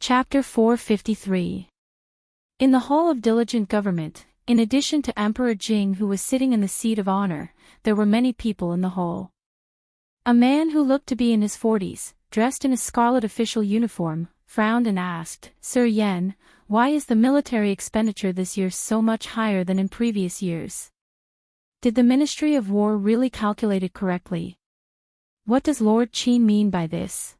Chapter 453. In the Hall of Diligent Government, in addition to Emperor Jing, who was sitting in the seat of honor, there were many people in the hall. A man who looked to be in his 40s, dressed in a scarlet official uniform, frowned and asked, "Sir Yan, why is the military expenditure this year so much higher than in previous years? Did the Ministry of War really calculate it correctly? What does Lord Qin mean by this?"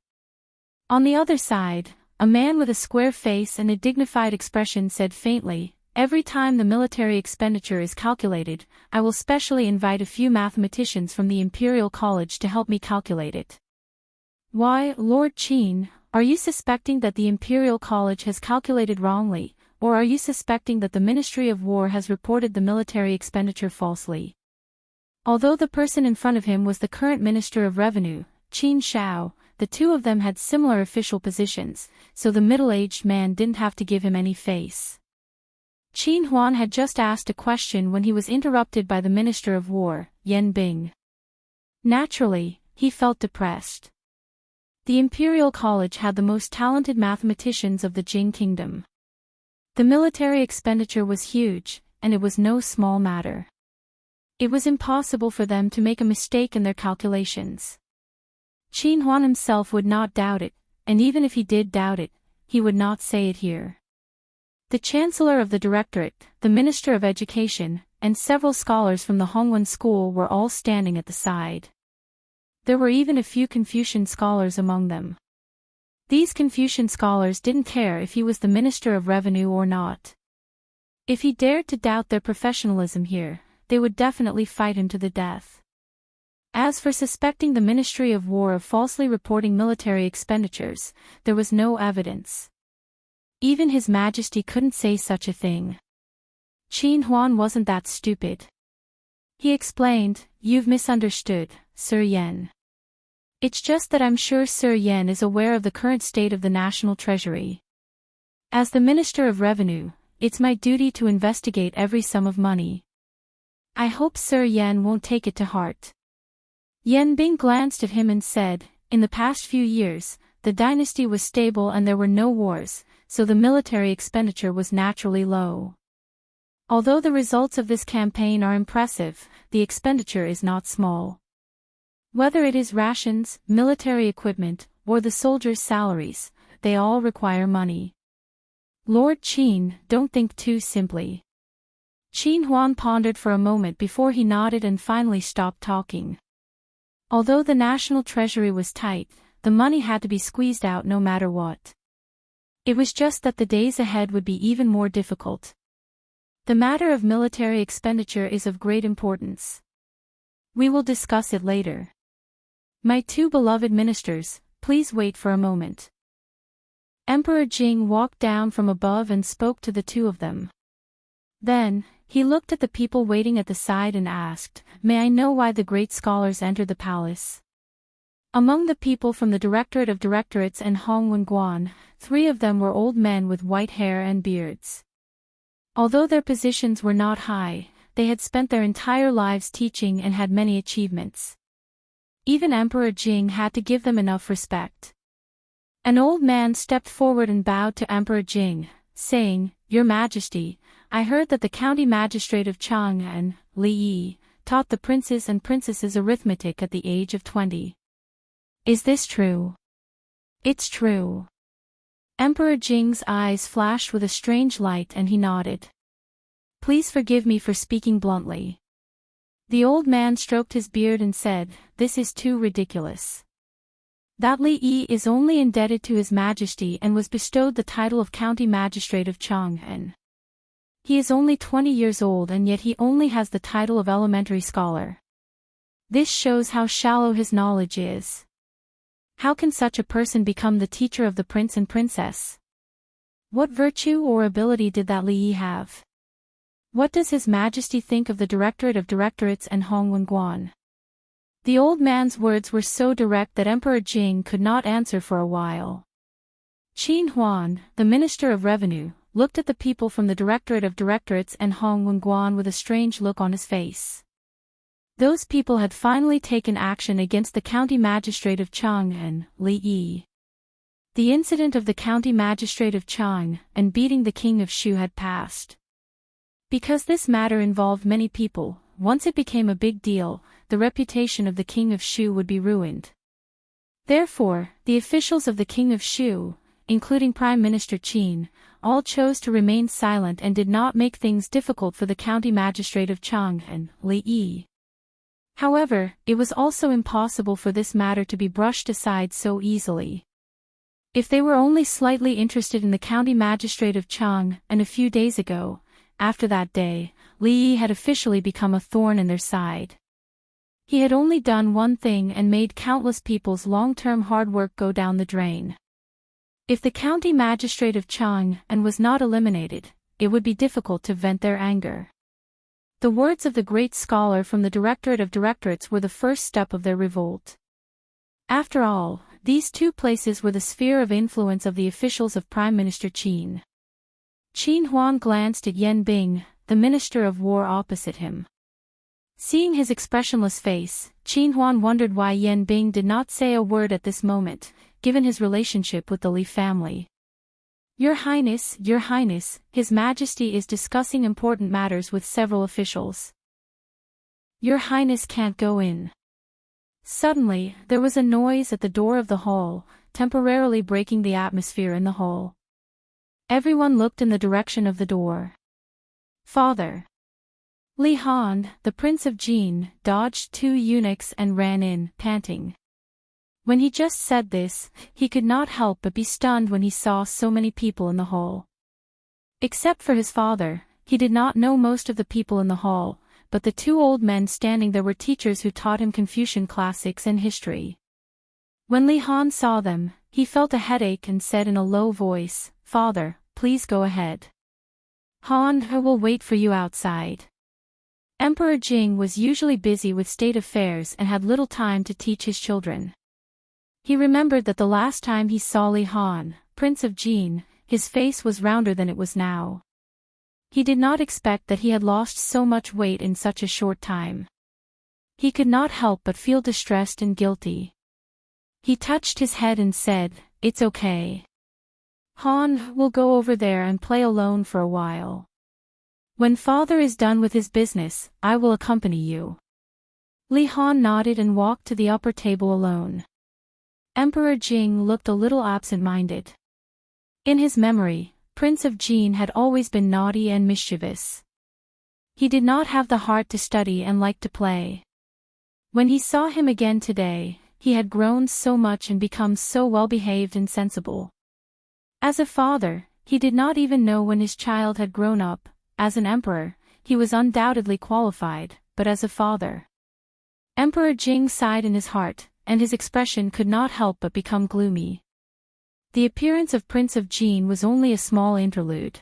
On the other side, a man with a square face and a dignified expression said faintly, "Every time the military expenditure is calculated, I will specially invite a few mathematicians from the Imperial College to help me calculate it." "Why, Lord Qin, are you suspecting that the Imperial College has calculated wrongly, or are you suspecting that the Ministry of War has reported the military expenditure falsely?" Although the person in front of him was the current Minister of Revenue, Qin Shao, the two of them had similar official positions, so the middle-aged man didn't have to give him any face. Qin Huan had just asked a question when he was interrupted by the Minister of War, Yan Bing. Naturally, he felt depressed. The Imperial College had the most talented mathematicians of the Jing Kingdom. The military expenditure was huge, and it was no small matter. It was impossible for them to make a mistake in their calculations. Qin Huan himself would not doubt it, and even if he did doubt it, he would not say it here. The Chancellor of the Directorate, the Minister of Education, and several scholars from the Hongwen School were all standing at the side. There were even a few Confucian scholars among them. These Confucian scholars didn't care if he was the Minister of Revenue or not. If he dared to doubt their professionalism here, they would definitely fight him to the death. As for suspecting the Ministry of War of falsely reporting military expenditures, there was no evidence. Even His Majesty couldn't say such a thing. Qin Huan wasn't that stupid. He explained, "You've misunderstood, Sir Yan. It's just that I'm sure Sir Yan is aware of the current state of the National Treasury. As the Minister of Revenue, it's my duty to investigate every sum of money. I hope Sir Yan won't take it to heart." Yan Bing glanced at him and said, "In the past few years, the dynasty was stable and there were no wars, so the military expenditure was naturally low. Although the results of this campaign are impressive, the expenditure is not small. Whether it is rations, military equipment, or the soldiers' salaries, they all require money. Lord Qin, don't think too simply." Qin Huan pondered for a moment before he nodded and finally stopped talking. Although the national treasury was tight, the money had to be squeezed out no matter what. It was just that the days ahead would be even more difficult. The matter of military expenditure is of great importance. We will discuss it later. My two beloved ministers, please wait for a moment. Emperor Jing walked down from above and spoke to the two of them. Then, he looked at the people waiting at the side and asked, "May I know why the great scholars entered the palace?" Among the people from the Directorate of Directorates and Hongwen Guan, 3 of them were old men with white hair and beards. Although their positions were not high, they had spent their entire lives teaching and had many achievements. Even Emperor Jing had to give them enough respect. An old man stepped forward and bowed to Emperor Jing, saying, "Your Majesty, I heard that the county magistrate of Chang'an, Li Yi, taught the princes and princesses arithmetic at the age of 20. Is this true?" "It's true." Emperor Jing's eyes flashed with a strange light and he nodded. "Please forgive me for speaking bluntly." The old man stroked his beard and said, "This is too ridiculous. That Li Yi is only indebted to His Majesty and was bestowed the title of County Magistrate of Chang'an. He is only 20 years old and yet he only has the title of elementary scholar. This shows how shallow his knowledge is. How can such a person become the teacher of the prince and princess? What virtue or ability did that Li Yi have? What does His Majesty think of the Directorate of Directorates and Hongwen Guan?" The old man's words were so direct that Emperor Jing could not answer for a while. Qin Huan, the Minister of Revenue, looked at the people from the Directorate of Directorates and Hongwen Guan with a strange look on his face. Those people had finally taken action against the county magistrate of Chang'an, Li Yi. The incident of the county magistrate of Chang and beating the king of Shu had passed. Because this matter involved many people, once it became a big deal, the reputation of the king of Shu would be ruined. Therefore, the officials of the king of Shu, including Prime Minister Qin, all chose to remain silent and did not make things difficult for the county magistrate of Chang and Li Yi. However, it was also impossible for this matter to be brushed aside so easily. If they were only slightly interested in the county magistrate of Chang, and a few days ago, after that day, Li Yi had officially become a thorn in their side. He had only done one thing and made countless people's long-term hard work go down the drain. If the county magistrate of Chang and was not eliminated, it would be difficult to vent their anger. The words of the great scholar from the Directorate of Directorates were the first step of their revolt. After all, these two places were the sphere of influence of the officials of Prime Minister Qin. Qin Huang glanced at Yan Bing, the Minister of War opposite him. Seeing his expressionless face, Qin Huang wondered why Yan Bing did not say a word at this moment, given his relationship with the Li family. Your Highness, His Majesty is discussing important matters with several officials. Your Highness can't go in. Suddenly, there was a noise at the door of the hall, temporarily breaking the atmosphere in the hall. Everyone looked in the direction of the door. Father. Li Han, the Prince of Jin, dodged two eunuchs and ran in, panting. When he just said this, he could not help but be stunned when he saw so many people in the hall. Except for his father, he did not know most of the people in the hall, but the two old men standing there were teachers who taught him Confucian classics and history. When Li Han saw them, he felt a headache and said in a low voice, "Father, please go ahead. Han, I will wait for you outside." Emperor Jing was usually busy with state affairs and had little time to teach his children. He remembered that the last time he saw Li Han, Prince of Jin, his face was rounder than it was now. He did not expect that he had lost so much weight in such a short time. He could not help but feel distressed and guilty. He touched his head and said, "It's okay. Han, we'll go over there and play alone for a while. When father is done with his business, I will accompany you." Li Han nodded and walked to the upper table alone. Emperor Jing looked a little absent-minded. In his memory, Prince of Jin had always been naughty and mischievous. He did not have the heart to study and liked to play. When he saw him again today, he had grown so much and become so well-behaved and sensible. As a father, he did not even know when his child had grown up. As an emperor, he was undoubtedly qualified, but as a father. Emperor Jing sighed in his heart, and his expression could not help but become gloomy. The appearance of Prince of Jin was only a small interlude.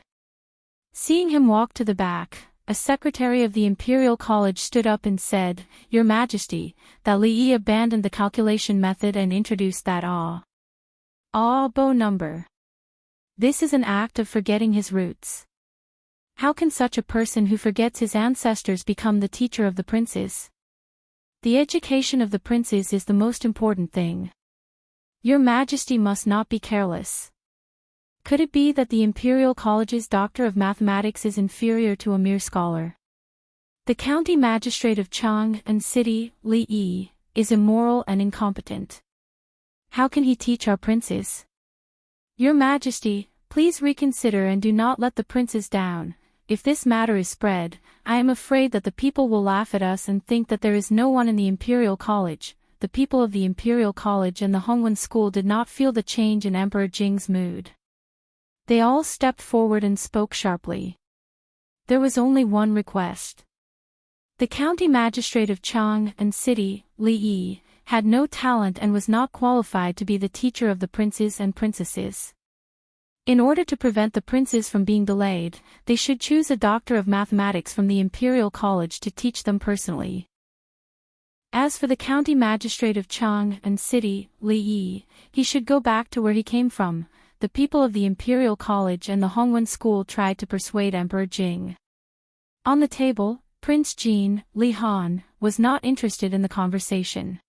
Seeing him walk to the back, a secretary of the Imperial College stood up and said, "Your Majesty, that Li Yi abandoned the calculation method and introduced that bow number. This is an act of forgetting his roots. How can such a person who forgets his ancestors become the teacher of the princes? The education of the princes is the most important thing. Your Majesty must not be careless. Could it be that the Imperial College's Doctor of Mathematics is inferior to a mere scholar? The County Magistrate of Chang and City, Li Yi, is immoral and incompetent. How can he teach our princes? Your Majesty, please reconsider and do not let the princes down. If this matter is spread, I am afraid that the people will laugh at us and think that there is no one in the Imperial College." The people of the Imperial College and the Hongwen School did not feel the change in Emperor Jing's mood. They all stepped forward and spoke sharply. There was only one request. The County Magistrate of Chang and City, Li Yi, had no talent and was not qualified to be the teacher of the princes and princesses. In order to prevent the princes from being delayed, they should choose a doctor of mathematics from the Imperial College to teach them personally. As for the County Magistrate of Chang and City, Li Yi, he should go back to where he came from. The people of the Imperial College and the Hongwen School tried to persuade Emperor Jing. On the table, Prince Jin, Li Han, was not interested in the conversation.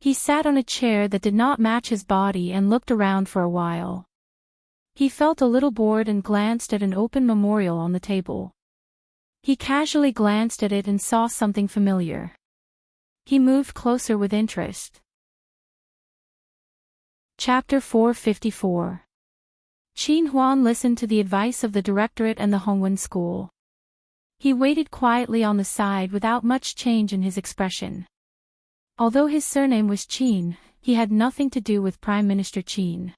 He sat on a chair that did not match his body and looked around for a while. He felt a little bored and glanced at an open memorial on the table. He casually glanced at it and saw something familiar. He moved closer with interest. Chapter 454. Qin Huan listened to the advice of the directorate and the Hongwen school. He waited quietly on the side without much change in his expression. Although his surname was Qin, he had nothing to do with Prime Minister Qin.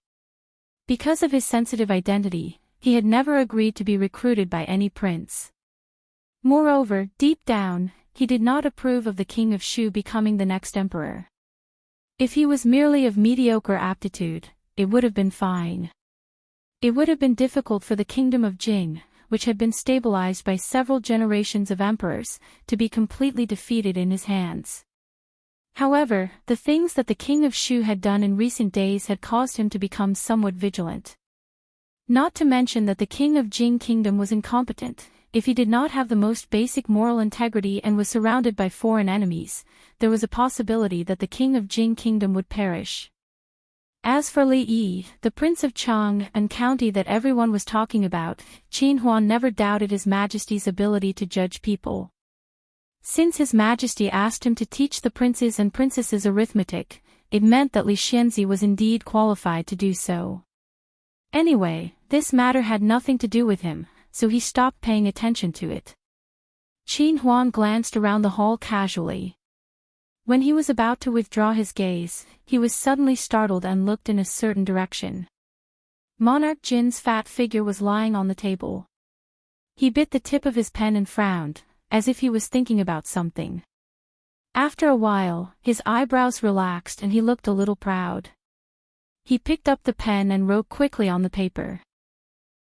Because of his sensitive identity, he had never agreed to be recruited by any prince. Moreover, deep down, he did not approve of the king of Shu becoming the next emperor. If he was merely of mediocre aptitude, it would have been fine. It would have been difficult for the kingdom of Jing, which had been stabilized by several generations of emperors, to be completely defeated in his hands. However, the things that the king of Shu had done in recent days had caused him to become somewhat vigilant. Not to mention that the king of Jing kingdom was incompetent. If he did not have the most basic moral integrity and was surrounded by foreign enemies, there was a possibility that the king of Jing kingdom would perish. As for Li Yi, the prince of Chang and county that everyone was talking about, Qin Huan never doubted His Majesty's ability to judge people. Since His Majesty asked him to teach the princes and princesses arithmetic, it meant that Li Xianzi was indeed qualified to do so. Anyway, this matter had nothing to do with him, so he stopped paying attention to it. Qin Huan glanced around the hall casually. When he was about to withdraw his gaze, he was suddenly startled and looked in a certain direction. Monarch Jin's fat figure was lying on the table. He bit the tip of his pen and frowned, as if he was thinking about something. After a while, his eyebrows relaxed and he looked a little proud. He picked up the pen and wrote quickly on the paper.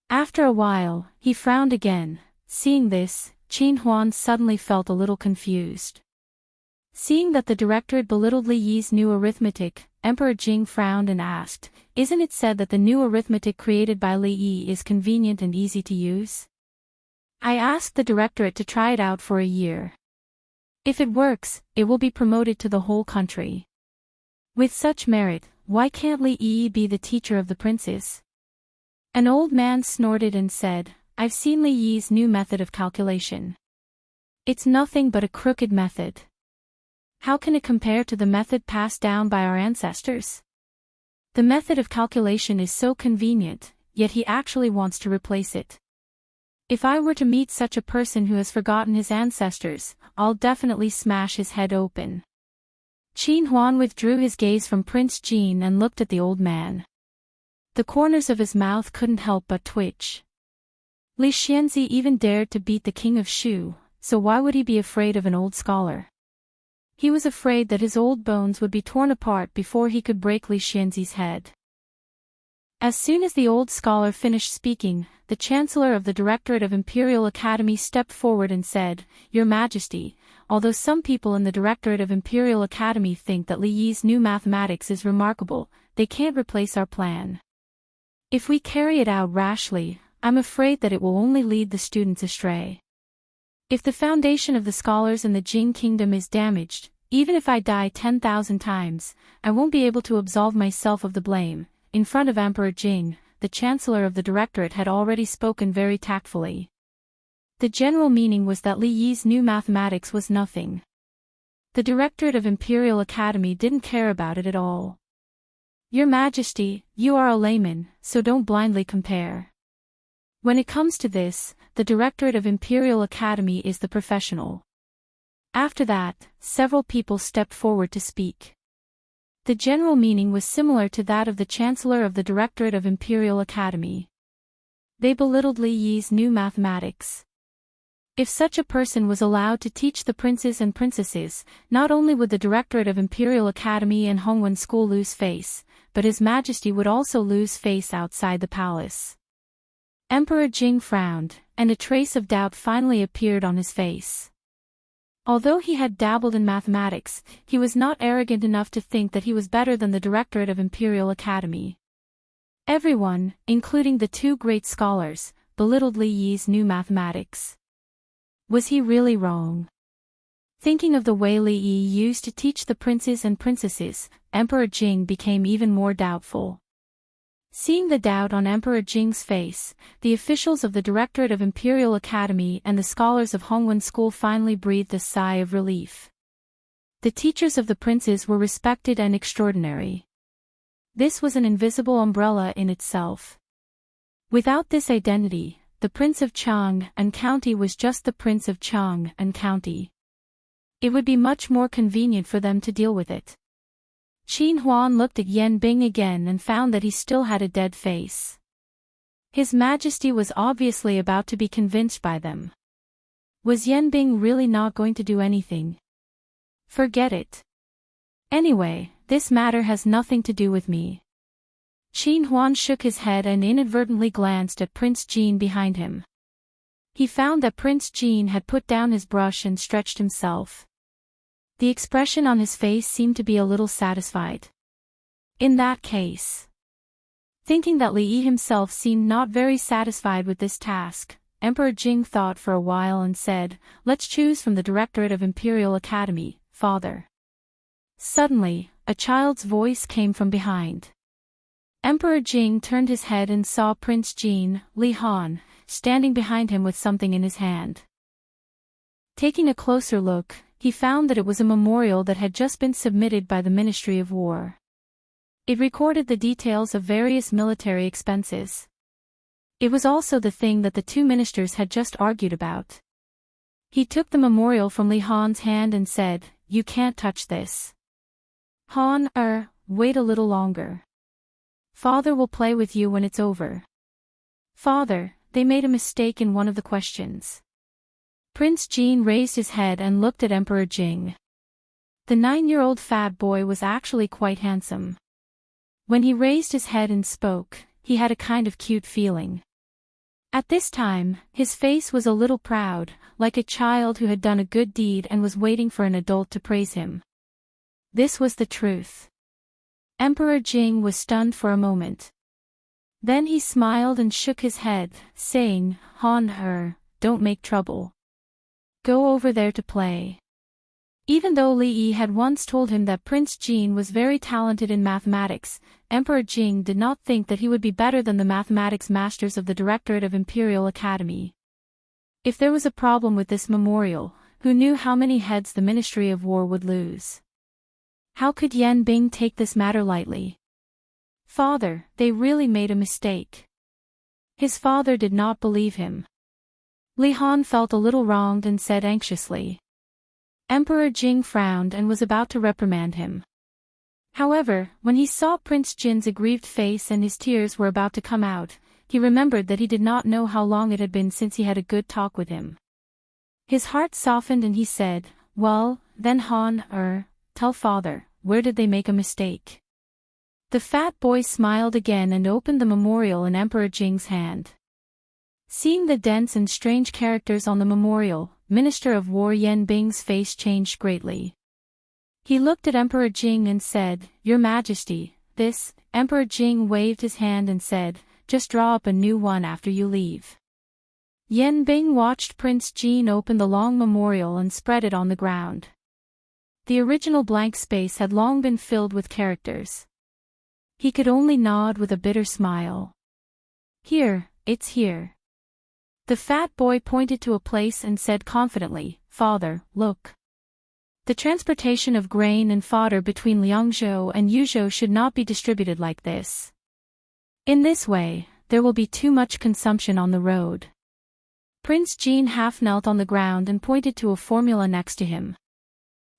After a while, he frowned again. Seeing this, Qin Huan suddenly felt a little confused. Seeing that the directorate belittled Li Yi's new arithmetic, Emperor Jing frowned and asked, "Isn't it said that the new arithmetic created by Li Yi is convenient and easy to use? I asked the directorate to try it out for a year. If it works, it will be promoted to the whole country. With such merit, why can't Li Yi be the teacher of the princes?" An old man snorted and said, "I've seen Li Yi's new method of calculation. It's nothing but a crooked method. How can it compare to the method passed down by our ancestors? The method of calculation is so convenient, yet he actually wants to replace it. If I were to meet such a person who has forgotten his ancestors, I'll definitely smash his head open." Qin Huan withdrew his gaze from Prince Jin and looked at the old man. The corners of his mouth couldn't help but twitch. Li Xianzi even dared to beat the king of Shu, so why would he be afraid of an old scholar? He was afraid that his old bones would be torn apart before he could break Li Xianzi's head. As soon as the old scholar finished speaking, the Chancellor of the Directorate of Imperial Academy stepped forward and said, "Your Majesty, although some people in the Directorate of Imperial Academy think that Li Yi's new mathematics is remarkable, they can't replace our plan. If we carry it out rashly, I'm afraid that it will only lead the students astray. If the foundation of the scholars in the Jing kingdom is damaged, even if I die 10,000 times, I won't be able to absolve myself of the blame." In front of Emperor Jing, the Chancellor of the Directorate had already spoken very tactfully. The general meaning was that Li Yi's new mathematics was nothing. The Directorate of Imperial Academy didn't care about it at all. "Your Majesty, you are a layman, so don't blindly compare. When it comes to this, the Directorate of Imperial Academy is the professional." After that, several people stepped forward to speak. The general meaning was similar to that of the Chancellor of the Directorate of Imperial Academy. They belittled Li Yi's new mathematics. If such a person was allowed to teach the princes and princesses, not only would the Directorate of Imperial Academy and Hongwen School lose face, but His Majesty would also lose face outside the palace. Emperor Jing frowned, and a trace of doubt finally appeared on his face. Although he had dabbled in mathematics, he was not arrogant enough to think that he was better than the Directorate of Imperial Academy. Everyone, including the two great scholars, belittled Li Yi's new mathematics. Was he really wrong? Thinking of the way Li Yi used to teach the princes and princesses, Emperor Jing became even more doubtful. Seeing the doubt on Emperor Jing's face, the officials of the Directorate of Imperial Academy and the scholars of Hongwen School finally breathed a sigh of relief. The teachers of the princes were respected and extraordinary. This was an invisible umbrella in itself. Without this identity, the Prince of Chang and County was just the Prince of Chang and County. It would be much more convenient for them to deal with it. Qin Huan looked at Yan Bing again and found that he still had a dead face. His Majesty was obviously about to be convinced by them. Was Yan Bing really not going to do anything? Forget it. Anyway, this matter has nothing to do with me. Qin Huan shook his head and inadvertently glanced at Prince Jin behind him. He found that Prince Jin had put down his brush and stretched himself. The expression on his face seemed to be a little satisfied. In that case. Thinking that Li Yi himself seemed not very satisfied with this task, Emperor Jing thought for a while and said, "Let's choose from the Directorate of Imperial Academy, Father." Suddenly, a child's voice came from behind. Emperor Jing turned his head and saw Prince Jin, Li Han, standing behind him with something in his hand. Taking a closer look, he found that it was a memorial that had just been submitted by the Ministry of War. It recorded the details of various military expenses. It was also the thing that the two ministers had just argued about. He took the memorial from Li Han's hand and said, "You can't touch this. Han, wait a little longer. Father will play with you when it's over." "Father, they made a mistake in one of the questions." Prince Jin raised his head and looked at Emperor Jing. The 9-year-old fat boy was actually quite handsome. When he raised his head and spoke, he had a kind of cute feeling. At this time, his face was a little proud, like a child who had done a good deed and was waiting for an adult to praise him. This was the truth. Emperor Jing was stunned for a moment. Then he smiled and shook his head, saying, "Han, don't make trouble. Go over there to play." Even though Li Yi had once told him that Prince Jin was very talented in mathematics, Emperor Jing did not think that he would be better than the mathematics masters of the Directorate of Imperial Academy. If there was a problem with this memorial, who knew how many heads the Ministry of War would lose? How could Yan Bing take this matter lightly? "Father, they really made a mistake." His father did not believe him. Li Han felt a little wronged and said anxiously. Emperor Jing frowned and was about to reprimand him. However, when he saw Prince Jin's aggrieved face and his tears were about to come out, he remembered that he did not know how long it had been since he had a good talk with him. His heart softened and he said, "Well, then Han, tell father, where did they make a mistake?" The fat boy smiled again and opened the memorial in Emperor Jing's hand. Seeing the dense and strange characters on the memorial, Minister of War Yan Bing's face changed greatly. He looked at Emperor Jing and said, "Your Majesty, this." Emperor Jing waved his hand and said, "Just draw up a new one after you leave." Yan Bing watched Prince Jin open the long memorial and spread it on the ground. The original blank space had long been filled with characters. He could only nod with a bitter smile. "Here, it's here." The fat boy pointed to a place and said confidently, "Father, look. The transportation of grain and fodder between Liangzhou and Yuzhou should not be distributed like this. In this way, there will be too much consumption on the road." Prince Jin half knelt on the ground and pointed to a formula next to him.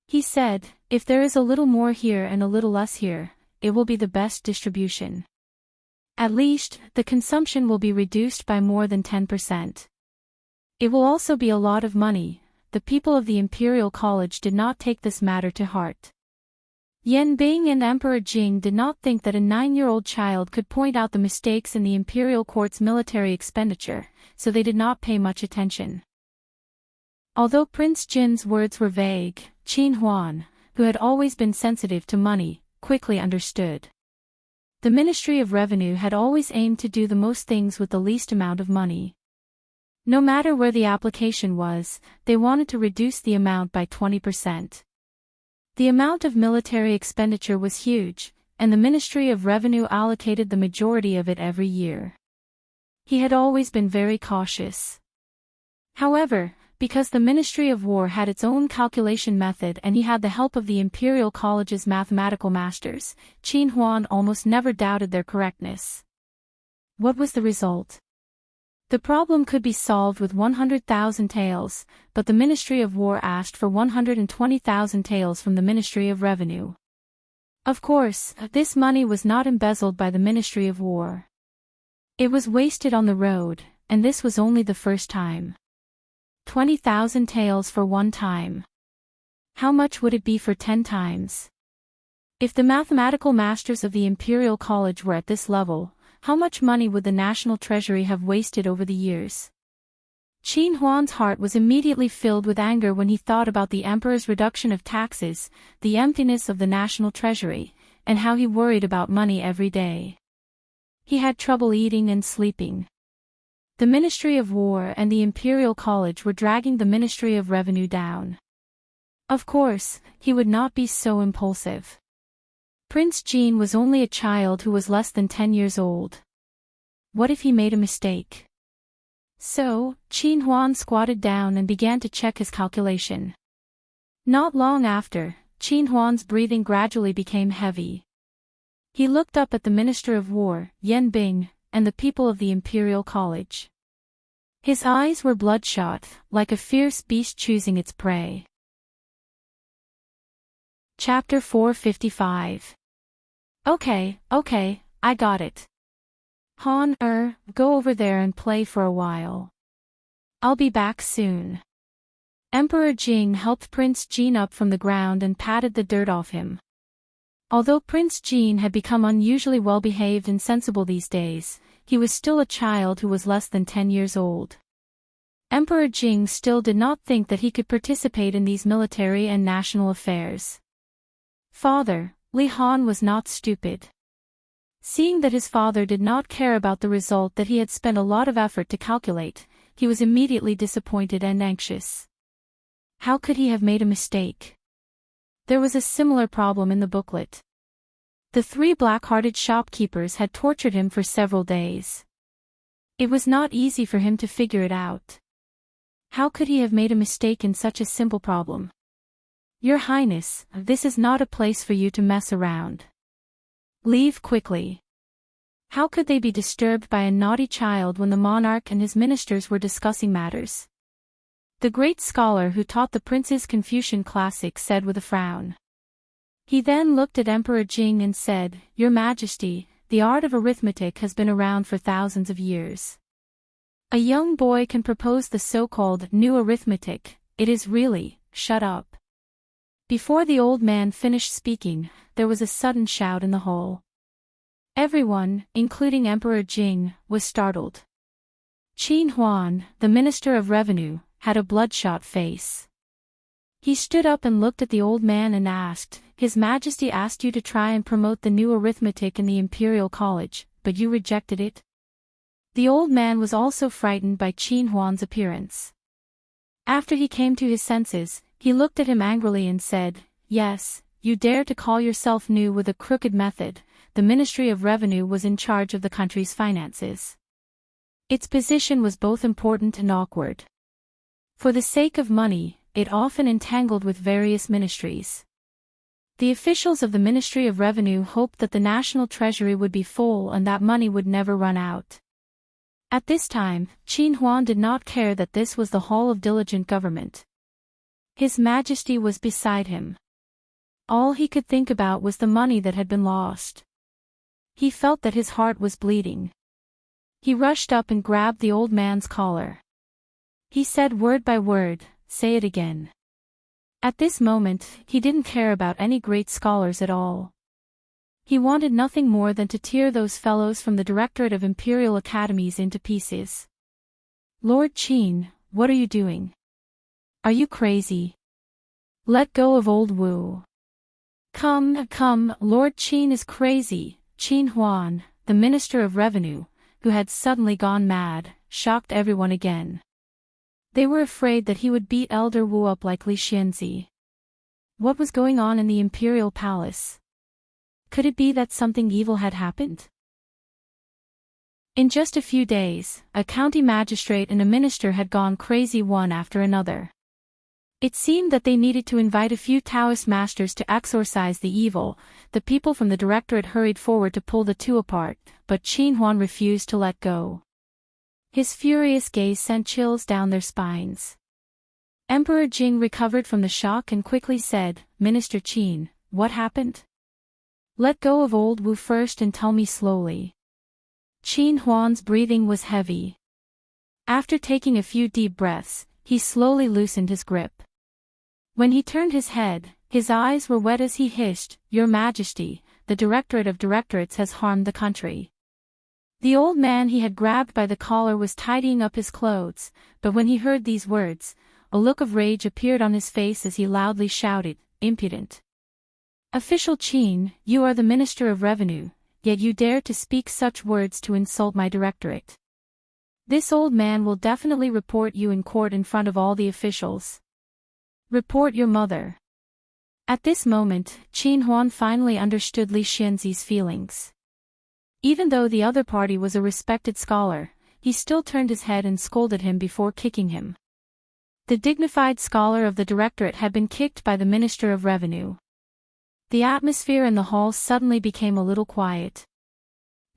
He said, "If there is a little more here and a little less here, it will be the best distribution. At least, the consumption will be reduced by more than 10%. It will also be a lot of money." The people of the Imperial College did not take this matter to heart. Yan Bing and Emperor Jing did not think that a 9-year-old child could point out the mistakes in the Imperial Court's military expenditure, so they did not pay much attention. Although Prince Jin's words were vague, Qin Huan, who had always been sensitive to money, quickly understood. The Ministry of Revenue had always aimed to do the most things with the least amount of money. No matter where the application was, they wanted to reduce the amount by 20%. The amount of military expenditure was huge, and the Ministry of Revenue allocated the majority of it every year. He had always been very cautious. However, because the Ministry of War had its own calculation method and he had the help of the Imperial College's mathematical masters, Qin Huan almost never doubted their correctness. What was the result? The problem could be solved with 100,000 taels, but the Ministry of War asked for 120,000 taels from the Ministry of Revenue. Of course, this money was not embezzled by the Ministry of War. It was wasted on the road, and this was only the first time. 20,000 taels for one time. How much would it be for 10 times? If the mathematical masters of the Imperial College were at this level, how much money would the National Treasury have wasted over the years? Qin Huan's heart was immediately filled with anger when he thought about the Emperor's reduction of taxes, the emptiness of the National Treasury, and how he worried about money every day. He had trouble eating and sleeping. The Ministry of War and the Imperial College were dragging the Ministry of Revenue down. Of course, he would not be so impulsive. Prince Jean was only a child who was less than 10 years old. What if he made a mistake? So, Qin Huan squatted down and began to check his calculation. Not long after, Qin Huan's breathing gradually became heavy. He looked up at the Minister of War, Yan Bing, and the people of the Imperial College. His eyes were bloodshot, like a fierce beast choosing its prey. Chapter 455. Okay, I got it. Han, go over there and play for a while. I'll be back soon. Emperor Jing helped Prince Jean up from the ground and patted the dirt off him. Although Prince Jean had become unusually well-behaved and sensible these days, he was still a child who was less than 10 years old. Emperor Jing still did not think that he could participate in these military and national affairs. Father, Li Han was not stupid. Seeing that his father did not care about the result that he had spent a lot of effort to calculate, he was immediately disappointed and anxious. How could he have made a mistake? There was a similar problem in the booklet. The 3 black-hearted shopkeepers had tortured him for several days. It was not easy for him to figure it out. How could he have made a mistake in such a simple problem? Your Highness, this is not a place for you to mess around. Leave quickly. How could they be disturbed by a naughty child when the monarch and his ministers were discussing matters? The great scholar who taught the prince's Confucian classics said with a frown. He then looked at Emperor Jing and said, Your Majesty, the art of arithmetic has been around for thousands of years. A young boy can propose the so-called new arithmetic, it is really, shut up. Before the old man finished speaking, there was a sudden shout in the hall. Everyone, including Emperor Jing, was startled. Qin Huan, the Minister of Revenue, had a bloodshot face. He stood up and looked at the old man and asked, His Majesty asked you to try and promote the new arithmetic in the Imperial College, but you rejected it? The old man was also frightened by Qin Huan's appearance. After he came to his senses, he looked at him angrily and said, Yes, you dare to call yourself new with a crooked method. The Ministry of Revenue was in charge of the country's finances. Its position was both important and awkward. For the sake of money, it often entangled with various ministries. The officials of the Ministry of Revenue hoped that the national treasury would be full and that money would never run out. At this time, Qin Huan did not care that this was the hall of diligent government. His Majesty was beside him. All he could think about was the money that had been lost. He felt that his heart was bleeding. He rushed up and grabbed the old man's collar. He said word by word, Say it again. At this moment, he didn't care about any great scholars at all. He wanted nothing more than to tear those fellows from the Directorate of Imperial Academies into pieces. Lord Qin, what are you doing? Are you crazy? Let go of old Wu. Come, Lord Qin is crazy. Qin Huan, the Minister of Revenue, who had suddenly gone mad, shocked everyone again. They were afraid that he would beat Elder Wu up like Li Xianzi. What was going on in the imperial palace? Could it be that something evil had happened? In just a few days, a county magistrate and a minister had gone crazy one after another. It seemed that they needed to invite a few Taoist masters to exorcise the evil. The people from the directorate hurried forward to pull the two apart, but Qin Huan refused to let go. His furious gaze sent chills down their spines. Emperor Jing recovered from the shock and quickly said, "Minister Qin, what happened? Let go of old Wu first and tell me slowly." Qin Huan's breathing was heavy. After taking a few deep breaths, he slowly loosened his grip. When he turned his head, his eyes were wet as he hissed, "Your Majesty, the Directorate of Directorates has harmed the country." The old man he had grabbed by the collar was tidying up his clothes, but when he heard these words, a look of rage appeared on his face as he loudly shouted, "Impudent! Official Qin, you are the Minister of Revenue, yet you dare to speak such words to insult my directorate. This old man will definitely report you in court in front of all the officials. Report your mother." At this moment, Qin Huan finally understood Li Xianzi's feelings. Even though the other party was a respected scholar, he still turned his head and scolded him before kicking him. The dignified scholar of the directorate had been kicked by the Minister of Revenue. The atmosphere in the hall suddenly became a little quiet.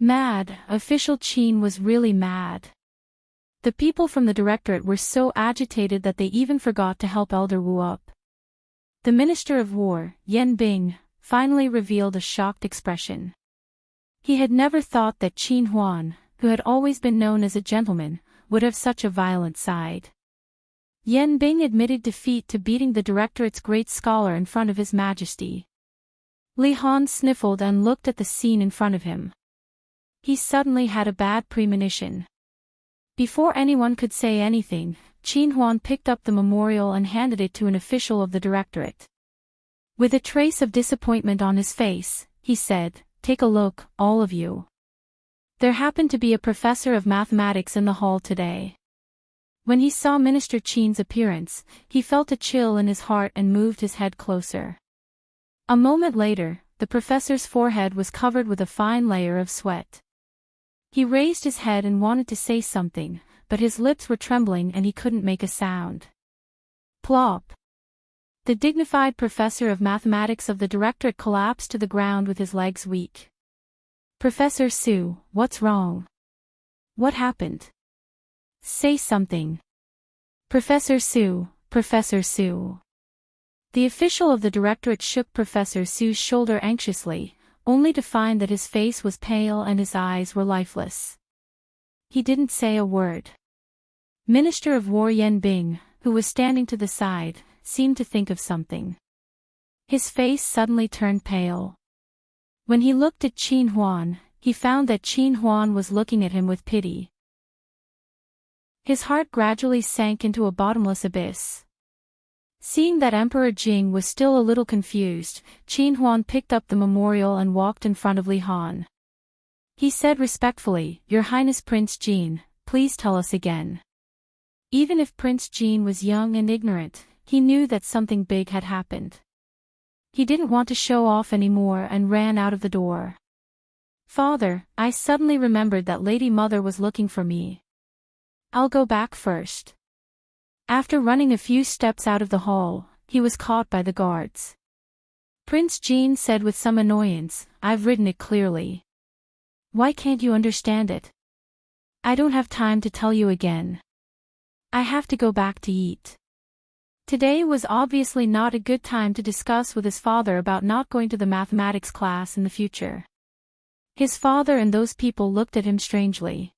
Mad, official Qin was really mad. The people from the directorate were so agitated that they even forgot to help Elder Wu up. The Minister of War, Yan Bing, finally revealed a shocked expression. He had never thought that Qin Huan, who had always been known as a gentleman, would have such a violent side. Yan Bing admitted defeat to beating the directorate's great scholar in front of His Majesty. Li Han sniffled and looked at the scene in front of him. He suddenly had a bad premonition. Before anyone could say anything, Qin Huan picked up the memorial and handed it to an official of the directorate. With a trace of disappointment on his face, he said, "Take a look, all of you. There happened to be a professor of mathematics in the hall today." When he saw Minister Qin's appearance, he felt a chill in his heart and moved his head closer. A moment later, the professor's forehead was covered with a fine layer of sweat. He raised his head and wanted to say something, but his lips were trembling and he couldn't make a sound. Plop! The dignified professor of mathematics of the directorate collapsed to the ground with his legs weak. "Professor Su, what's wrong? What happened? Say something. Professor Su, Professor Su." The official of the directorate shook Professor Su's shoulder anxiously, only to find that his face was pale and his eyes were lifeless. He didn't say a word. Minister of War Yan Bing, who was standing to the side, seemed to think of something. His face suddenly turned pale. When he looked at Qin Huan, he found that Qin Huan was looking at him with pity. His heart gradually sank into a bottomless abyss. Seeing that Emperor Jing was still a little confused, Qin Huan picked up the memorial and walked in front of Li Han. He said respectfully, "Your Highness Prince Jin, please tell us again." Even if Prince Jin was young and ignorant, he knew that something big had happened. He didn't want to show off anymore and ran out of the door. "Father, I suddenly remembered that Lady Mother was looking for me. I'll go back first." After running a few steps out of the hall, he was caught by the guards. Prince Jin said with some annoyance, "I've written it clearly. Why can't you understand it? I don't have time to tell you again. I have to go back to eat." Today was obviously not a good time to discuss with his father about not going to the mathematics class in the future. His father and those people looked at him strangely.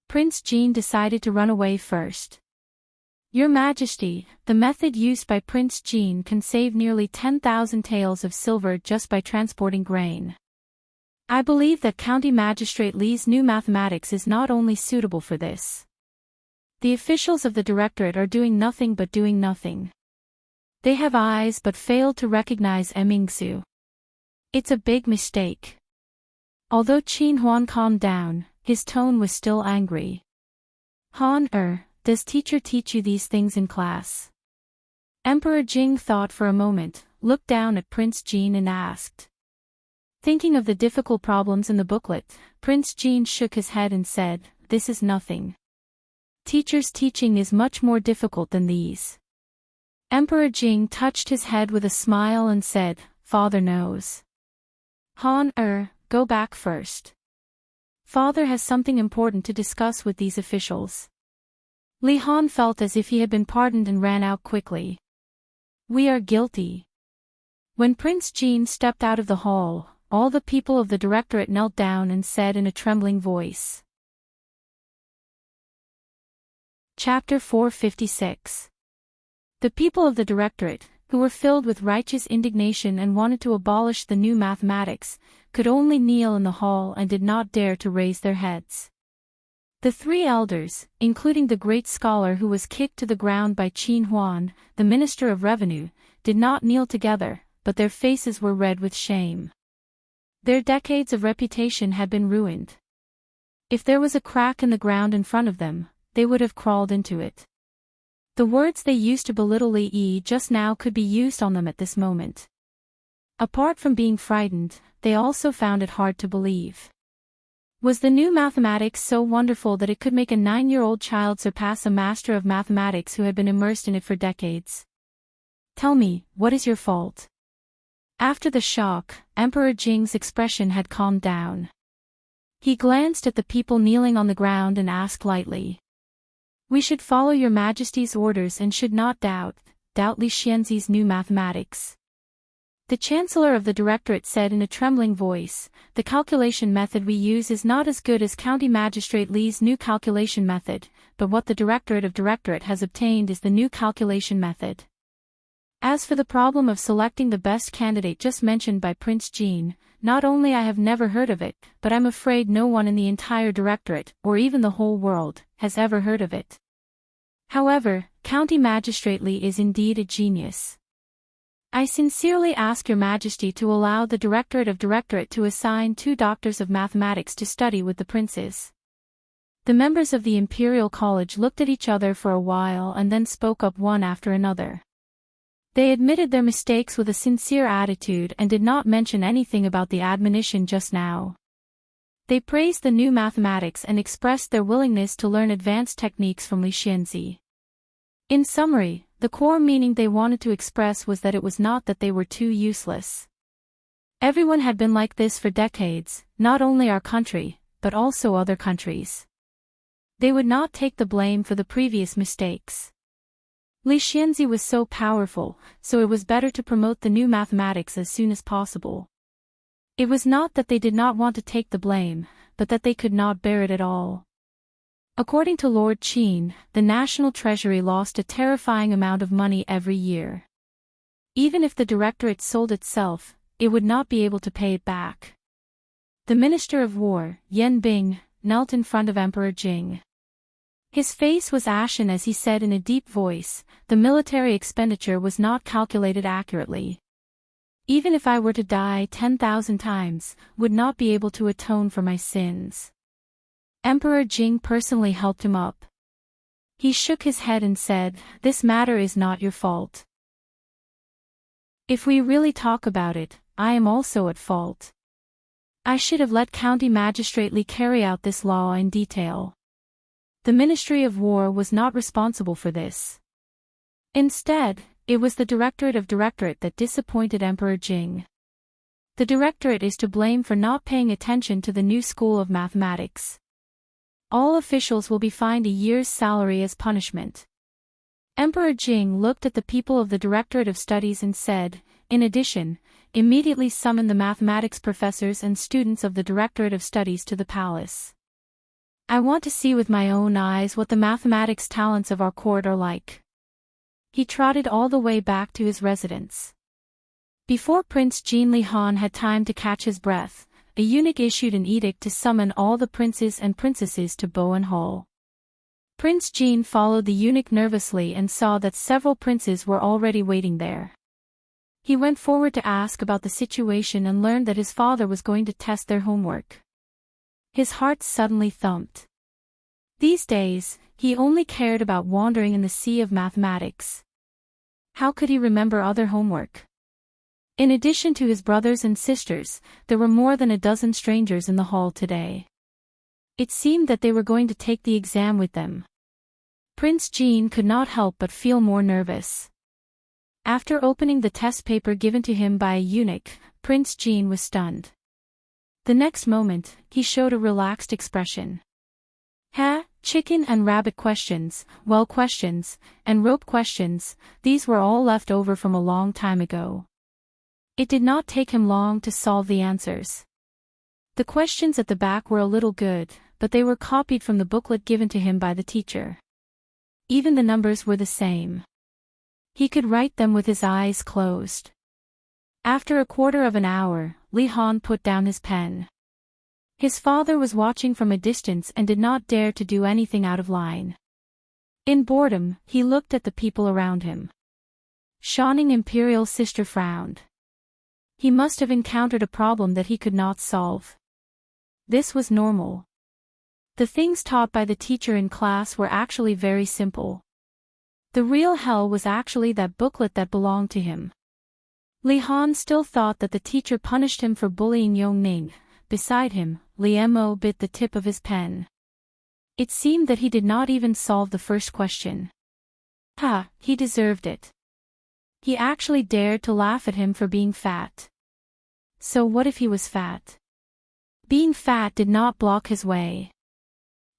Prince Jin decided to run away first. "Your Majesty, the method used by Prince Jin can save nearly 10,000 taels of silver just by transporting grain. I believe that County Magistrate Li's new mathematics is not only suitable for this. The officials of the directorate are doing nothing but doing nothing. They have eyes but failed to recognize Emingsu. It's a big mistake." Although Qin Huan calmed down, his tone was still angry. Does teacher teach you these things in class? Emperor Jing thought for a moment, looked down at Prince Jean and asked. Thinking of the difficult problems in the booklet, Prince Jean shook his head and said, "This is nothing. Teacher's teaching is much more difficult than these." Emperor Jing touched his head with a smile and said, "Father knows." Han, go back first. Father has something important to discuss with these officials. Li Han felt as if he had been pardoned and ran out quickly. We are guilty. When Prince Jean stepped out of the hall, all the people of the directorate knelt down and said in a trembling voice. Chapter 456. The people of the directorate, who were filled with righteous indignation and wanted to abolish the new mathematics, could only kneel in the hall and did not dare to raise their heads. The three elders, including the great scholar who was kicked to the ground by Qin Huan, the Minister of Revenue, did not kneel together, but their faces were red with shame. Their decades of reputation had been ruined. If there was a crack in the ground in front of them, they would have crawled into it. The words they used to belittle Li Yi just now could be used on them at this moment. Apart from being frightened, they also found it hard to believe. Was the new mathematics so wonderful that it could make a 9-year-old child surpass a master of mathematics who had been immersed in it for decades? Tell me, what is your fault? After the shock, Emperor Jing's expression had calmed down. He glanced at the people kneeling on the ground and asked lightly. We should follow your Majesty's orders and should not doubt Li Xianzi's new mathematics. The Chancellor of the Directorate said in a trembling voice, the calculation method we use is not as good as County Magistrate Li's new calculation method, but what the Directorate has obtained is the new calculation method. As for the problem of selecting the best candidate just mentioned by Prince Jean, not only I have never heard of it, but I'm afraid no one in the entire Directorate, or even the whole world, has ever heard of it. However, County Magistrate Li is indeed a genius. I sincerely ask Your Majesty to allow the Directorate to assign 2 doctors of mathematics to study with the princes. The members of the Imperial College looked at each other for a while and then spoke up one after another. They admitted their mistakes with a sincere attitude and did not mention anything about the admonition just now. They praised the new mathematics and expressed their willingness to learn advanced techniques from Li Xianzi. In summary, the core meaning they wanted to express was that it was not that they were too useless. Everyone had been like this for decades, not only our country, but also other countries. They would not take the blame for the previous mistakes. Li Xianzi was so powerful, so it was better to promote the new mathematics as soon as possible. It was not that they did not want to take the blame, but that they could not bear it at all. According to Lord Qin, the National Treasury lost a terrifying amount of money every year. Even if the Directorate sold itself, it would not be able to pay it back. The Minister of War, Yan Bing, knelt in front of Emperor Jing. His face was ashen as he said in a deep voice, the military expenditure was not calculated accurately. Even if I were to die 10,000 times, would not be able to atone for my sins. Emperor Jing personally helped him up. He shook his head and said, this matter is not your fault. If we really talk about it, I am also at fault. I should have let County Magistrate Li carry out this law in detail. The Ministry of War was not responsible for this. Instead, it was the Directorate that disappointed Emperor Jing. The Directorate is to blame for not paying attention to the new school of mathematics. All officials will be fined a year's salary as punishment. Emperor Jing looked at the people of the Directorate of Studies and said, in addition, immediately summon the mathematics professors and students of the Directorate of Studies to the palace. I want to see with my own eyes what the mathematics talents of our court are like. He trotted all the way back to his residence. Before Prince Jean Li Han had time to catch his breath, a eunuch issued an edict to summon all the princes and princesses to Bowen Hall. Prince Jean followed the eunuch nervously and saw that several princes were already waiting there. He went forward to ask about the situation and learned that his father was going to test their homework. His heart suddenly thumped. These days, he only cared about wandering in the sea of mathematics. How could he remember other homework? In addition to his brothers and sisters, there were more than a dozen strangers in the hall today. It seemed that they were going to take the exam with them. Prince Jean could not help but feel more nervous. After opening the test paper given to him by a eunuch, Prince Jean was stunned. The next moment, he showed a relaxed expression. Chicken and rabbit questions, well questions, and rope questions, these were all left over from a long time ago. It did not take him long to solve the answers. The questions at the back were a little good, but they were copied from the booklet given to him by the teacher. Even the numbers were the same. He could write them with his eyes closed. After a quarter of an hour, Li Han put down his pen. His father was watching from a distance and did not dare to do anything out of line. In boredom, he looked at the people around him. Shining Imperial Sister frowned. He must have encountered a problem that he could not solve. This was normal. The things taught by the teacher in class were actually very simple. The real hell was actually that booklet that belonged to him. Li Han still thought that the teacher punished him for bullying Yongning. Beside him, Li Mo bit the tip of his pen. It seemed that he did not even solve the first question. He deserved it. He actually dared to laugh at him for being fat. So what if he was fat? Being fat did not block his way.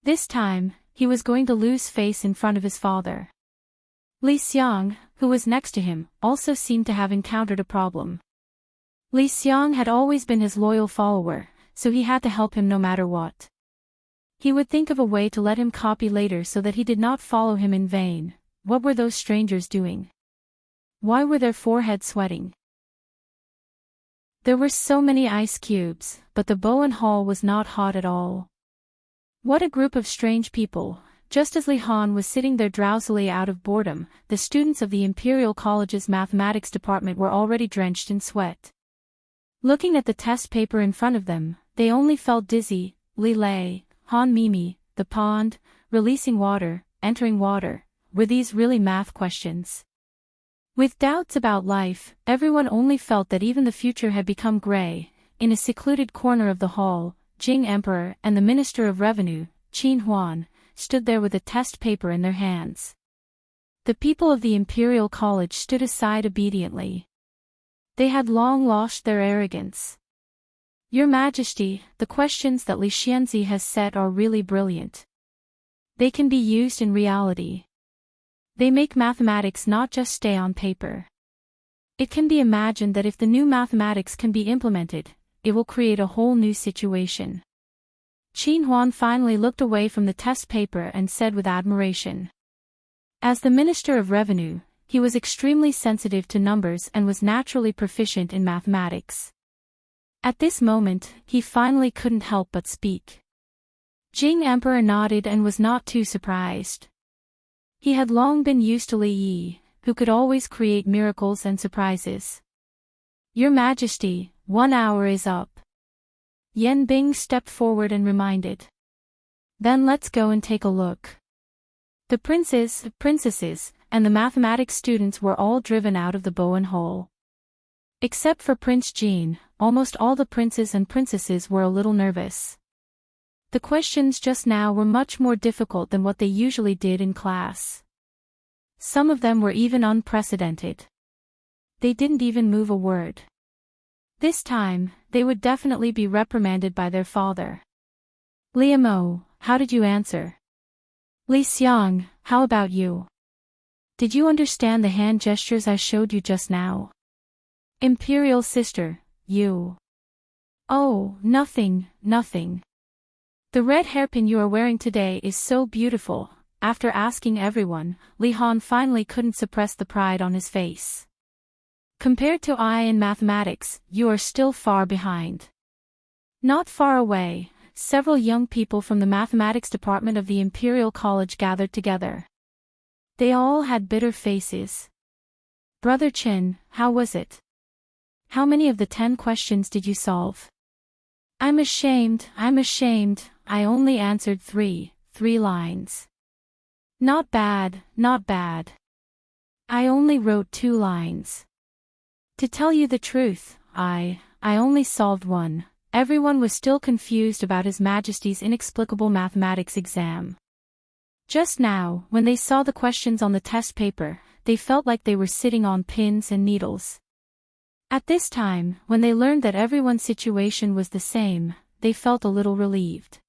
This time, he was going to lose face in front of his father. Li Xiang, who was next to him, also seemed to have encountered a problem. Li Xiang had always been his loyal follower, so he had to help him no matter what. He would think of a way to let him copy later so that he did not follow him in vain. What were those strangers doing? Why were their foreheads sweating? There were so many ice cubes, but the Bowen Hall was not hot at all. What a group of strange people. Just as Li Han was sitting there drowsily out of boredom, the students of the Imperial College's mathematics department were already drenched in sweat. Looking at the test paper in front of them, they only felt dizzy. Li Lei, Han Mimi, the pond, releasing water, entering water, were these really math questions? With doubts about life, everyone only felt that even the future had become gray. In a secluded corner of the hall, Jing Emperor and the Minister of Revenue, Qin Huan, stood there with a test paper in their hands. The people of the Imperial College stood aside obediently. They had long lost their arrogance. Your Majesty, the questions that Li Xianzi has set are really brilliant. They can be used in reality. They make mathematics not just stay on paper. It can be imagined that if the new mathematics can be implemented, it will create a whole new situation. Qin Huan finally looked away from the test paper and said with admiration. As the Minister of Revenue, he was extremely sensitive to numbers and was naturally proficient in mathematics. At this moment, he finally couldn't help but speak. Jing Emperor nodded and was not too surprised. He had long been used to Li Yi, who could always create miracles and surprises. Your Majesty, 1 hour is up. Yan Bing stepped forward and reminded. Then let's go and take a look. The princes, princesses, and the mathematics students were all driven out of the Bowen Hall. Except for Prince Jean, almost all the princes and princesses were a little nervous. The questions just now were much more difficult than what they usually did in class. Some of them were even unprecedented. They didn't even move a word. This time, they would definitely be reprimanded by their father. Li Mo, how did you answer? Li Xiang, how about you? Did you understand the hand gestures I showed you just now? Imperial Sister, you. Oh, nothing. The red hairpin you are wearing today is so beautiful. After asking everyone, Li Han finally couldn't suppress the pride on his face. Compared to I in mathematics, you are still far behind. Not far away, several young people from the mathematics department of the Imperial College gathered together. They all had bitter faces. Brother Qin, how was it? How many of the 10 questions did you solve? I'm ashamed, I only answered 3 lines. Not bad, not bad. I only wrote 2 lines. To tell you the truth, I only solved one. Everyone was still confused about His Majesty's inexplicable mathematics exam. Just now, when they saw the questions on the test paper, they felt like they were sitting on pins and needles. At this time, when they learned that everyone's situation was the same, they felt a little relieved.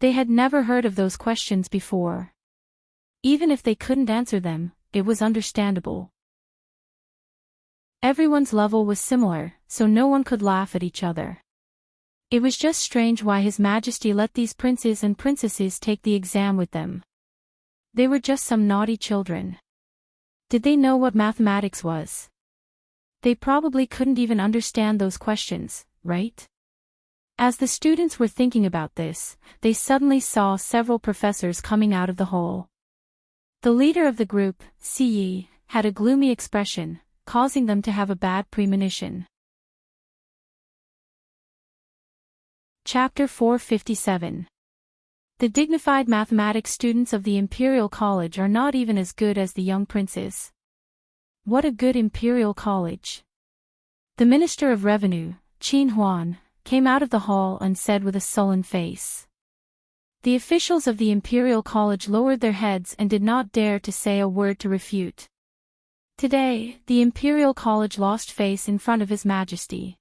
They had never heard of those questions before. Even if they couldn't answer them, it was understandable. Everyone's level was similar, so no one could laugh at each other. It was just strange why His Majesty let these princes and princesses take the exam with them. They were just some naughty children. Did they know what mathematics was? They probably couldn't even understand those questions, right? As the students were thinking about this, they suddenly saw several professors coming out of the hall. The leader of the group, Ce, had a gloomy expression, causing them to have a bad premonition. Chapter 457. The dignified mathematics students of the Imperial College are not even as good as the young princes. What a good Imperial College! The Minister of Revenue, Qin Huan, came out of the hall and said with a sullen face. The officials of the Imperial College lowered their heads and did not dare to say a word to refute. Today, the Imperial College lost face in front of His Majesty.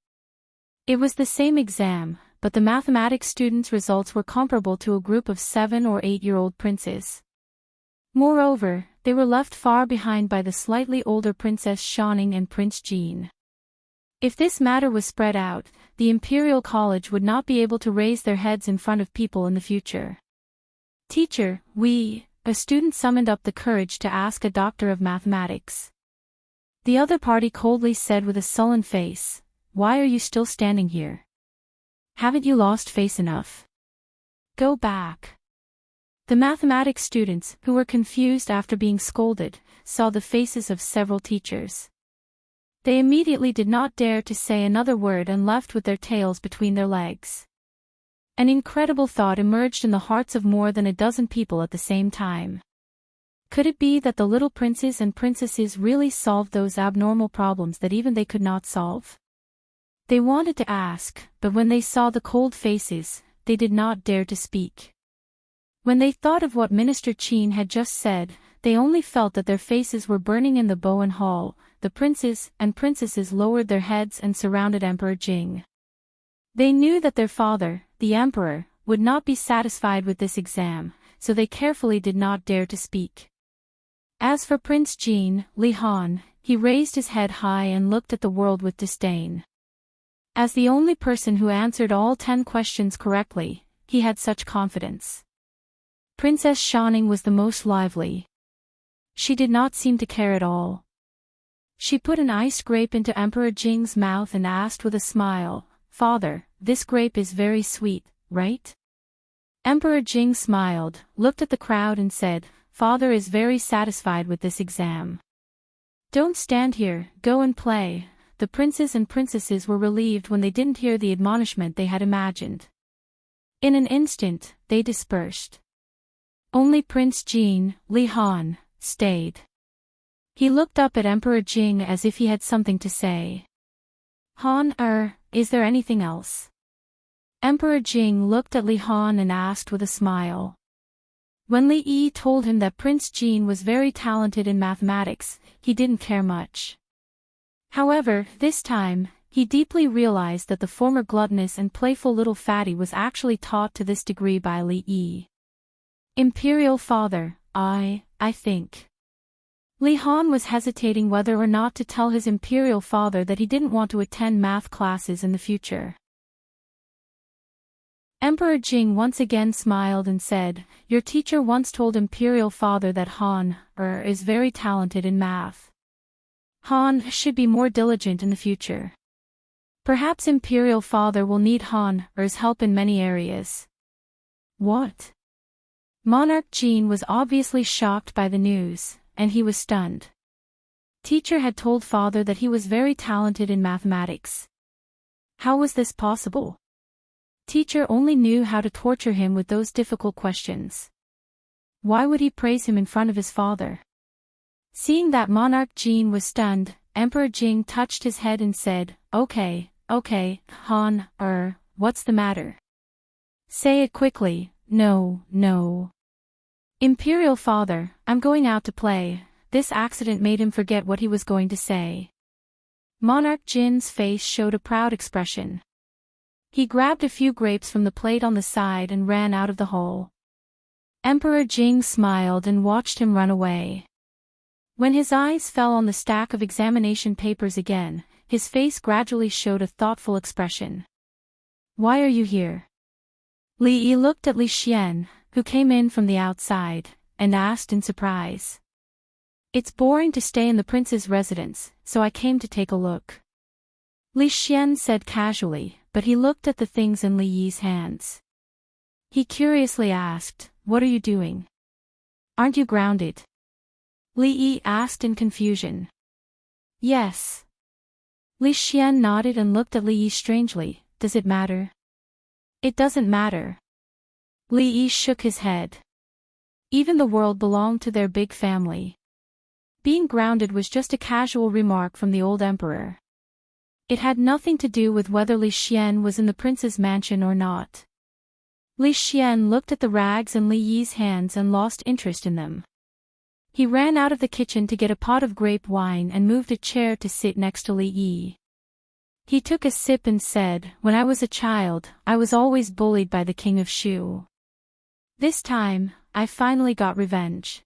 It was the same exam, but the mathematics students' results were comparable to a group of 7- or 8-year-old princes. Moreover, they were left far behind by the slightly older Princess Shining and Prince Jean. If this matter was spread out, the Imperial College would not be able to raise their heads in front of people in the future. Teacher, a student summoned up the courage to ask a doctor of mathematics. The other party coldly said with a sullen face, "Why are you still standing here? Haven't you lost face enough? Go back." The mathematics students, who were confused after being scolded, saw the faces of several teachers. They immediately did not dare to say another word and left with their tails between their legs. An incredible thought emerged in the hearts of more than a dozen people at the same time. Could it be that the little princes and princesses really solved those abnormal problems that even they could not solve? They wanted to ask, but when they saw the cold faces, they did not dare to speak. When they thought of what Minister Qin had just said, they only felt that their faces were burning in the Bowen Hall. The princes and princesses lowered their heads and surrounded Emperor Jing. They knew that their father, the emperor, would not be satisfied with this exam, so they carefully did not dare to speak. As for Prince Jean, Li Han, he raised his head high and looked at the world with disdain. As the only person who answered all 10 questions correctly, he had such confidence. Princess Shining was the most lively. She did not seem to care at all. She put an ice grape into Emperor Jing's mouth and asked with a smile, "Father, this grape is very sweet, right?" Emperor Jing smiled, looked at the crowd and said, "Father is very satisfied with this exam. Don't stand here, go and play." The princes and princesses were relieved when they didn't hear the admonishment they had imagined. In an instant, they dispersed. Only Prince Jean, Li Han, stayed. He looked up at Emperor Jing as if he had something to say. "Han, is there anything else?" Emperor Jing looked at Li Han and asked with a smile. When Li Yi told him that Prince Jean was very talented in mathematics, he didn't care much. However, this time, he deeply realized that the former gluttonous and playful little fatty was actually taught to this degree by Li Yi. Imperial father, I think. Li Han was hesitating whether or not to tell his imperial father that he didn't want to attend math classes in the future. Emperor Jing once again smiled and said, "Your teacher once told imperial father that Han, is very talented in math. Han should be more diligent in the future. Perhaps imperial father will need Han's help in many areas." What? Monarch Jean was obviously shocked by the news, and he was stunned. Teacher had told father that he was very talented in mathematics. How was this possible? Teacher only knew how to torture him with those difficult questions. Why would he praise him in front of his father? Seeing that monarch Jin was stunned, Emperor Jing touched his head and said, Okay, Han, what's the matter? Say it quickly. No. Imperial father, I'm going out to play. This accident made him forget what he was going to say. Monarch Jin's face showed a proud expression. He grabbed a few grapes from the plate on the side and ran out of the hole. Emperor Jing smiled and watched him run away. When his eyes fell on the stack of examination papers again, his face gradually showed a thoughtful expression. Why are you here? Li Yi looked at Li Xian, who came in from the outside, and asked in surprise. It's boring to stay in the prince's residence, so I came to take a look. Li Xian said casually, but he looked at the things in Li Yi's hands. He curiously asked, What are you doing? Aren't you grounded? Li Yi asked in confusion. Yes. Li Xian nodded and looked at Li Yi strangely. Does it matter? It doesn't matter. Li Yi shook his head. Even the world belonged to their big family. Being grounded was just a casual remark from the old emperor. It had nothing to do with whether Li Xian was in the prince's mansion or not. Li Xian looked at the rags in Li Yi's hands and lost interest in them. He ran out of the kitchen to get a pot of grape wine and moved a chair to sit next to Li Yi. He took a sip and said, When I was a child, I was always bullied by the king of Shu. This time, I finally got revenge.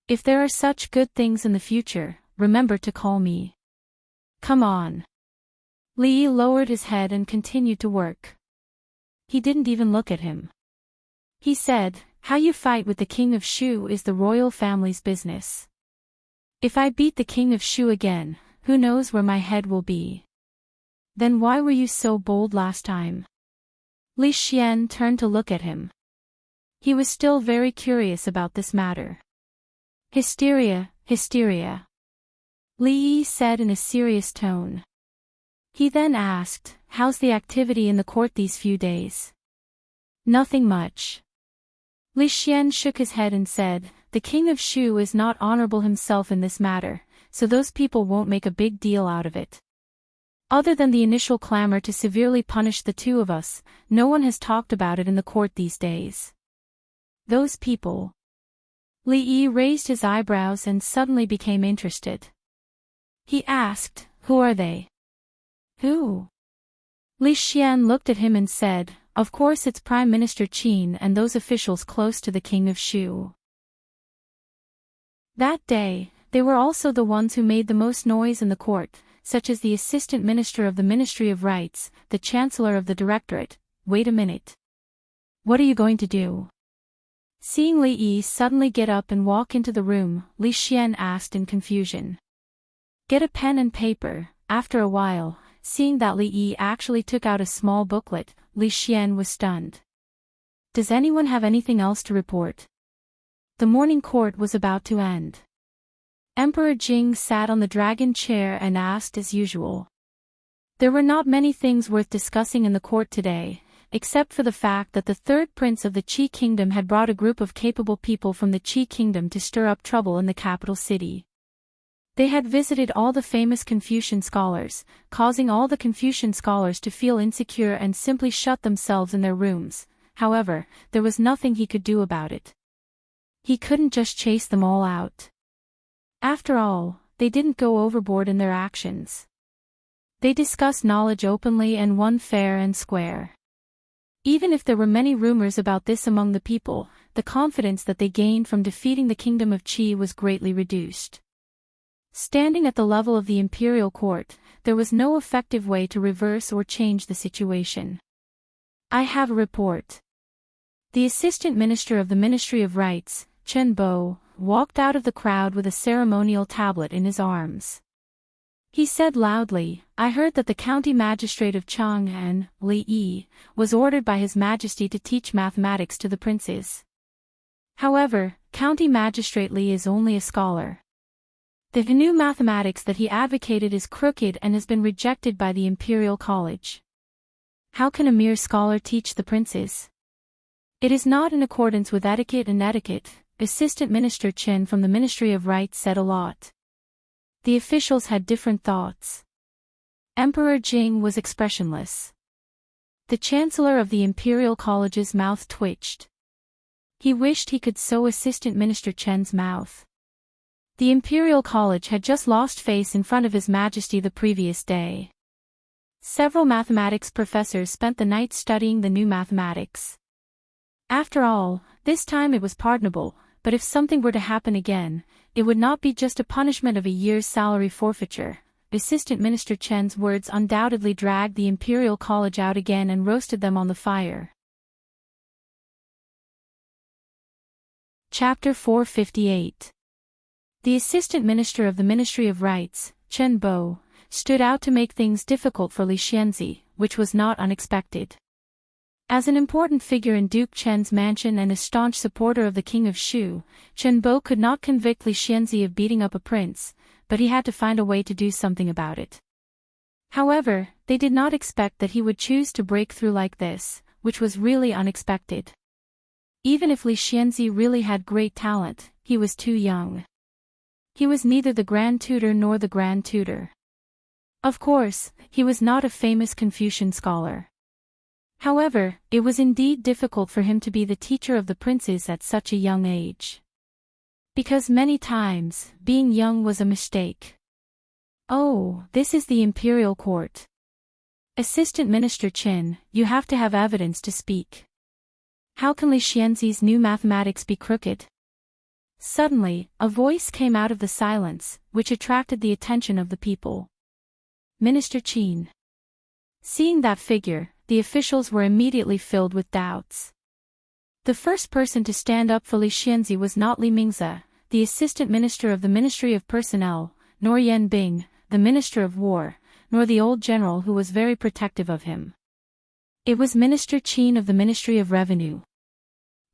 If there are such good things in the future, remember to call me. Come on. Li Yi lowered his head and continued to work. He didn't even look at him. He said, How you fight with the king of Shu is the royal family's business. If I beat the king of Shu again, who knows where my head will be. Then why were you so bold last time? Li Xian turned to look at him. He was still very curious about this matter. Hysteria. Li Yi said in a serious tone. He then asked, How's the activity in the court these few days? Nothing much. Li Xian shook his head and said, The king of Shu is not honorable himself in this matter, so those people won't make a big deal out of it. Other than the initial clamor to severely punish the two of us, no one has talked about it in the court these days. Those people. Li Yi raised his eyebrows and suddenly became interested. He asked, Who are they? Who? Li Xian looked at him and said, Of course it's Prime Minister Qin and those officials close to the king of Shu. That day, they were also the ones who made the most noise in the court, such as the Assistant Minister of the Ministry of Rights, the Chancellor of the Directorate. Wait a minute. What are you going to do? Seeing Li Yi suddenly get up and walk into the room, Li Xian asked in confusion. Get a pen and paper. After a while, seeing that Li Yi actually took out a small booklet, Li Xian was stunned. Does anyone have anything else to report? The morning court was about to end. Emperor Jing sat on the dragon chair and asked as usual. There were not many things worth discussing in the court today, except for the fact that the third prince of the Qi kingdom had brought a group of capable people from the Qi kingdom to stir up trouble in the capital city. They had visited all the famous Confucian scholars, causing all the Confucian scholars to feel insecure and simply shut themselves in their rooms. However, there was nothing he could do about it. He couldn't just chase them all out. After all, they didn't go overboard in their actions. They discussed knowledge openly and won fair and square. Even if there were many rumors about this among the people, the confidence that they gained from defeating the kingdom of Qi was greatly reduced. Standing at the level of the imperial court, there was no effective way to reverse or change the situation. I have a report. The Assistant Minister of the Ministry of Rights, Chen Bo, walked out of the crowd with a ceremonial tablet in his arms. He said loudly, I heard that the county magistrate of Chang'an, Li Yi, was ordered by His Majesty to teach mathematics to the princes. However, county magistrate Li is only a scholar. The new mathematics that he advocated is crooked and has been rejected by the Imperial College. How can a mere scholar teach the princes? It is not in accordance with etiquette, Assistant Minister Chen from the Ministry of Rights said a lot. The officials had different thoughts. Emperor Jing was expressionless. The Chancellor of the Imperial College's mouth twitched. He wished he could sew Assistant Minister Chen's mouth. The Imperial College had just lost face in front of His Majesty the previous day. Several mathematics professors spent the night studying the new mathematics. After all, this time it was pardonable, but if something were to happen again, it would not be just a punishment of a year's salary forfeiture. Assistant Minister Chen's words undoubtedly dragged the Imperial College out again and roasted them on the fire. Chapter 458. The Assistant Minister of the Ministry of Rights, Chen Bo, stood out to make things difficult for Li Xianzi, which was not unexpected. As an important figure in Duke Chen's mansion and a staunch supporter of the King of Shu, Chen Bo could not convict Li Xianzi of beating up a prince, but he had to find a way to do something about it. However, they did not expect that he would choose to break through like this, which was really unexpected. Even if Li Xianzi really had great talent, he was too young. He was neither the Grand Tutor nor the Grand Tutor. Of course, he was not a famous Confucian scholar. However, it was indeed difficult for him to be the teacher of the princes at such a young age. Because many times, being young was a mistake. Oh, this is the Imperial Court. Assistant Minister Chen, you have to have evidence to speak. How can Li Xianzi's new mathematics be crooked? Suddenly, a voice came out of the silence, which attracted the attention of the people. Minister Qin. Seeing that figure, the officials were immediately filled with doubts. The first person to stand up for Li Xianzi was not Li Mingzi, the Assistant Minister of the Ministry of Personnel, nor Yan Bing, the Minister of War, nor the old general who was very protective of him. It was Minister Qin of the Ministry of Revenue.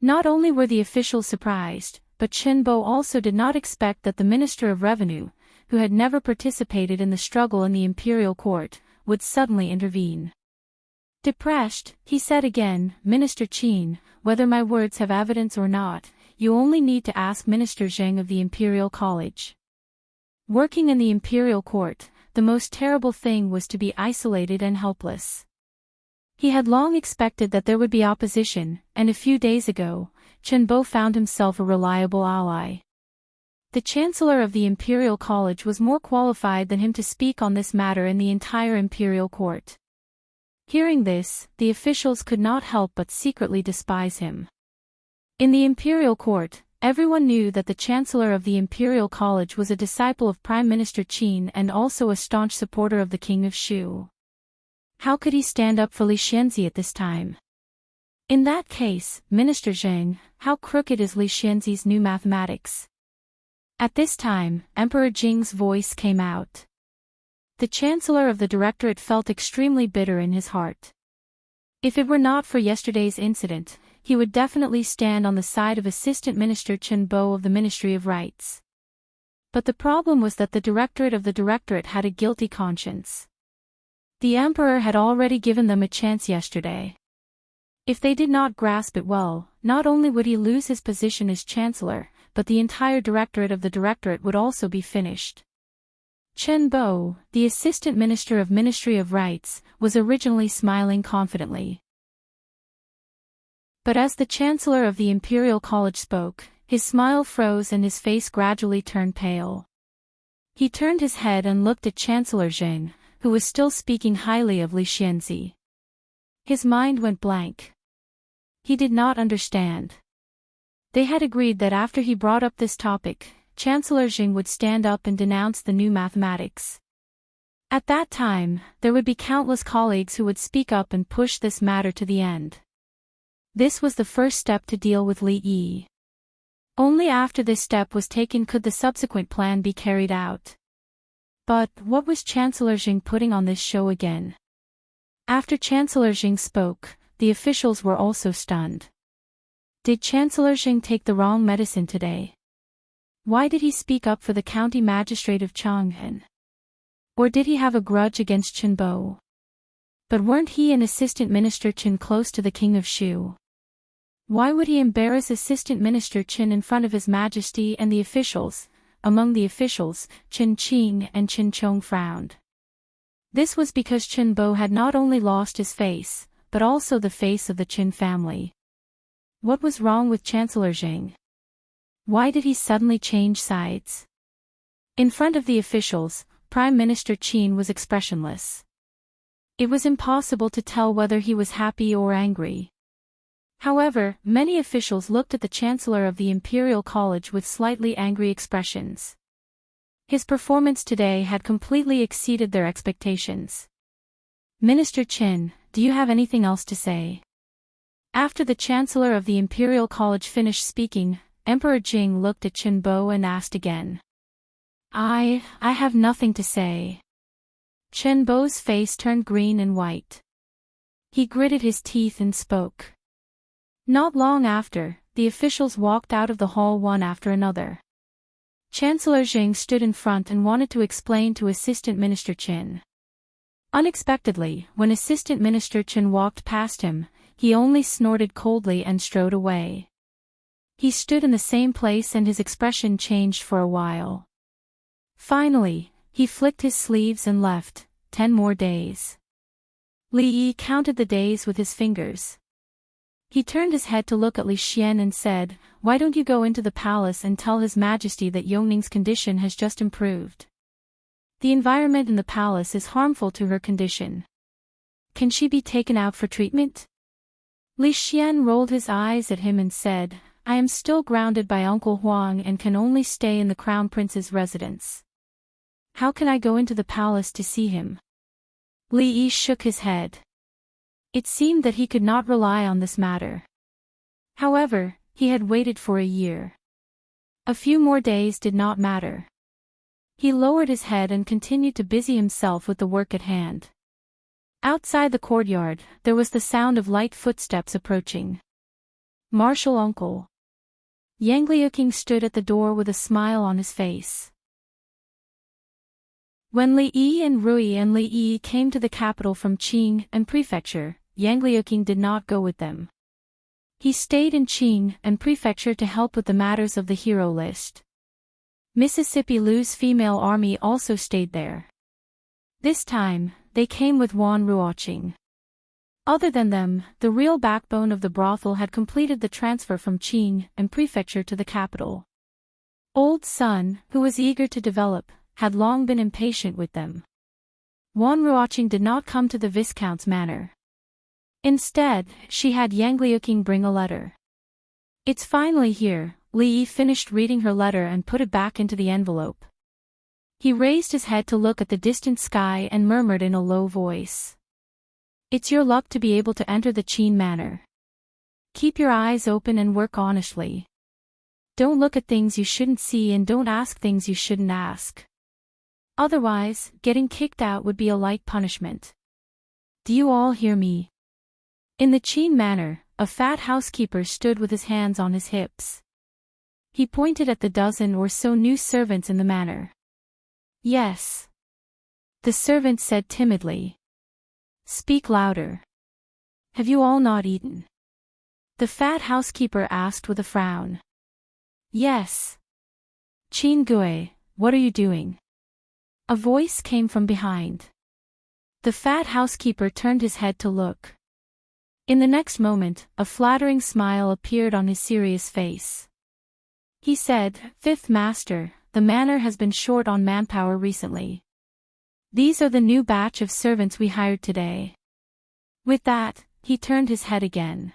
Not only were the officials surprised, but Chen Bo also did not expect that the Minister of Revenue, who had never participated in the struggle in the Imperial Court, would suddenly intervene. Depressed, he said again, Minister Qin, whether my words have evidence or not, you only need to ask Minister Zheng of the Imperial College. Working in the Imperial Court, the most terrible thing was to be isolated and helpless. He had long expected that there would be opposition, and a few days ago, Chen Bo found himself a reliable ally. The Chancellor of the Imperial College was more qualified than him to speak on this matter in the entire Imperial Court. Hearing this, the officials could not help but secretly despise him. In the Imperial Court, everyone knew that the Chancellor of the Imperial College was a disciple of Prime Minister Qin and also a staunch supporter of the King of Shu. How could he stand up for Li Xianzi at this time? In that case, Minister Zheng, how crooked is Li Xianzi's new mathematics? At this time, Emperor Jing's voice came out. The Chancellor of the Directorate felt extremely bitter in his heart. If it were not for yesterday's incident, he would definitely stand on the side of Assistant Minister Chen Bo of the Ministry of Rights. But the problem was that the Directorate of the Directorate had a guilty conscience. The Emperor had already given them a chance yesterday. If they did not grasp it well, not only would he lose his position as Chancellor, but the entire Directorate of the Directorate would also be finished. Chen Bo, the Assistant Minister of Ministry of Rights, was originally smiling confidently. But as the Chancellor of the Imperial College spoke, his smile froze and his face gradually turned pale. He turned his head and looked at Chancellor Zheng, who was still speaking highly of Li Xianzi. His mind went blank. He did not understand. They had agreed that after he brought up this topic, Chancellor Zheng would stand up and denounce the new mathematics. At that time, there would be countless colleagues who would speak up and push this matter to the end. This was the first step to deal with Li Yi. Only after this step was taken could the subsequent plan be carried out. But what was Chancellor Zheng putting on this show again? After Chancellor Zheng spoke, the officials were also stunned. Did Chancellor Zheng take the wrong medicine today? Why did he speak up for the county magistrate of Chang'an? Or did he have a grudge against Chen Bo? But weren't he and Assistant Minister Chen close to the King of Shu? Why would he embarrass Assistant Minister Qin in front of His Majesty and the officials? Among the officials, Qin Qing and Qin Chong frowned. This was because Qin Bo had not only lost his face, but also the face of the Qin family. What was wrong with Chancellor Zheng? Why did he suddenly change sides? In front of the officials, Prime Minister Qin was expressionless. It was impossible to tell whether he was happy or angry. However, many officials looked at the Chancellor of the Imperial College with slightly angry expressions. His performance today had completely exceeded their expectations. Minister Qin, do you have anything else to say? After the Chancellor of the Imperial College finished speaking, Emperor Jing looked at Qin Bo and asked again. I have nothing to say. Qin Bo's face turned green and white. He gritted his teeth and spoke. Not long after, the officials walked out of the hall one after another. Chancellor Zheng stood in front and wanted to explain to Assistant Minister Qin. Unexpectedly, when Assistant Minister Qin walked past him, he only snorted coldly and strode away. He stood in the same place and his expression changed for a while. Finally, he flicked his sleeves and left. 10 more days. Li Yi counted the days with his fingers. He turned his head to look at Li Xian and said, "Why don't you go into the palace and tell His Majesty that Yongning's condition has just improved? The environment in the palace is harmful to her condition. Can she be taken out for treatment?" Li Xian rolled his eyes at him and said, "I am still grounded by Uncle Huang and can only stay in the Crown Prince's residence. How can I go into the palace to see him?" Li Yi shook his head. It seemed that he could not rely on this matter. However, he had waited for a year. A few more days did not matter. He lowered his head and continued to busy himself with the work at hand. Outside the courtyard, there was the sound of light footsteps approaching. "Martial uncle." Yang Liuqing stood at the door with a smile on his face. When Li Yi and Rui and Li Yi came to the capital from Qing and Prefecture, Yang Liuqing did not go with them. He stayed in Qing and Prefecture to help with the matters of the hero list. Mississippi Lu's female army also stayed there. This time, they came with Wan Ruoqing. Other than them, the real backbone of the brothel had completed the transfer from Qing and Prefecture to the capital. Old Sun, who was eager to develop, had long been impatient with them. Wan Ruoqing did not come to the Viscount's manor. Instead, she had Yang Liuqing bring a letter. "It's finally here." Li Yi finished reading her letter and put it back into the envelope. He raised his head to look at the distant sky and murmured in a low voice. "It's your luck to be able to enter the Qin manor. Keep your eyes open and work honestly. Don't look at things you shouldn't see and don't ask things you shouldn't ask. Otherwise, getting kicked out would be a light punishment. Do you all hear me?" In the Qin manor, a fat housekeeper stood with his hands on his hips. He pointed at the dozen or so new servants in the manor. "Yes." The servant said timidly. "Speak louder. Have you all not eaten?" The fat housekeeper asked with a frown. "Yes." "Qin Gui, what are you doing?" A voice came from behind. The fat housekeeper turned his head to look. In the next moment, a flattering smile appeared on his serious face. He said, "Fifth Master, the manor has been short on manpower recently. These are the new batch of servants we hired today." With that, he turned his head again.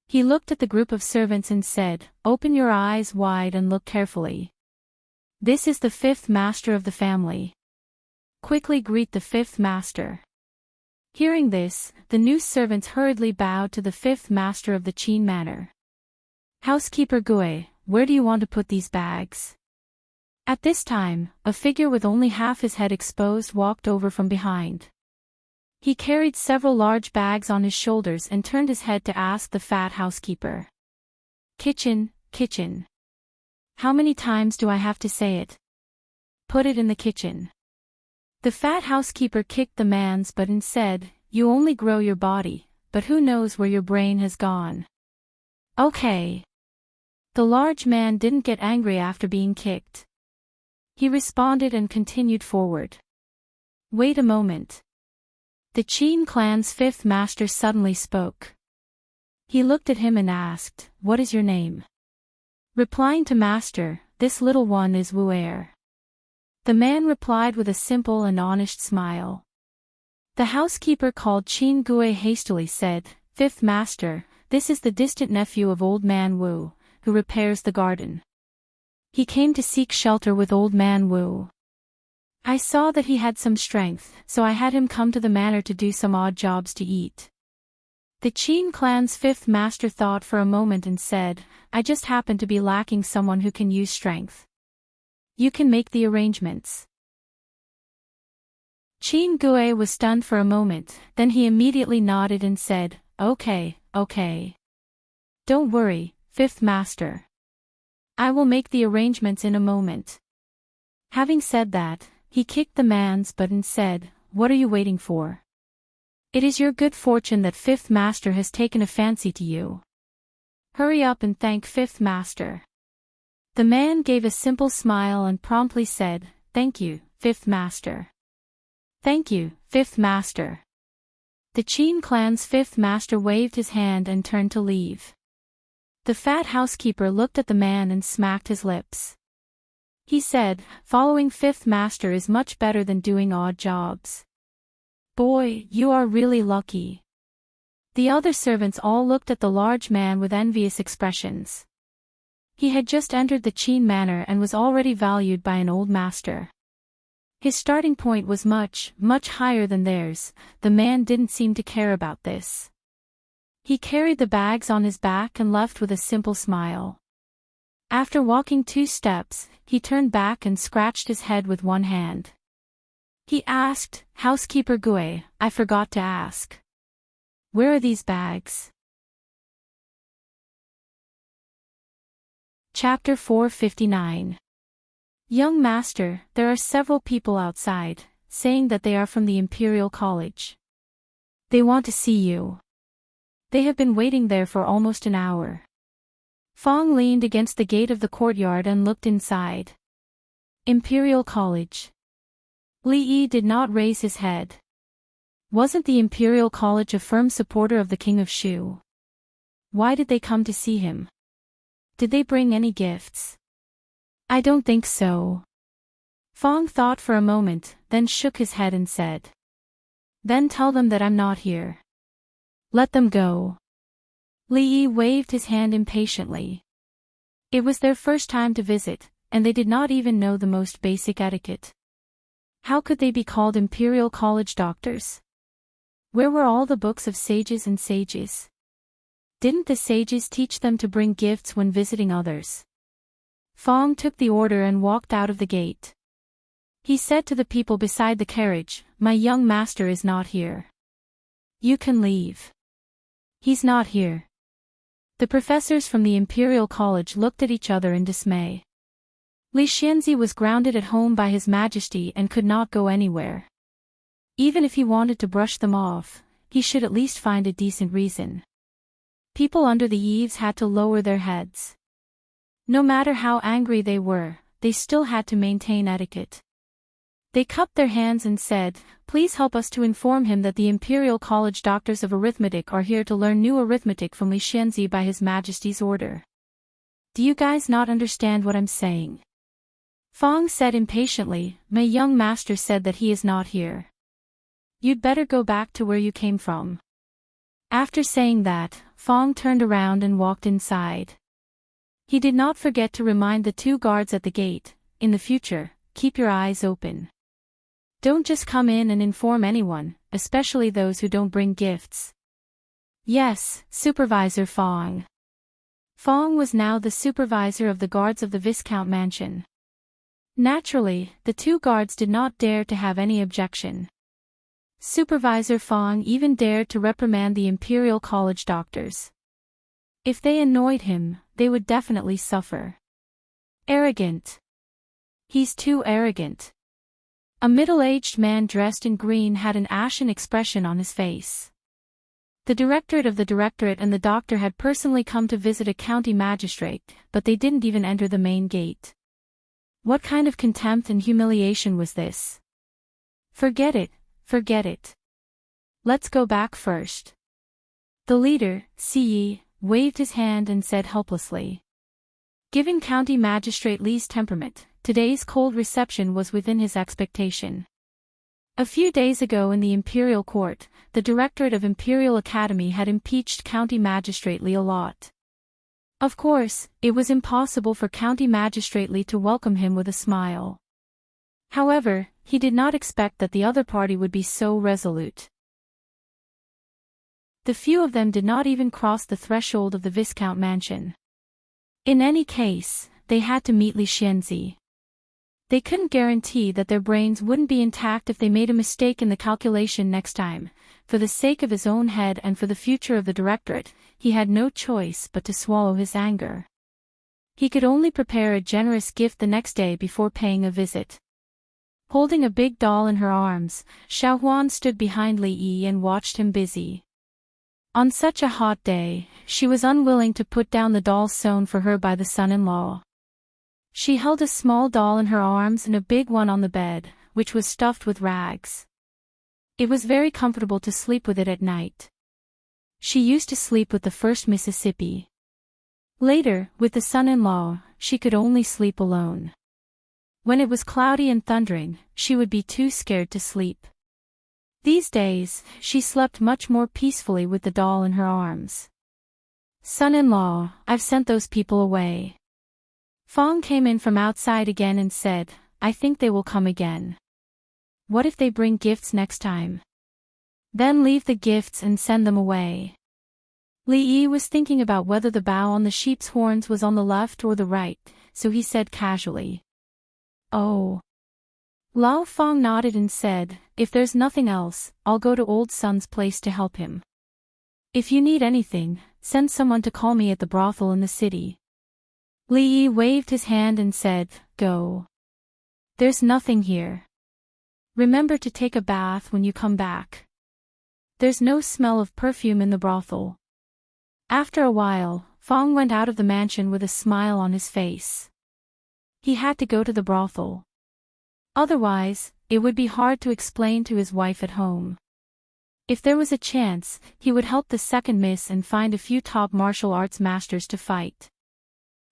He looked at the group of servants and said, "Open your eyes wide and look carefully. This is the fifth master of the family. Quickly greet the fifth master." Hearing this, the new servants hurriedly bowed to the fifth master of the Qin manor. "Housekeeper Gui, where do you want to put these bags?" At this time, a figure with only half his head exposed walked over from behind. He carried several large bags on his shoulders and turned his head to ask the fat housekeeper. "Kitchen, kitchen. How many times do I have to say it? Put it in the kitchen." The fat housekeeper kicked the man's butt and said, "You only grow your body, but who knows where your brain has gone. Okay. The large man didn't get angry after being kicked. He responded and continued forward. Wait a moment. The Qin clan's fifth master suddenly spoke. He looked at him and asked, "What is your name?" Replying to master, "This little one is Wu Er." The man replied with a simple and honest smile. The housekeeper called Qin Gui hastily said, "Fifth master, this is the distant nephew of old man Wu, who repairs the garden. He came to seek shelter with old man Wu. I saw that he had some strength, so I had him come to the manor to do some odd jobs to eat." The Qin clan's fifth master thought for a moment and said, "I just happen to be lacking someone who can use strength. You can make the arrangements." Qin Gui was stunned for a moment, then he immediately nodded and said, Okay. Don't worry, fifth master. I will make the arrangements in a moment." Having said that, he kicked the man's butt and said, "What are you waiting for? It is your good fortune that fifth master has taken a fancy to you. Hurry up and thank fifth master." The man gave a simple smile and promptly said, "Thank you, fifth master." "Thank you, fifth master." The Qin clan's fifth master waved his hand and turned to leave. The fat housekeeper looked at the man and smacked his lips. He said, "Following fifth master is much better than doing odd jobs. Boy, you are really lucky." The other servants all looked at the large man with envious expressions. He had just entered the Qin manor and was already valued by an old master. His starting point was much higher than theirs. The man didn't seem to care about this. He carried the bags on his back and left with a simple smile. After walking 2 steps, he turned back and scratched his head with one hand. He asked, "Housekeeper Gui, I forgot to ask. Where are these bags?" Chapter 459. Young master, there are several people outside, saying that they are from the Imperial College. They want to see you. They have been waiting there for almost an hour. Fong leaned against the gate of the courtyard and looked inside. Imperial College. Li Yi did not raise his head. Wasn't the Imperial College a firm supporter of the King of Shu? Why did they come to see him? Did they bring any gifts? I don't think so. Fong thought for a moment, then shook his head and said. Then tell them that I'm not here. Let them go. Li Yi waved his hand impatiently. It was their first time to visit, and they did not even know the most basic etiquette. How could they be called Imperial College doctors? Where were all the books of sages and sages? Didn't the sages teach them to bring gifts when visiting others? Fong took the order and walked out of the gate. He said to the people beside the carriage, "My young master is not here. You can leave." He's not here. The professors from the Imperial College looked at each other in dismay. Li Xianzi was grounded at home by His Majesty and could not go anywhere. Even if he wanted to brush them off, he should at least find a decent reason. People under the eaves had to lower their heads. No matter how angry they were, they still had to maintain etiquette. They cupped their hands and said, "Please help us to inform him that the Imperial College Doctors of Arithmetic are here to learn new arithmetic from Li Xianzi by His Majesty's order." Do you guys not understand what I'm saying? Fong said impatiently, "My young master said that he is not here. You'd better go back to where you came from." After saying that, Fong turned around and walked inside. He did not forget to remind the 2 guards at the gate, "In the future, keep your eyes open. Don't just come in and inform anyone, especially those who don't bring gifts." Yes, Supervisor Fong. Fong was now the supervisor of the guards of the Viscount Mansion. Naturally, the 2 guards did not dare to have any objection. Supervisor Fong even dared to reprimand the Imperial College doctors. If they annoyed him, they would definitely suffer. Arrogant. He's too arrogant. A middle-aged man dressed in green had an ashen expression on his face. The directorate of the directorate and the doctor had personally come to visit a county magistrate, but they didn't even enter the main gate. What kind of contempt and humiliation was this? Forget it, forget it. Let's go back first. The leader, CE, waved his hand and said helplessly. Given County Magistrate Lee's temperament, today's cold reception was within his expectation. A few days ago in the Imperial Court, the Directorate of Imperial Academy had impeached County Magistrate Lee a lot. Of course, it was impossible for County Magistrate Lee to welcome him with a smile. However, he did not expect that the other party would be so resolute. The few of them did not even cross the threshold of the Viscount mansion. In any case, they had to meet Li Xianzi. They couldn't guarantee that their brains wouldn't be intact if they made a mistake in the calculation next time. For the sake of his own head and for the future of the directorate, he had no choice but to swallow his anger. He could only prepare a generous gift the next day before paying a visit. Holding a big doll in her arms, Xiaohuan stood behind Li Yi and watched him busy. On such a hot day, she was unwilling to put down the doll sewn for her by the son-in-law. She held a small doll in her arms and a big one on the bed, which was stuffed with rags. It was very comfortable to sleep with it at night. She used to sleep with the first Mississippi. Later, with the son-in-law, she could only sleep alone. When it was cloudy and thundering, she would be too scared to sleep. These days, she slept much more peacefully with the doll in her arms. Son-in-law, I've sent those people away. Fong came in from outside again and said, I think they will come again. What if they bring gifts next time? Then leave the gifts and send them away. Li Yi was thinking about whether the bow on the sheep's horns was on the left or the right, so he said casually. Oh. Lao Fong nodded and said, if there's nothing else, I'll go to old son's place to help him. If you need anything, send someone to call me at the brothel in the city. Li Yi waved his hand and said, go. There's nothing here. Remember to take a bath when you come back. There's no smell of perfume in the brothel. After a while, Fong went out of the mansion with a smile on his face. He had to go to the brothel. Otherwise, it would be hard to explain to his wife at home. If there was a chance, he would help the second miss and find a few top martial arts masters to fight.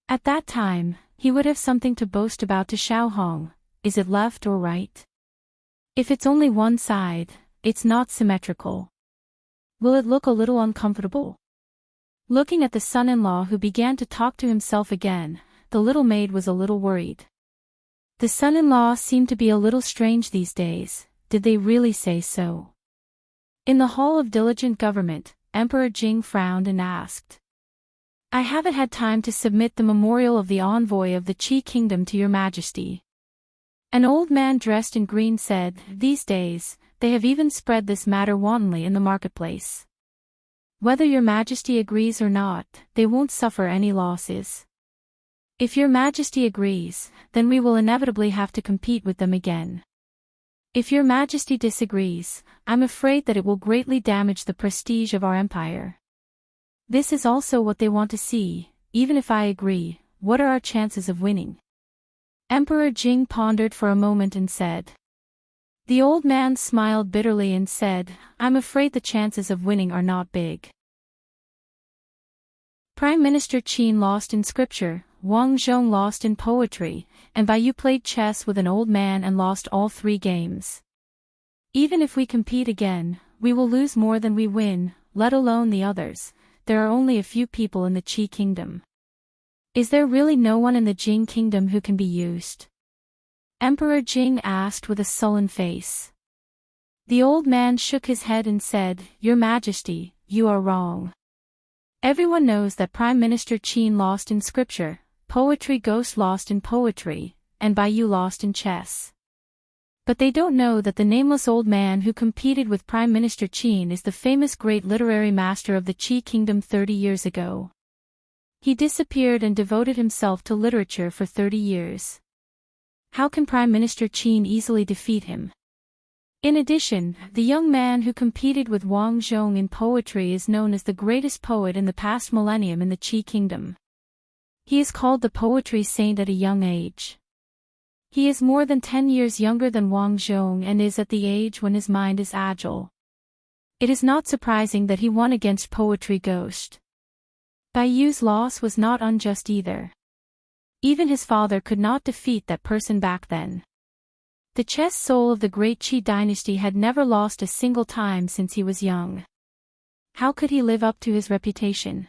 At that time, he would have something to boast about to Xiaohong. Is it left or right? If it's only one side, it's not symmetrical. Will it look a little uncomfortable? Looking at the son-in-law who began to talk to himself again, the little maid was a little worried. The son-in-law seemed to be a little strange these days. Did they really say so? In the Hall of Diligent Government, Emperor Jing frowned and asked. I haven't had time to submit the memorial of the envoy of the Qi Kingdom to your Majesty. An old man dressed in green said, these days, they have even spread this matter wantonly in the marketplace. Whether your Majesty agrees or not, they won't suffer any losses. If your Majesty agrees, then we will inevitably have to compete with them again. If your Majesty disagrees, I'm afraid that it will greatly damage the prestige of our empire. This is also what they want to see. Even if I agree, what are our chances of winning? Emperor Jing pondered for a moment and said. The old man smiled bitterly and said, I'm afraid the chances of winning are not big. Prime Minister Qin lost in scripture, Wang Zhong lost in poetry, and Baiyu played chess with an old man and lost all 3 games. Even if we compete again, we will lose more than we win, let alone the others. There are only a few people in the Qi Kingdom. Is there really no one in the Jing Kingdom who can be used? Emperor Jing asked with a sullen face. The old man shook his head and said, Your Majesty, you are wrong. Everyone knows that Prime Minister Qin lost in scripture, Poetry Ghost lost in poetry, and Baiyu lost in chess. But they don't know that the nameless old man who competed with Prime Minister Qin is the famous great literary master of the Qi Kingdom 30 years ago. He disappeared and devoted himself to literature for 30 years. How can Prime Minister Qin easily defeat him? In addition, the young man who competed with Wang Zhong in poetry is known as the greatest poet in the past millennium in the Qi Kingdom. He is called the Poetry Saint at a young age. He is more than 10 years younger than Wang Zhong and is at the age when his mind is agile. It is not surprising that he won against Poetry Ghost. Bai Yu's loss was not unjust either. Even his father could not defeat that person back then. The chess soul of the great Qi dynasty had never lost a single time since he was young. How could he live up to his reputation?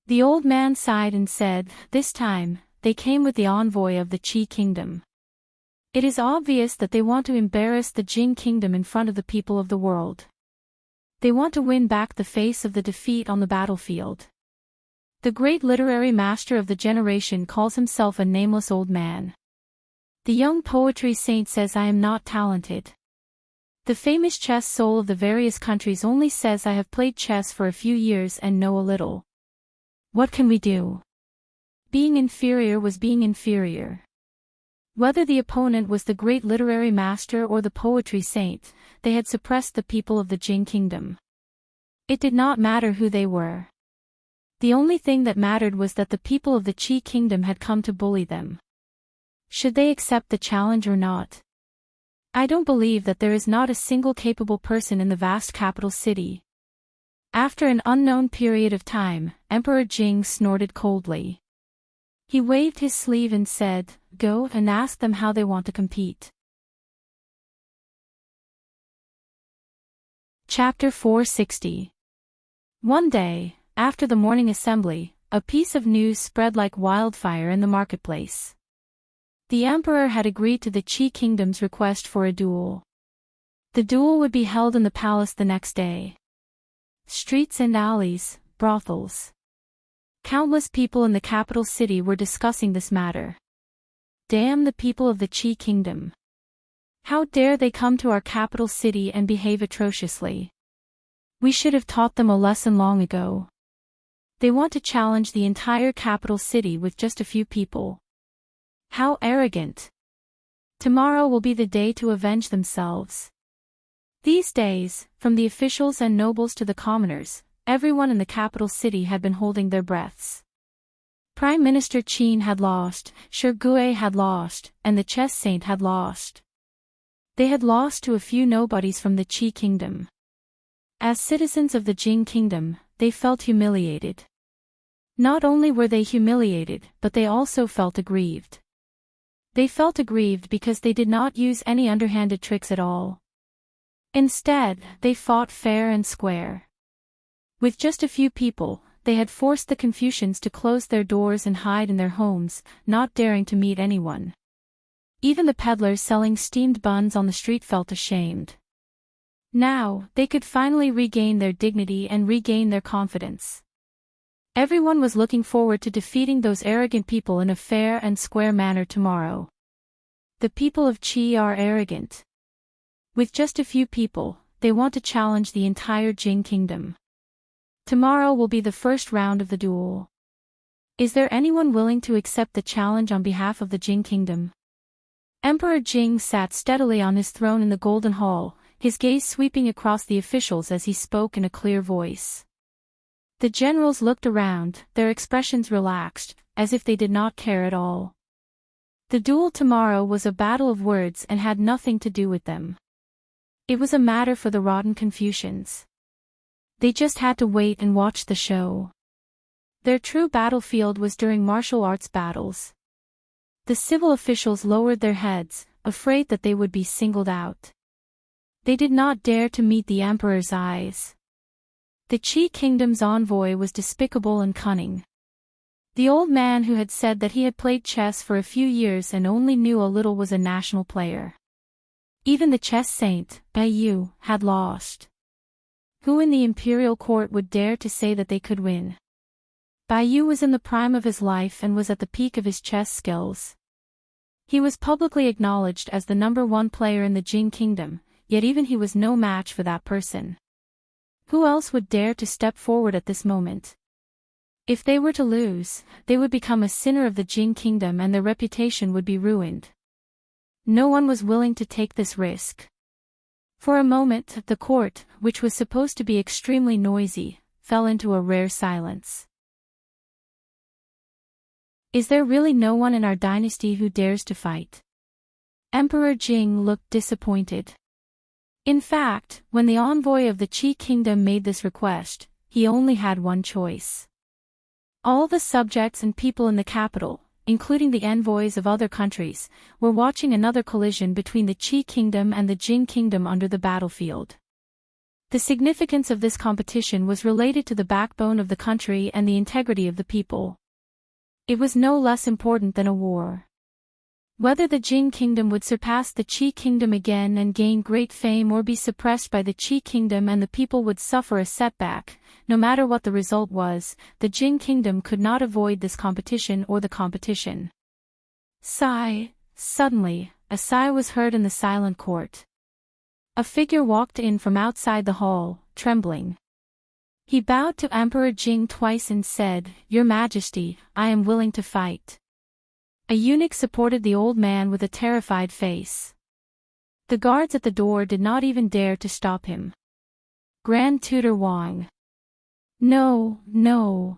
The old man sighed and said, "This time, they came with the envoy of the Qi kingdom. It is obvious that they want to embarrass the Jing kingdom in front of the people of the world. They want to win back the face of the defeat on the battlefield." The great literary master of the generation calls himself a nameless old man. The young poetry saint says, "I am not talented." The famous chess soul of the various countries only says, "I have played chess for a few years and know a little." What can we do? Being inferior was being inferior. Whether the opponent was the great literary master or the poetry saint, they had suppressed the people of the Jing kingdom. It did not matter who they were. The only thing that mattered was that the people of the Qi kingdom had come to bully them. Should they accept the challenge or not? I don't believe that there is not a single capable person in the vast capital city. After an unknown period of time, Emperor Jing snorted coldly. He waved his sleeve and said, "Go and ask them how they want to compete." Chapter 460. One day, after the morning assembly, a piece of news spread like wildfire in the marketplace. The emperor had agreed to the Qi kingdom's request for a duel. The duel would be held in the palace the next day. Streets and alleys, brothels. Countless people in the capital city were discussing this matter. Damn the people of the Qi kingdom. How dare they come to our capital city and behave atrociously? We should have taught them a lesson long ago. They want to challenge the entire capital city with just a few people. How arrogant! Tomorrow will be the day to avenge themselves. These days, from the officials and nobles to the commoners, everyone in the capital city had been holding their breaths. Prime Minister Qin had lost, Shirgui had lost, and the chess saint had lost. They had lost to a few nobodies from the Qi kingdom. As citizens of the Jing kingdom, they felt humiliated. Not only were they humiliated, but they also felt aggrieved. They felt aggrieved because they did not use any underhanded tricks at all. Instead, they fought fair and square. With just a few people, they had forced the Confucians to close their doors and hide in their homes, not daring to meet anyone. Even the peddlers selling steamed buns on the street felt ashamed. Now, they could finally regain their dignity and regain their confidence. Everyone was looking forward to defeating those arrogant people in a fair and square manner tomorrow. The people of Qi are arrogant. With just a few people, they want to challenge the entire Jing kingdom. Tomorrow will be the first round of the duel. Is there anyone willing to accept the challenge on behalf of the Jing kingdom? Emperor Jing sat steadily on his throne in the Golden Hall, his gaze sweeping across the officials as he spoke in a clear voice. The generals looked around, their expressions relaxed, as if they did not care at all. The duel tomorrow was a battle of words and had nothing to do with them. It was a matter for the rotten Confucians. They just had to wait and watch the show. Their true battlefield was during martial arts battles. The civil officials lowered their heads, afraid that they would be singled out. They did not dare to meet the emperor's eyes. The Qi kingdom's envoy was despicable and cunning. The old man who had said that he had played chess for a few years and only knew a little was a national player. Even the chess saint, Bai Yu, had lost. Who in the imperial court would dare to say that they could win? Bai Yu was in the prime of his life and was at the peak of his chess skills. He was publicly acknowledged as the #1 player in the Jing kingdom, yet even he was no match for that person. Who else would dare to step forward at this moment? If they were to lose, they would become a sinner of the Jing kingdom and their reputation would be ruined. No one was willing to take this risk. For a moment, the court, which was supposed to be extremely noisy, fell into a rare silence. Is there really no one in our dynasty who dares to fight? Emperor Jing looked disappointed. In fact, when the envoy of the Qi kingdom made this request, he only had one choice. All the subjects and people in the capital, including the envoys of other countries, were watching another collision between the Qi kingdom and the Jing kingdom under the battlefield. The significance of this competition was related to the backbone of the country and the integrity of the people. It was no less important than a war. Whether the Jing kingdom would surpass the Qi kingdom again and gain great fame or be suppressed by the Qi kingdom and the people would suffer a setback, no matter what the result was, the Jing kingdom could not avoid this competition or the competition. Sigh. Suddenly, a sigh was heard in the silent court. A figure walked in from outside the hall, trembling. He bowed to Emperor Jing twice and said, "Your Majesty, I am willing to fight." A eunuch supported the old man with a terrified face. The guards at the door did not even dare to stop him. Grand Tutor Wang. No, no.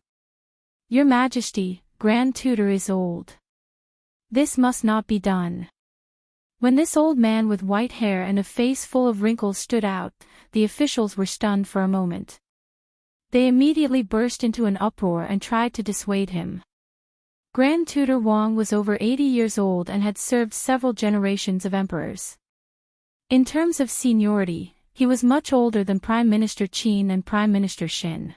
Your Majesty, Grand Tutor is old. This must not be done. When this old man with white hair and a face full of wrinkles stood out, the officials were stunned for a moment. They immediately burst into an uproar and tried to dissuade him. Grand Tutor Wang was over 80 years old and had served several generations of emperors. In terms of seniority, he was much older than Prime Minister Qin and Prime Minister Xin.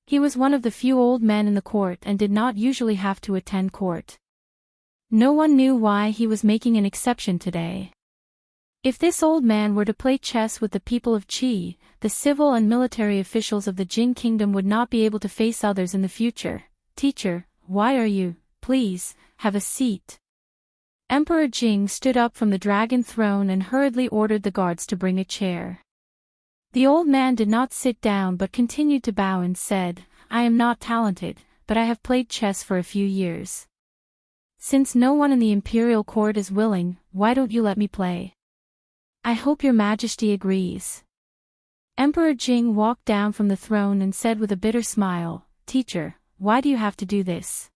He was one of the few old men in the court and did not usually have to attend court. No one knew why he was making an exception today. If this old man were to play chess with the people of Qi, the civil and military officials of the Jing kingdom would not be able to face others in the future. Teacher, why are you? Please, have a seat. Emperor Jing stood up from the dragon throne and hurriedly ordered the guards to bring a chair. The old man did not sit down but continued to bow and said, "I am not talented, but I have played chess for a few years. Since no one in the imperial court is willing, why don't you let me play? I hope your Majesty agrees." Emperor Jing walked down from the throne and said with a bitter smile, "Teacher, why do you have to do this?"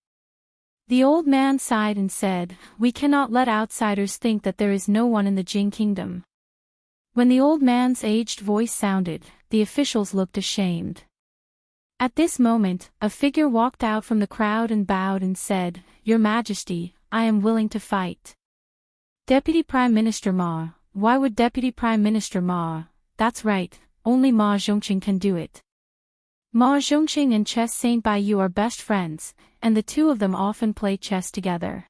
The old man sighed and said, "We cannot let outsiders think that there is no one in the Jing kingdom." When the old man's aged voice sounded, the officials looked ashamed. At this moment, a figure walked out from the crowd and bowed and said, "Your Majesty, I am willing to fight." Deputy Prime Minister Ma. Why would Deputy Prime Minister Ma? That's right, only Ma Zhongqing can do it. Ma Zhongqing and Chess Saint Baiyu are best friends, and the two of them often play chess together.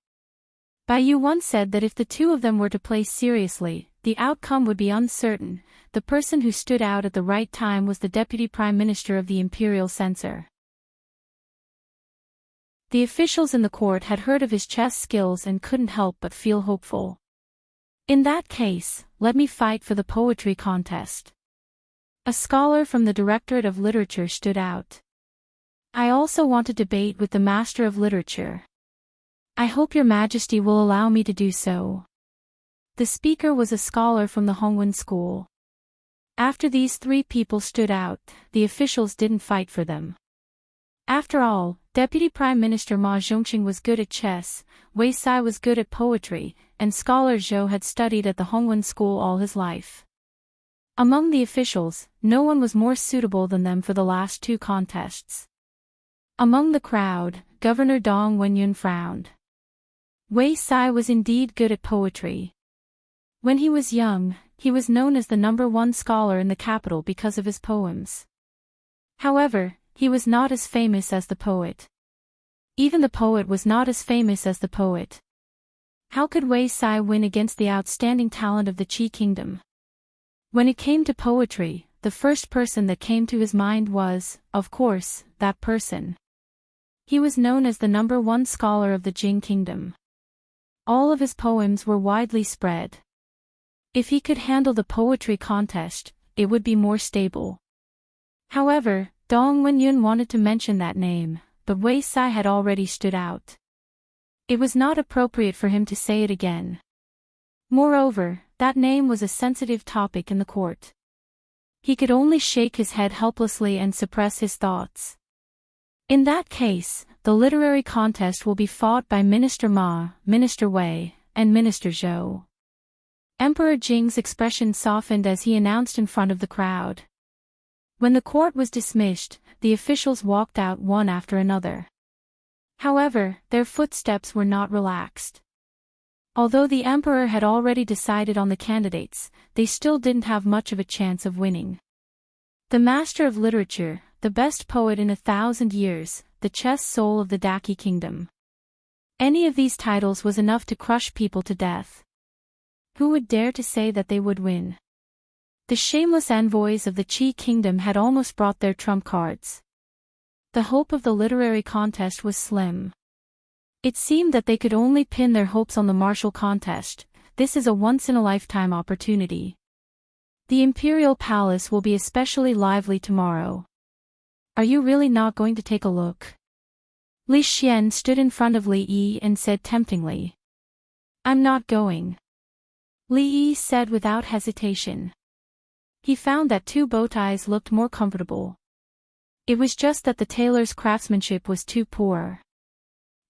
Baiyu once said that if the two of them were to play seriously, the outcome would be uncertain. The person who stood out at the right time was the Deputy Prime Minister of the Imperial Censor. The officials in the court had heard of his chess skills and couldn't help but feel hopeful. In that case, let me fight for the poetry contest. A scholar from the Directorate of Literature stood out. I also want to debate with the Master of Literature. I hope your Majesty will allow me to do so. The speaker was a scholar from the Hongwen School. After these three people stood out, the officials didn't fight for them. After all, Deputy Prime Minister Ma Zhongqing was good at chess, Wei Sai was good at poetry, and Scholar Zhou had studied at the Hongwen School all his life. Among the officials, no one was more suitable than them for the last two contests. Among the crowd, Governor Dong Wenyun frowned. Wei Sai was indeed good at poetry. When he was young, he was known as the #1 scholar in the capital because of his poems. However, he was not as famous as the poet. Even the poet was not as famous as the poet. How could Wei Sai win against the outstanding talent of the Qi kingdom? When it came to poetry, the first person that came to his mind was, of course, that person. He was known as the #1 scholar of the Jing kingdom. All of his poems were widely spread. If he could handle the poetry contest, it would be more stable. However, Dong Wenyun wanted to mention that name, but Wei Sai had already stood out. It was not appropriate for him to say it again. Moreover, that name was a sensitive topic in the court. He could only shake his head helplessly and suppress his thoughts. In that case, the literary contest will be fought by Minister Ma, Minister Wei, and Minister Zhou. Emperor Jing's expression softened as he announced in front of the crowd. When the court was dismissed, the officials walked out one after another. However, their footsteps were not relaxed. Although the emperor had already decided on the candidates, they still didn't have much of a chance of winning. The master of literature, the best poet in 1,000 years, the chess soul of the Daki kingdom. Any of these titles was enough to crush people to death. Who would dare to say that they would win? The shameless envoys of the Qi kingdom had almost brought their trump cards. The hope of the literary contest was slim. It seemed that they could only pin their hopes on the martial contest. This is a once-in-a-lifetime opportunity. The imperial palace will be especially lively tomorrow. Are you really not going to take a look? Li Xian stood in front of Li Yi and said temptingly. I'm not going. Li Yi said without hesitation. He found that two bow ties looked more comfortable. It was just that the tailor's craftsmanship was too poor.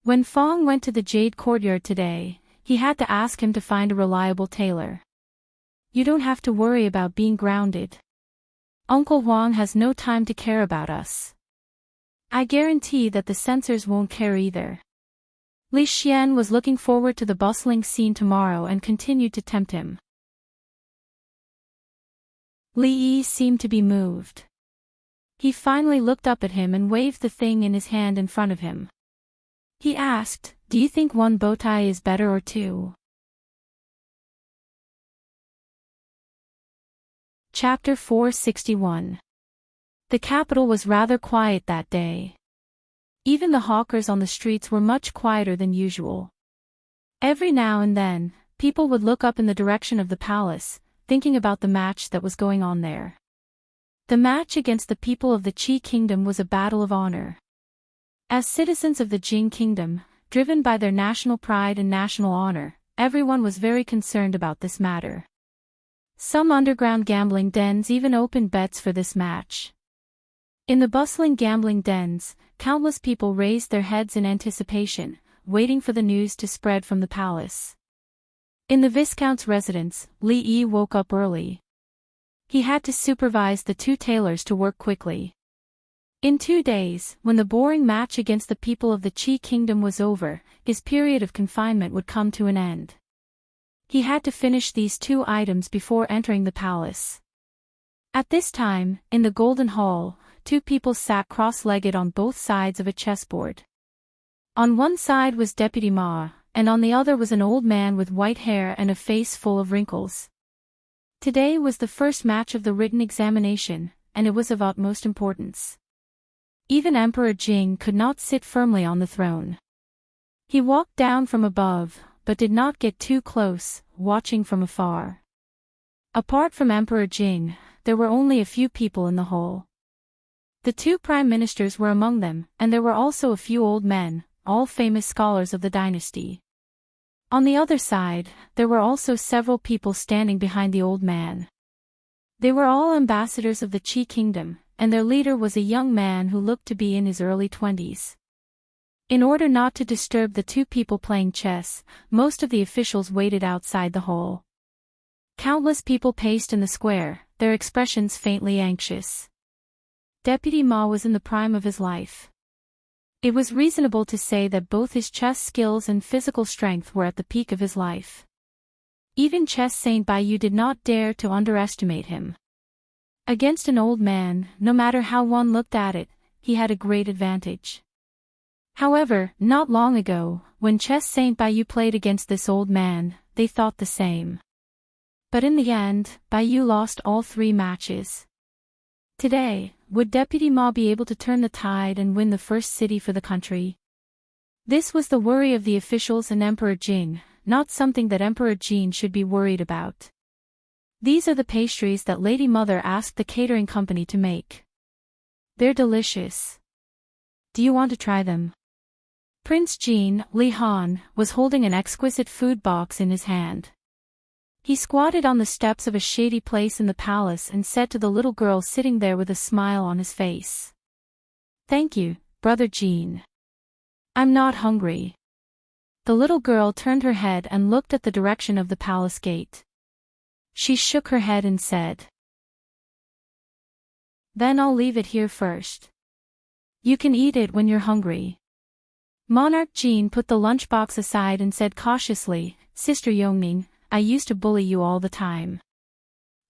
When Fong went to the Jade Courtyard today, he had to ask him to find a reliable tailor. You don't have to worry about being grounded. Uncle Huang has no time to care about us. I guarantee that the censors won't care either. Li Xian was looking forward to the bustling scene tomorrow and continued to tempt him. Li Yi seemed to be moved. He finally looked up at him and waved the thing in his hand in front of him. He asked, do you think one bow tie is better or two? Chapter 461. The capital was rather quiet that day. Even the hawkers on the streets were much quieter than usual. Every now and then, people would look up in the direction of the palace, thinking about the match that was going on there. The match against the people of the Qi kingdom was a battle of honor. As citizens of the Jing kingdom, driven by their national pride and national honor, everyone was very concerned about this matter. Some underground gambling dens even opened bets for this match. In the bustling gambling dens, countless people raised their heads in anticipation, waiting for the news to spread from the palace. In the Viscount's residence, Li Yi woke up early. He had to supervise the two tailors to work quickly. In 2 days, when the boring match against the people of the Qi kingdom was over, his period of confinement would come to an end. He had to finish these 2 items before entering the palace. At this time, in the Golden Hall, 2 people sat cross-legged on both sides of a chessboard. On one side was Deputy Ma, and on the other was an old man with white hair and a face full of wrinkles. Today was the first match of the written examination, and it was of utmost importance. Even Emperor Jing could not sit firmly on the throne. He walked down from above, but did not get too close, watching from afar. Apart from Emperor Jing, there were only a few people in the hall. The 2 prime ministers were among them, and there were also a few old men, all famous scholars of the dynasty. On the other side, there were also several people standing behind the old man. They were all ambassadors of the Qi kingdom, and their leader was a young man who looked to be in his early 20s. In order not to disturb the 2 people playing chess, most of the officials waited outside the hall. Countless people paced in the square, their expressions faintly anxious. Deputy Ma was in the prime of his life. It was reasonable to say that both his chess skills and physical strength were at the peak of his life. Even Chess Saint Baiyu did not dare to underestimate him. Against an old man, no matter how one looked at it, he had a great advantage. However, not long ago, when Chess Saint Baiyu played against this old man, they thought the same. But in the end, Baiyu lost all 3 matches. Today, would Deputy Ma be able to turn the tide and win the first city for the country? This was the worry of the officials and Emperor Jing, not something that Emperor Jin should be worried about. These are the pastries that Lady Mother asked the catering company to make. They're delicious. Do you want to try them? Prince Jin, Li Han, was holding an exquisite food box in his hand. He squatted on the steps of a shady place in the palace and said to the little girl sitting there with a smile on his face. "Thank you, Brother Jean. I'm not hungry." The little girl turned her head and looked at the direction of the palace gate. She shook her head and said, "Then I'll leave it here first. You can eat it when you're hungry." Monarch Jean put the lunchbox aside and said cautiously, "Sister Yongning, I used to bully you all the time.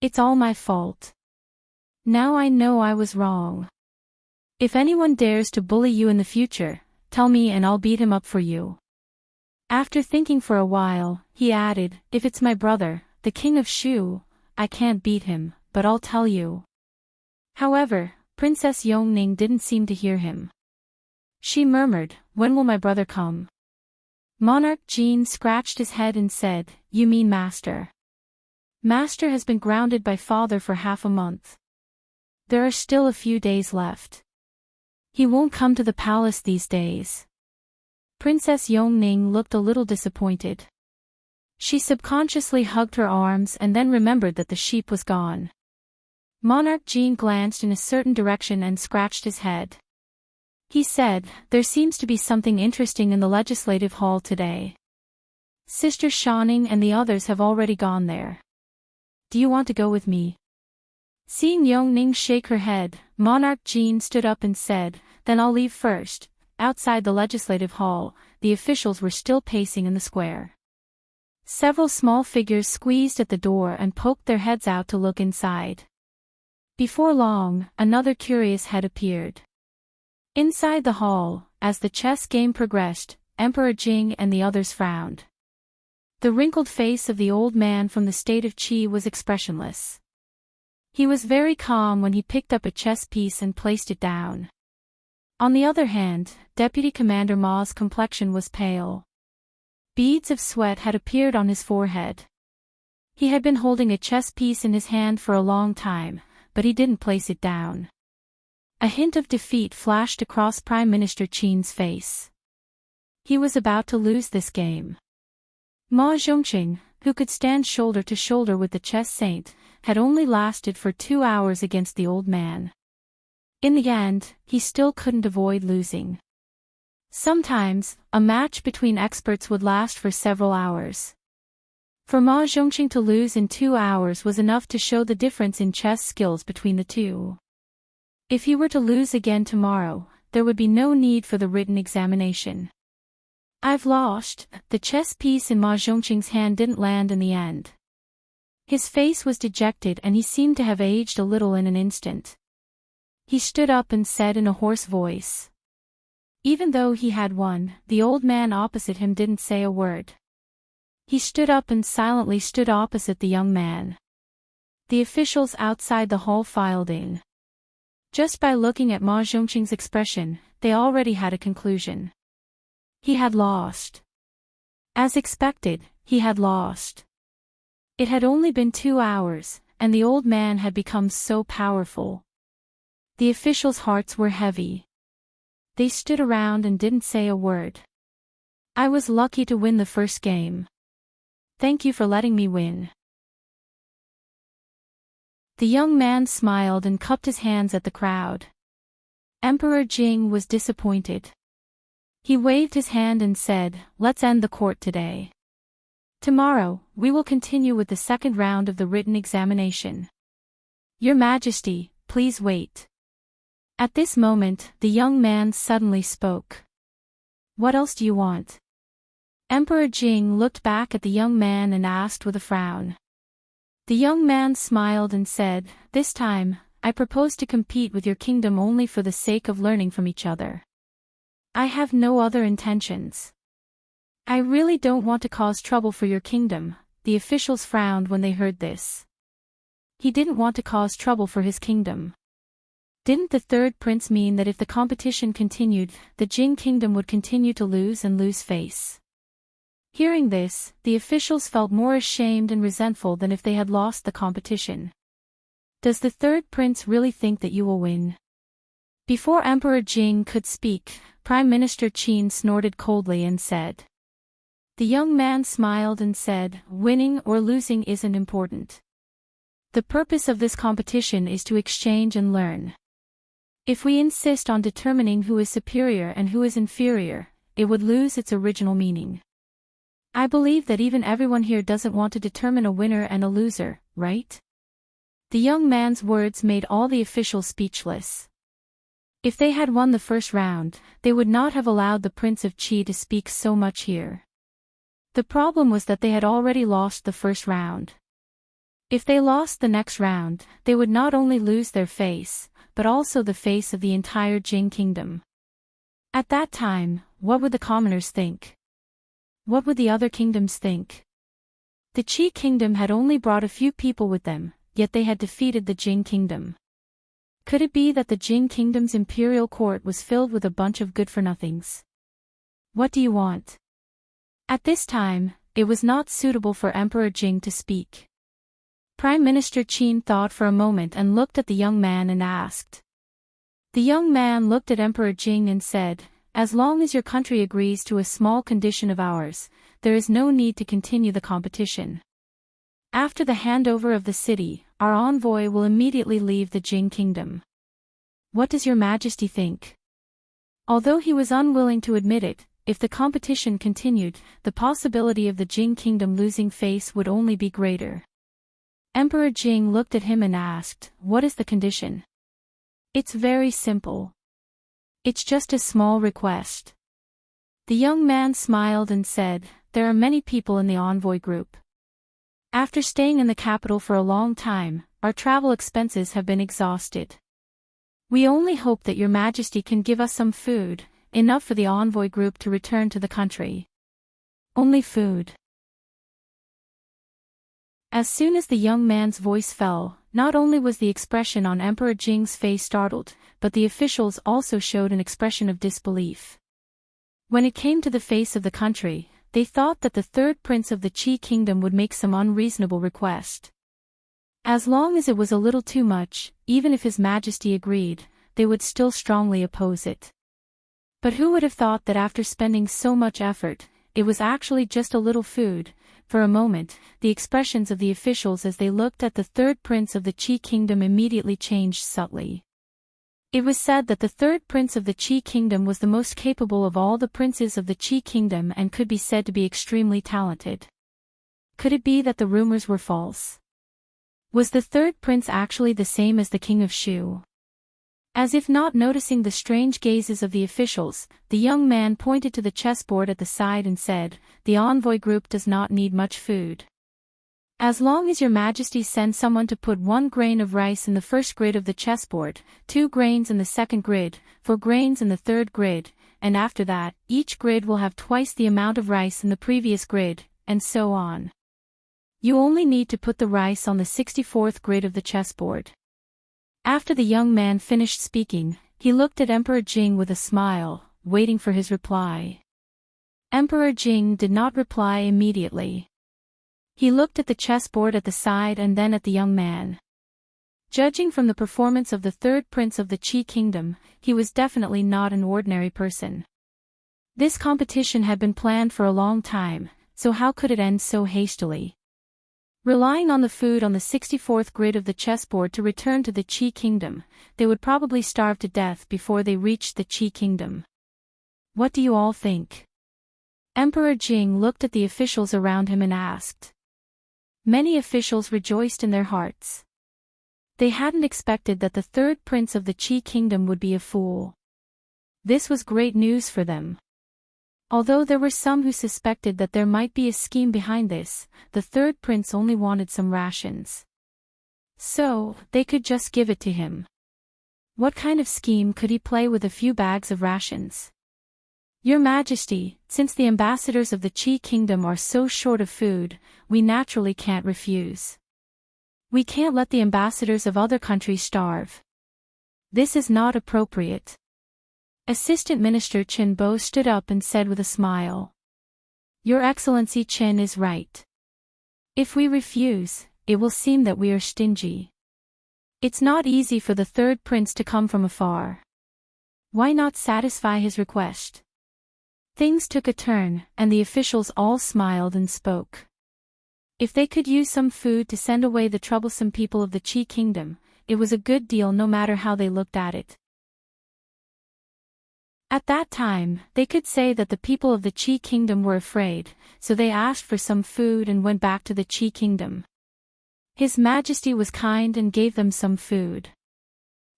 It's all my fault. Now I know I was wrong. If anyone dares to bully you in the future, tell me and I'll beat him up for you." After thinking for a while, he added, "If it's my brother, the king of Shu, I can't beat him, but I'll tell you." However, Princess Yongning didn't seem to hear him. She murmured, "When will my brother come?" Monarch Jean scratched his head and said, "You mean Master. Master has been grounded by father for half a month. There are still a few days left. He won't come to the palace these days." Princess Yongning looked a little disappointed. She subconsciously hugged her arms and then remembered that the sheep was gone. Monarch Jean glanced in a certain direction and scratched his head. He said, "There seems to be something interesting in the legislative hall today. Sister Shaning and the others have already gone there. Do you want to go with me?" Seeing Yongning shake her head, Monarch Jean stood up and said, "Then I'll leave first." Outside the legislative hall, the officials were still pacing in the square. Several small figures squeezed at the door and poked their heads out to look inside. Before long, another curious head appeared. Inside the hall, as the chess game progressed, Emperor Jing and the others frowned. The wrinkled face of the old man from the state of Qi was expressionless. He was very calm when he picked up a chess piece and placed it down. On the other hand, Deputy Commander Ma's complexion was pale. Beads of sweat had appeared on his forehead. He had been holding a chess piece in his hand for a long time, but he didn't place it down. A hint of defeat flashed across Prime Minister Qin's face. He was about to lose this game. Ma Zhongqing, who could stand shoulder to shoulder with the chess saint, had only lasted for 2 hours against the old man. In the end, he still couldn't avoid losing. Sometimes, a match between experts would last for several hours. For Ma Zhongqing to lose in 2 hours was enough to show the difference in chess skills between the two. If he were to lose again tomorrow, there would be no need for the written examination. "I've lost." The chess piece in Ma Zhongqing's hand didn't land in the end. His face was dejected and he seemed to have aged a little in an instant. He stood up and said in a hoarse voice. Even though he had won, the old man opposite him didn't say a word. He stood up and silently stood opposite the young man. The officials outside the hall filed in. Just by looking at Ma Zhongqing's expression, they already had a conclusion. He had lost. As expected, he had lost. It had only been 2 hours, and the old man had become so powerful. The officials' hearts were heavy. They stood around and didn't say a word. "I was lucky to win the first game. Thank you for letting me win." The young man smiled and cupped his hands at the crowd. Emperor Jing was disappointed. He waved his hand and said, "Let's end the court today. Tomorrow, we will continue with the second round of the written examination. Your Majesty, please wait." At this moment, the young man suddenly spoke. "What else do you want?" Emperor Jing looked back at the young man and asked with a frown. The young man smiled and said, "This time, I propose to compete with your kingdom only for the sake of learning from each other. I have no other intentions. I really don't want to cause trouble for your kingdom." The officials frowned when they heard this. He didn't want to cause trouble for his kingdom. Didn't the third prince mean that if the competition continued, the Jing kingdom would continue to lose and lose face? Hearing this, the officials felt more ashamed and resentful than if they had lost the competition. "Does the third prince really think that you will win?" Before Emperor Jing could speak, Prime Minister Qin snorted coldly and said, The young man smiled and said, "Winning or losing isn't important. The purpose of this competition is to exchange and learn. If we insist on determining who is superior and who is inferior, it would lose its original meaning. I believe that even everyone here doesn't want to determine a winner and a loser, right?" The young man's words made all the officials speechless. If they had won the first round, they would not have allowed the Prince of Qi to speak so much here. The problem was that they had already lost the first round. If they lost the next round, they would not only lose their face, but also the face of the entire Jing kingdom. At that time, what would the commoners think? What would the other kingdoms think? The Qi kingdom had only brought a few people with them, yet they had defeated the Jing kingdom. Could it be that the Jing kingdom's imperial court was filled with a bunch of good-for-nothings? What do you want? At this time, it was not suitable for Emperor Jing to speak. Prime Minister Qin thought for a moment and looked at the young man and asked. The young man looked at Emperor Jing and said, "As long as your country agrees to a small condition of ours, there is no need to continue the competition. After the handover of the city, our envoy will immediately leave the Jing kingdom. What does your Majesty think?" Although he was unwilling to admit it, if the competition continued, the possibility of the Jing kingdom losing face would only be greater. Emperor Jing looked at him and asked, "What is the condition?" "It's very simple. It's just a small request." The young man smiled and said, "There are many people in the envoy group. After staying in the capital for a long time, our travel expenses have been exhausted. We only hope that your Majesty can give us some food, enough for the envoy group to return to the country." "Only food." As soon as the young man's voice fell, not only was the expression on Emperor Jing's face startled, but the officials also showed an expression of disbelief. When it came to the face of the country, they thought that the third prince of the Qi kingdom would make some unreasonable request. As long as it was a little too much, even if His Majesty agreed, they would still strongly oppose it. But who would have thought that after spending so much effort, it was actually just a little food? For a moment, the expressions of the officials as they looked at the third prince of the Qi kingdom immediately changed subtly. It was said that the third prince of the Qi kingdom was the most capable of all the princes of the Qi kingdom and could be said to be extremely talented. Could it be that the rumors were false? Was the third prince actually the same as the king of Shu? As if not noticing the strange gazes of the officials, the young man pointed to the chessboard at the side and said, "The envoy group does not need much food. As long as your Majesty sends someone to put 1 grain of rice in the first grid of the chessboard, 2 grains in the second grid, 4 grains in the third grid, and after that, each grid will have twice the amount of rice in the previous grid, and so on. You only need to put the rice on the 64th grid of the chessboard." After the young man finished speaking, he looked at Emperor Jing with a smile, waiting for his reply. Emperor Jing did not reply immediately. He looked at the chessboard at the side and then at the young man. Judging from the performance of the third prince of the Qi kingdom, he was definitely not an ordinary person. This competition had been planned for a long time, so how could it end so hastily? Relying on the food on the 64th grid of the chessboard to return to the Qi kingdom, they would probably starve to death before they reached the Qi kingdom. What do you all think? Emperor Jing looked at the officials around him and asked. Many officials rejoiced in their hearts. They hadn't expected that the third prince of the Qi kingdom would be a fool. This was great news for them. Although there were some who suspected that there might be a scheme behind this, the third prince only wanted some rations. So, they could just give it to him. What kind of scheme could he play with a few bags of rations? Your Majesty, since the ambassadors of the Qi kingdom are so short of food, we naturally can't refuse. We can't let the ambassadors of other countries starve. This is not appropriate. Assistant Minister Chen Bo stood up and said with a smile. Your Excellency Chen is right. If we refuse, it will seem that we are stingy. It's not easy for the third prince to come from afar. Why not satisfy his request? Things took a turn, and the officials all smiled and spoke. If they could use some food to send away the troublesome people of the Qi Kingdom, it was a good deal no matter how they looked at it. At that time, they could say that the people of the Qi Kingdom were afraid, so they asked for some food and went back to the Qi Kingdom. His Majesty was kind and gave them some food.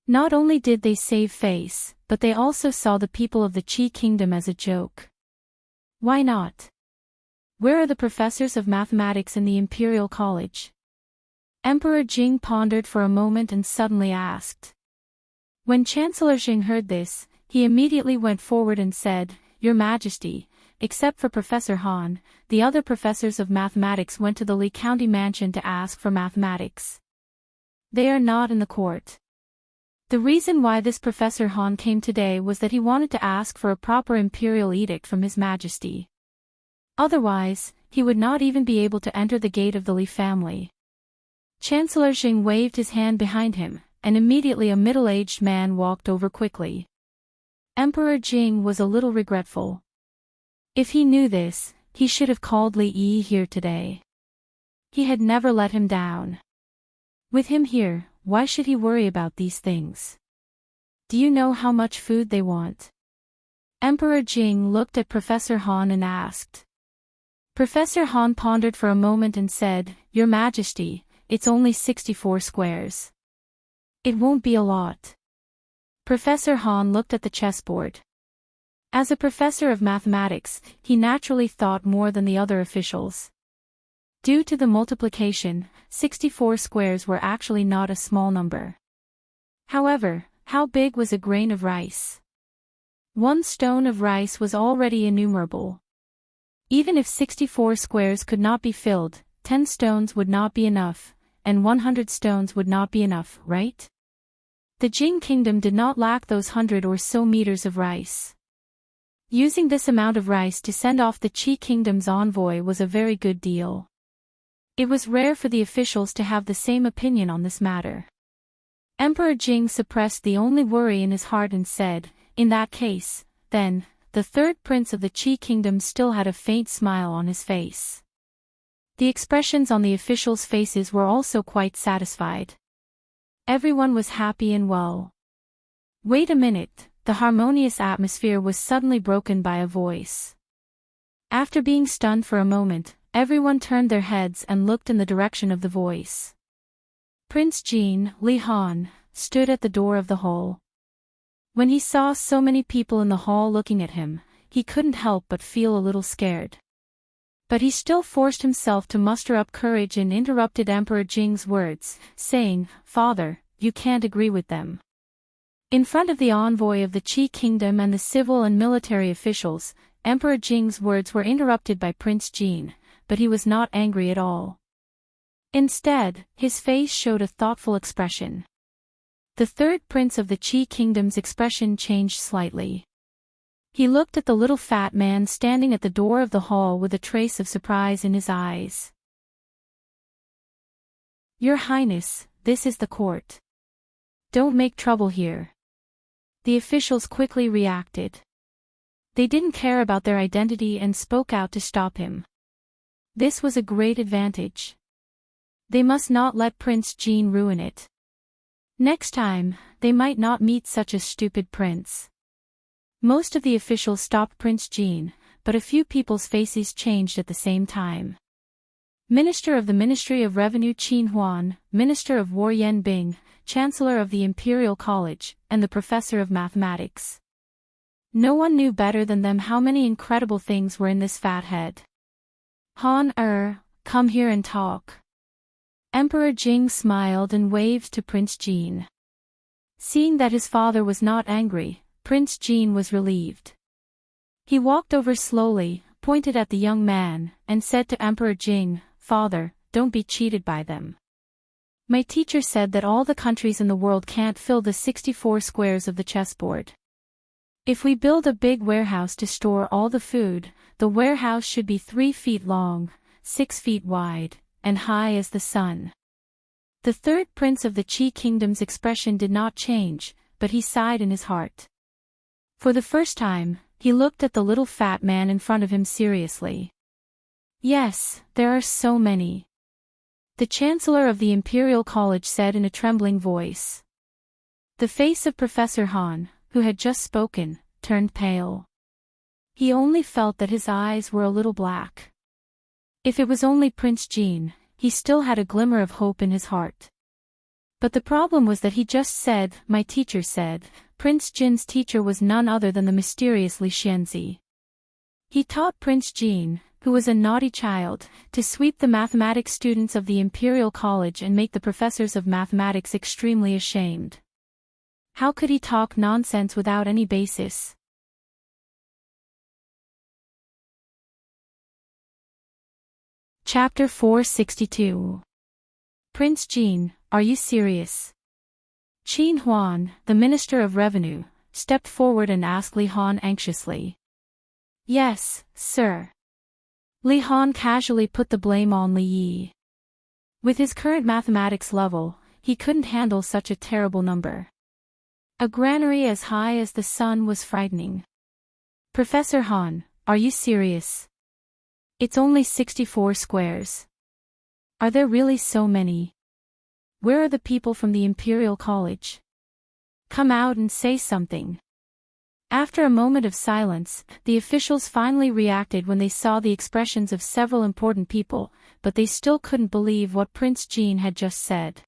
Not only did they save face, but they also saw the people of the Qi Kingdom as a joke. Why not? Where are the professors of mathematics in the Imperial College? Emperor Jing pondered for a moment and suddenly asked. When Chancellor Jing heard this, he immediately went forward and said, Your Majesty, except for Professor Han, the other professors of mathematics went to the Li County Mansion to ask for mathematics. They are not in the court. The reason why this Professor Han came today was that he wanted to ask for a proper imperial edict from His Majesty. Otherwise, he would not even be able to enter the gate of the Li family. Chancellor Jing waved his hand behind him, and immediately a middle-aged man walked over quickly. Emperor Jing was a little regretful. If he knew this, he should have called Li Yi here today. He had never let him down. With him here, why should he worry about these things? Do you know how much food they want? Emperor Jing looked at Professor Han and asked. Professor Han pondered for a moment and said, Your Majesty, it's only 64 squares. It won't be a lot. Professor Han looked at the chessboard. As a professor of mathematics, he naturally thought more than the other officials. Due to the multiplication, 64 squares were actually not a small number. However, how big was a grain of rice? 1 stone of rice was already innumerable. Even if 64 squares could not be filled, 10 stones would not be enough, and 100 stones would not be enough, right? The Jing Kingdom did not lack those 100 or so meters of rice. Using this amount of rice to send off the Qi Kingdom's envoy was a very good deal. It was rare for the officials to have the same opinion on this matter. Emperor Jing suppressed the only worry in his heart and said, In that case, then, the third prince of the Qi Kingdom still had a faint smile on his face. The expressions on the officials' faces were also quite satisfied. Everyone was happy and well. Wait a minute, the harmonious atmosphere was suddenly broken by a voice. After being stunned for a moment, everyone turned their heads and looked in the direction of the voice. Prince Jin, Li Han, stood at the door of the hall. When he saw so many people in the hall looking at him, he couldn't help but feel a little scared. But he still forced himself to muster up courage and interrupted Emperor Jing's words, saying, Father, you can't agree with them. In front of the envoy of the Qi Kingdom and the civil and military officials, Emperor Jing's words were interrupted by Prince Jin, but he was not angry at all. Instead, his face showed a thoughtful expression. The third prince of the Qi Kingdom's expression changed slightly. He looked at the little fat man standing at the door of the hall with a trace of surprise in his eyes. Your Highness, this is the court. Don't make trouble here. The officials quickly reacted. They didn't care about their identity and spoke out to stop him. This was a great advantage. They must not let Prince Jin ruin it. Next time, they might not meet such a stupid prince. Most of the officials stopped Prince Jin, but a few people's faces changed at the same time. Minister of the Ministry of Revenue Qin Huan, Minister of War Yan Bing, Chancellor of the Imperial College, and the Professor of Mathematics. No one knew better than them how many incredible things were in this fat head. Han, come here and talk. Emperor Jing smiled and waved to Prince Jin. Seeing that his father was not angry, Prince Jin was relieved. He walked over slowly, pointed at the young man, and said to Emperor Jing, Father, don't be cheated by them. My teacher said that all the countries in the world can't fill the 64 squares of the chessboard. If we build a big warehouse to store all the food, the warehouse should be 3 feet long, 6 feet wide, and high as the sun. The third prince of the Qi Kingdom's expression did not change, but he sighed in his heart. For the first time, he looked at the little fat man in front of him seriously. Yes, there are so many. The Chancellor of the Imperial College said in a trembling voice. The face of Professor Han, who had just spoken, turned pale. He only felt that his eyes were a little black. If it was only Prince Jean, he still had a glimmer of hope in his heart. But the problem was that he just said, my teacher said. Prince Jin's teacher was none other than the mysterious Li Xianzi. He taught Prince Jean, who was a naughty child, to sweep the mathematics students of the Imperial College and make the professors of mathematics extremely ashamed. How could he talk nonsense without any basis? Chapter 462. Prince Jean, are you serious? Qin Huan, the Minister of Revenue, stepped forward and asked Li Han anxiously. Yes, sir. Li Han casually put the blame on Li Yi. With his current mathematics level, he couldn't handle such a terrible number. A granary as high as the sun was frightening. Professor Han, are you serious? It's only 64 squares. Are there really so many? Where are the people from the Imperial College? Come out and say something. After a moment of silence, the officials finally reacted when they saw the expressions of several important people, but they still couldn't believe what Prince Jean had just said.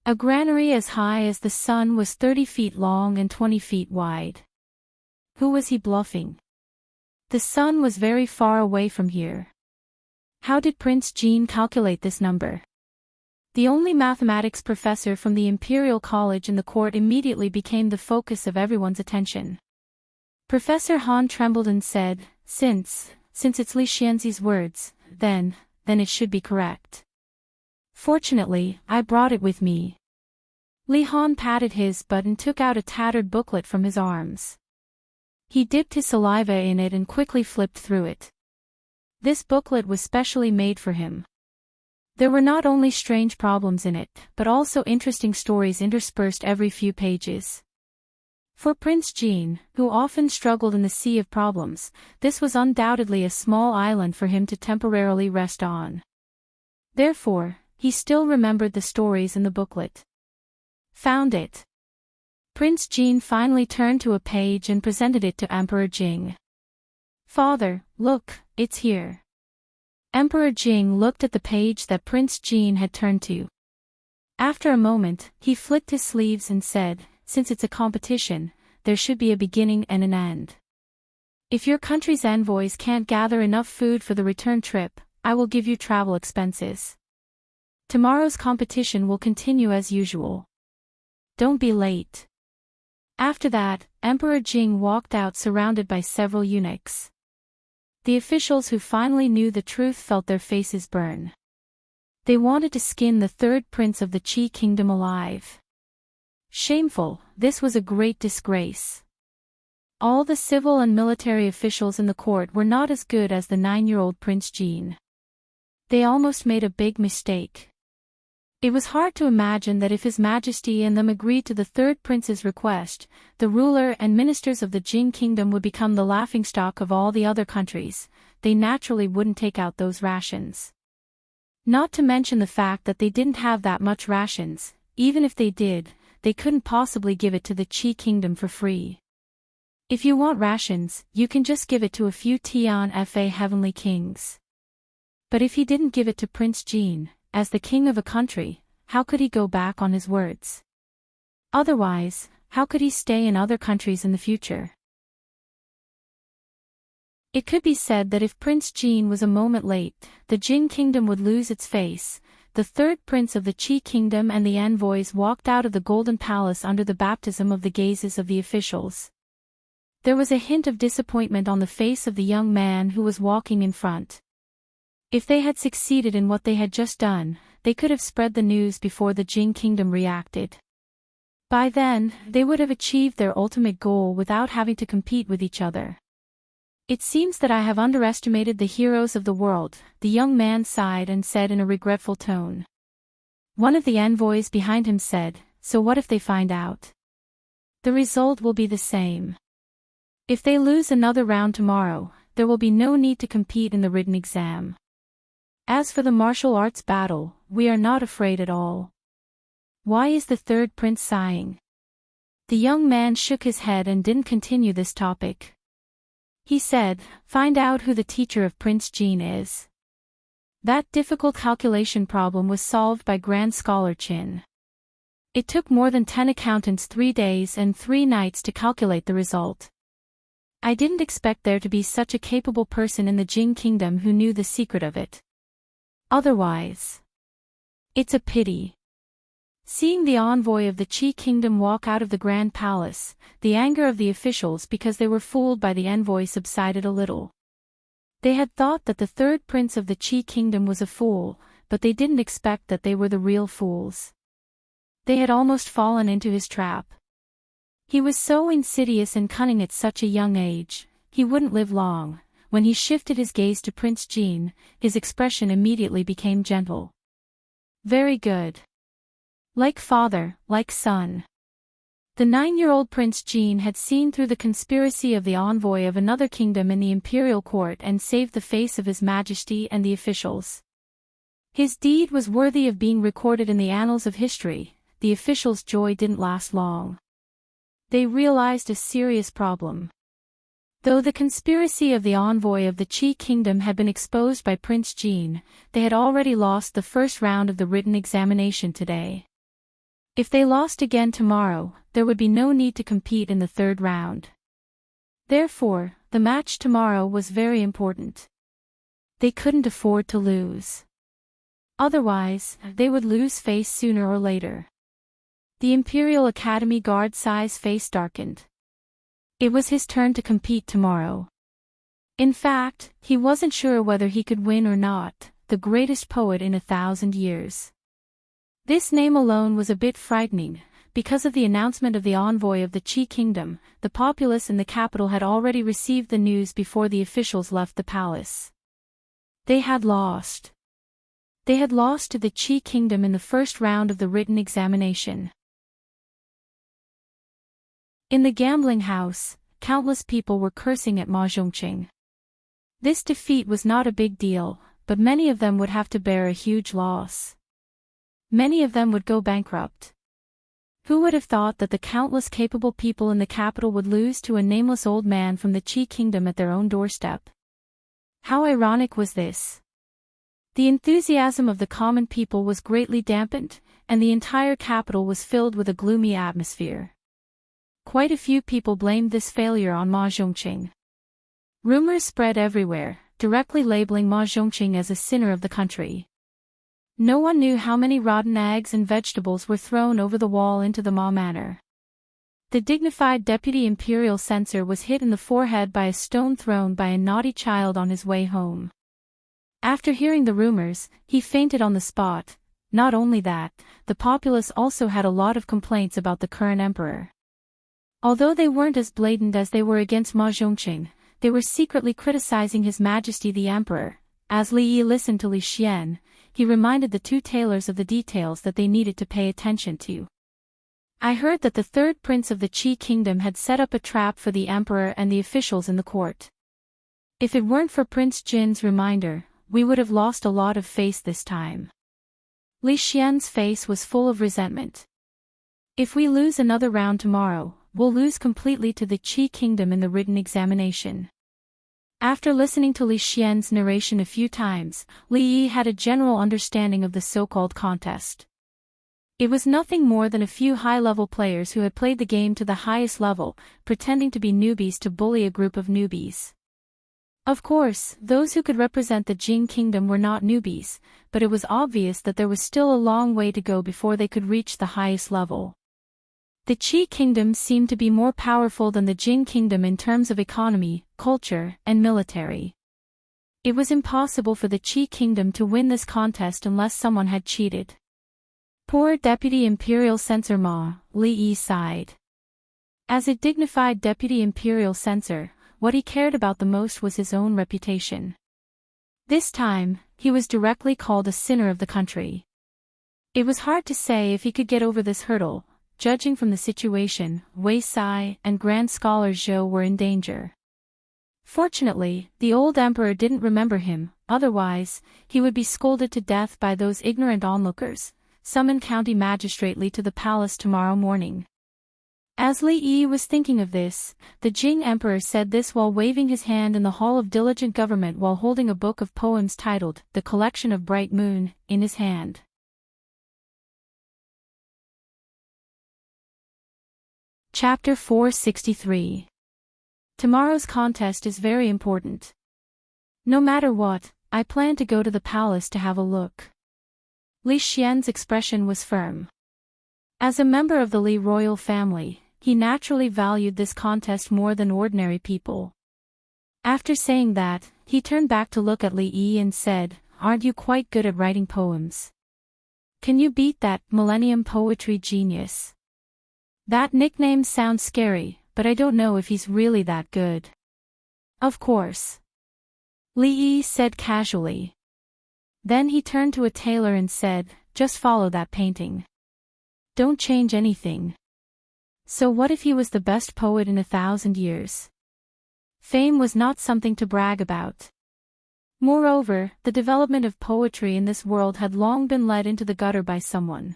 A granary as high as the sun was 30 feet long and 20 feet wide. Who was he bluffing? The sun was very far away from here. How did Prince Jean calculate this number? The only mathematics professor from the Imperial College in the court immediately became the focus of everyone's attention. Professor Han trembled and said, Since it's Li Xianzi's words, then it should be correct. Fortunately, I brought it with me. Li Han patted his butt and took out a tattered booklet from his arms. He dipped his saliva in it and quickly flipped through it. This booklet was specially made for him. There were not only strange problems in it, but also interesting stories interspersed every few pages. For Prince Jean, who often struggled in the sea of problems, this was undoubtedly a small island for him to temporarily rest on. Therefore, he still remembered the stories in the booklet. Found it. Prince Jean finally turned to a page and presented it to Emperor Jing. Father, look, it's here. Emperor Jing looked at the page that Prince Jean had turned to. After a moment, he flicked his sleeves and said, Since it's a competition, there should be a beginning and an end. If your country's envoys can't gather enough food for the return trip, I will give you travel expenses. Tomorrow's competition will continue as usual. Don't be late. After that, Emperor Jing walked out surrounded by several eunuchs. The officials who finally knew the truth felt their faces burn. They wanted to skin the third prince of the Qi kingdom alive. Shameful, this was a great disgrace. All the civil and military officials in the court were not as good as the 9-year-old Prince Jean. They almost made a big mistake. It was hard to imagine that if His Majesty and them agreed to the third prince's request, the ruler and ministers of the Jing kingdom would become the laughingstock of all the other countries. They naturally wouldn't take out those rations. Not to mention the fact that they didn't have that much rations. Even if they did, they couldn't possibly give it to the Qi kingdom for free. If you want rations, you can just give it to a few Tian Fa heavenly kings. But if he didn't give it to Prince Jean, as the king of a country, how could he go back on his words? Otherwise, how could he stay in other countries in the future? It could be said that if Prince Jean was a moment late, the Jing kingdom would lose its face. The third prince of the Qi kingdom and the envoys walked out of the golden palace under the baptism of the gazes of the officials. There was a hint of disappointment on the face of the young man who was walking in front. If they had succeeded in what they had just done, they could have spread the news before the Jing kingdom reacted. By then, they would have achieved their ultimate goal without having to compete with each other. It seems that I have underestimated the heroes of the world, the young man sighed and said in a regretful tone. One of the envoys behind him said, So what if they find out? The result will be the same. If they lose another round tomorrow, there will be no need to compete in the written exam. As for the martial arts battle, we are not afraid at all. Why is the third prince sighing? The young man shook his head and didn't continue this topic. He said, find out who the teacher of Prince Jean is. That difficult calculation problem was solved by Grand Scholar Chin. It took more than 10 accountants 3 days and 3 nights to calculate the result. I didn't expect there to be such a capable person in the Jing Kingdom who knew the secret of it. Otherwise, it's a pity. Seeing the envoy of the Qi Kingdom walk out of the Grand Palace, the anger of the officials because they were fooled by the envoy subsided a little. They had thought that the third prince of the Qi Kingdom was a fool, but they didn't expect that they were the real fools. They had almost fallen into his trap. He was so insidious and cunning at such a young age, he wouldn't live long. When he shifted his gaze to Prince Jean, his expression immediately became gentle. Very good. Like father, like son. The 9-year-old Prince Jean had seen through the conspiracy of the envoy of another kingdom in the imperial court and saved the face of His Majesty and the officials. His deed was worthy of being recorded in the annals of history. The officials' joy didn't last long. They realized a serious problem. Though the conspiracy of the envoy of the Qi Kingdom had been exposed by Prince Jean, they had already lost the first round of the written examination today. If they lost again tomorrow, there would be no need to compete in the third round. Therefore, the match tomorrow was very important. They couldn't afford to lose. Otherwise, they would lose face sooner or later. The Imperial Academy guard's face darkened. It was his turn to compete tomorrow. In fact, he wasn't sure whether he could win or not, the greatest poet in 1,000 years. This name alone was a bit frightening. Because of the announcement of the envoy of the Qi Kingdom, the populace in the capital had already received the news before the officials left the palace. They had lost. They had lost to the Qi Kingdom in the first round of the written examination. In the gambling house, countless people were cursing at Ma Zhongqing. This defeat was not a big deal, but many of them would have to bear a huge loss. Many of them would go bankrupt. Who would have thought that the countless capable people in the capital would lose to a nameless old man from the Qi Kingdom at their own doorstep? How ironic was this? The enthusiasm of the common people was greatly dampened, and the entire capital was filled with a gloomy atmosphere. Quite a few people blamed this failure on Ma Zhongqing. Rumors spread everywhere, directly labeling Ma Zhongqing as a sinner of the country. No one knew how many rotten eggs and vegetables were thrown over the wall into the Ma Manor. The dignified deputy imperial censor was hit in the forehead by a stone thrown by a naughty child on his way home. After hearing the rumors, he fainted on the spot. Not only that, the populace also had a lot of complaints about the current emperor. Although they weren't as blatant as they were against Ma Zhongqing, they were secretly criticizing His Majesty the Emperor. As Li Yi listened to Li Xian, he reminded the two tailors of the details that they needed to pay attention to. I heard that the third prince of the Qi Kingdom had set up a trap for the emperor and the officials in the court. If it weren't for Prince Jin's reminder, we would have lost a lot of face this time. Li Xian's face was full of resentment. If we lose another round tomorrow, we'll lose completely to the Qi Kingdom in the written examination. After listening to Li Xian's narration a few times, Li Yi had a general understanding of the so-called contest. It was nothing more than a few high-level players who had played the game to the highest level, pretending to be newbies to bully a group of newbies. Of course, those who could represent the Jing Kingdom were not newbies, but it was obvious that there was still a long way to go before they could reach the highest level. The Qi Kingdom seemed to be more powerful than the Jing Kingdom in terms of economy, culture, and military. It was impossible for the Qi Kingdom to win this contest unless someone had cheated. Poor Deputy Imperial Censor Ma, Li Yi sighed. As a dignified Deputy Imperial Censor, what he cared about the most was his own reputation. This time, he was directly called a sinner of the country. It was hard to say if he could get over this hurdle. judging from the situation, Wei Sai and Grand Scholar Zhou were in danger. Fortunately, the old emperor didn't remember him, otherwise, he would be scolded to death by those ignorant onlookers. Summon county magistrate Li to the palace tomorrow morning. As Li Yi was thinking of this, the Jing emperor said this while waving his hand in the hall of diligent government while holding a book of poems titled, The Collection of Bright Moon, in his hand. Chapter 463. Tomorrow's contest is very important. No matter what, I plan to go to the palace to have a look. Li Xian's expression was firm. As a member of the Li royal family, he naturally valued this contest more than ordinary people. After saying that, he turned back to look at Li Yi and said, "Aren't you quite good at writing poems? Can you beat that Millennium Poetry genius?" That nickname sounds scary, but I don't know if he's really that good. Of course. Li Yi said casually. Then he turned to a tailor and said, "Just follow that painting. Don't change anything." So what if he was the best poet in 1,000 years? Fame was not something to brag about. Moreover, the development of poetry in this world had long been led into the gutter by someone.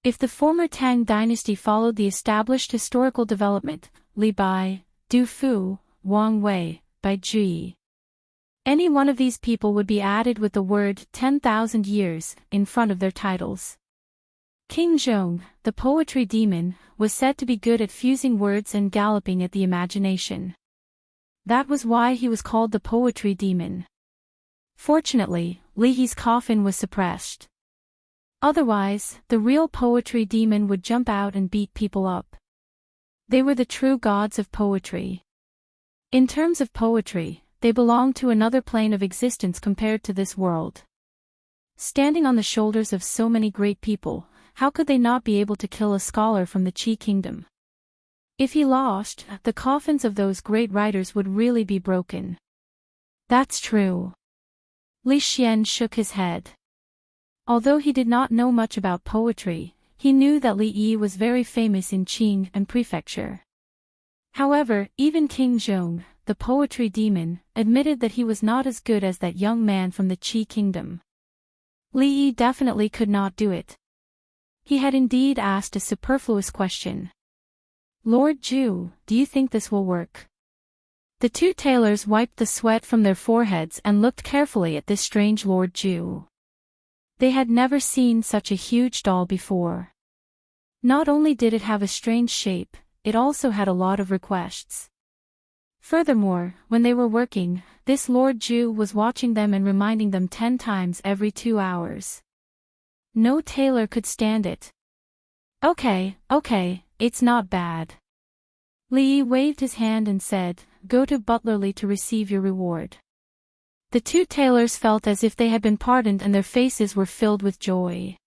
If the former Tang dynasty followed the established historical development, Li Bai, Du Fu, Wang Wei, Bai Ji, any one of these people would be added with the word 10,000 years in front of their titles. King Zhong, the poetry demon, was said to be good at fusing words and galloping at the imagination. That was why he was called the poetry demon. Fortunately, Li Yi's coffin was suppressed. Otherwise, the real poetry demon would jump out and beat people up. They were the true gods of poetry. In terms of poetry, they belonged to another plane of existence compared to this world. Standing on the shoulders of so many great people, how could they not be able to kill a scholar from the Qi kingdom? If he lost, the coffins of those great writers would really be broken. That's true. Li Xian shook his head. Although he did not know much about poetry, he knew that Li Yi was very famous in Qing and prefecture. However, even King Zhong, the poetry demon, admitted that he was not as good as that young man from the Qi kingdom. Li Yi definitely could not do it. He had indeed asked a superfluous question. "Lord Zhu, do you think this will work?" The two tailors wiped the sweat from their foreheads and looked carefully at this strange Lord Zhu. They had never seen such a huge doll before. Not only did it have a strange shape, it also had a lot of requests. Furthermore, when they were working, this Lord Zhu was watching them and reminding them 10 times every 2 hours. No tailor could stand it. Okay, it's not bad. Li Yi waved his hand and said, "Go to Butler Li to receive your reward." The two tailors felt as if they had been pardoned and their faces were filled with joy.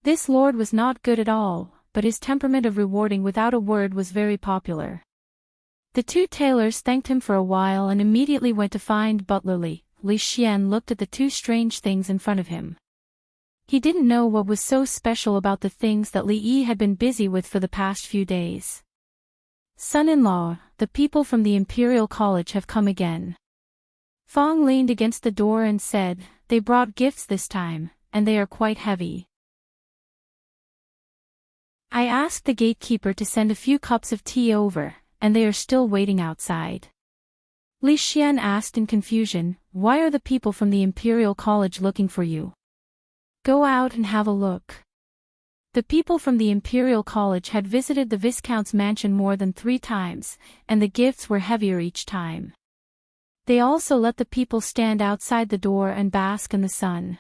This lord was not good at all, but his temperament of rewarding without a word was very popular. The two tailors thanked him for a while and immediately went to find Butler Li. Li Xian looked at the two strange things in front of him. He didn't know what was so special about the things that Li Yi had been busy with for the past few days. "Son-in-law, the people from the Imperial College have come again." Fong leaned against the door and said, "They brought gifts this time, and they are quite heavy. I asked the gatekeeper to send a few cups of tea over, and they are still waiting outside." Li Xian asked in confusion, "Why are the people from the Imperial College looking for you? Go out and have a look." The people from the Imperial College had visited the Viscount's mansion more than 3 times, and the gifts were heavier each time. They also let the people stand outside the door and bask in the sun.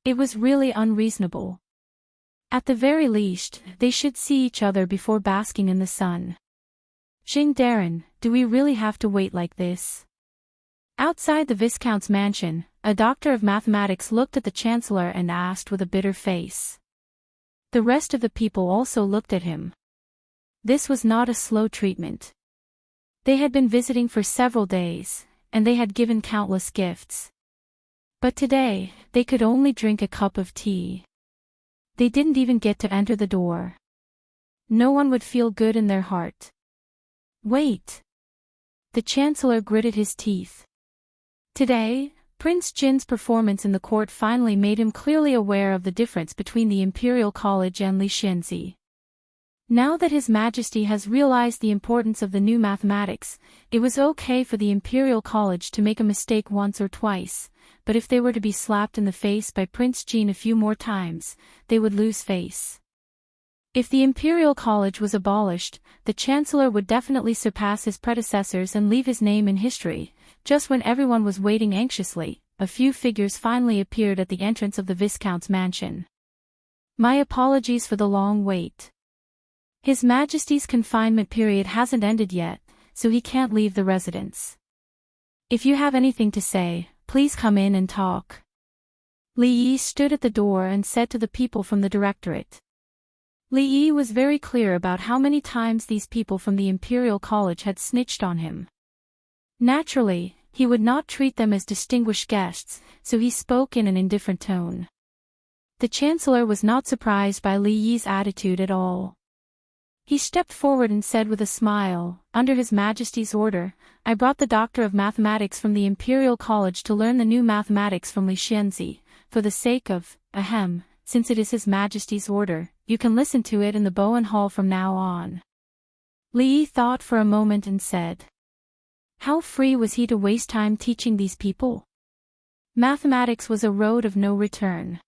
It was really unreasonable. At the very least, they should see each other before basking in the sun. "Jing Darren, do we really have to wait like this?" Outside the Viscount's mansion, a doctor of mathematics looked at the Chancellor and asked with a bitter face. The rest of the people also looked at him. This was not a slow treatment. They had been visiting for several days, and they had given countless gifts. But today, they could only drink a cup of tea. They didn't even get to enter the door. No one would feel good in their heart. Wait. The Chancellor gritted his teeth. Today, Prince Jin's performance in the court finally made him clearly aware of the difference between the Imperial College and Li Xianzi. Now that His Majesty has realized the importance of the new mathematics, it was okay for the Imperial College to make a mistake once or twice, but if they were to be slapped in the face by Prince Jin a few more times, they would lose face. If the Imperial College was abolished, the Chancellor would definitely surpass his predecessors and leave his name in history. Just when everyone was waiting anxiously, a few figures finally appeared at the entrance of the Viscount's mansion. My apologies for the long wait. His Majesty's confinement period hasn't ended yet, so he can't leave the residence. If you have anything to say, please come in and talk. Li Yi stood at the door and said to the people from the Directorate. Li Yi was very clear about how many times these people from the Imperial College had snitched on him. Naturally, he would not treat them as distinguished guests, so he spoke in an indifferent tone. The Chancellor was not surprised by Li Yi's attitude at all. He stepped forward and said with a smile, "Under His Majesty's order, I brought the Doctor of Mathematics from the Imperial College to learn the new mathematics from Li Xianzi, for the sake of, since it is His Majesty's order, you can listen to it in the Bowen Hall from now on." Li Yi thought for a moment and said, how free was he to waste time teaching these people? Mathematics was a road of no return.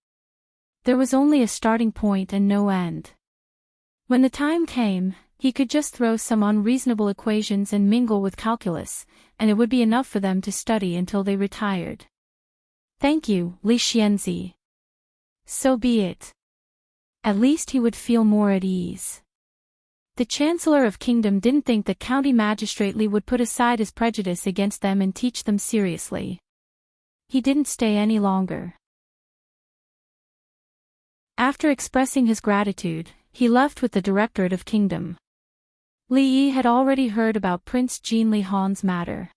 There was only a starting point and no end. When the time came, he could just throw some unreasonable equations and mingle with calculus, and it would be enough for them to study until they retired. Thank you, Li Xianzi. So be it. At least he would feel more at ease. The Chancellor of Kingdom didn't think that County Magistrate Li would put aside his prejudice against them and teach them seriously. He didn't stay any longer. After expressing his gratitude, he left with the Directorate of Kingdom. Li Yi had already heard about Prince Jin Li Han's matter.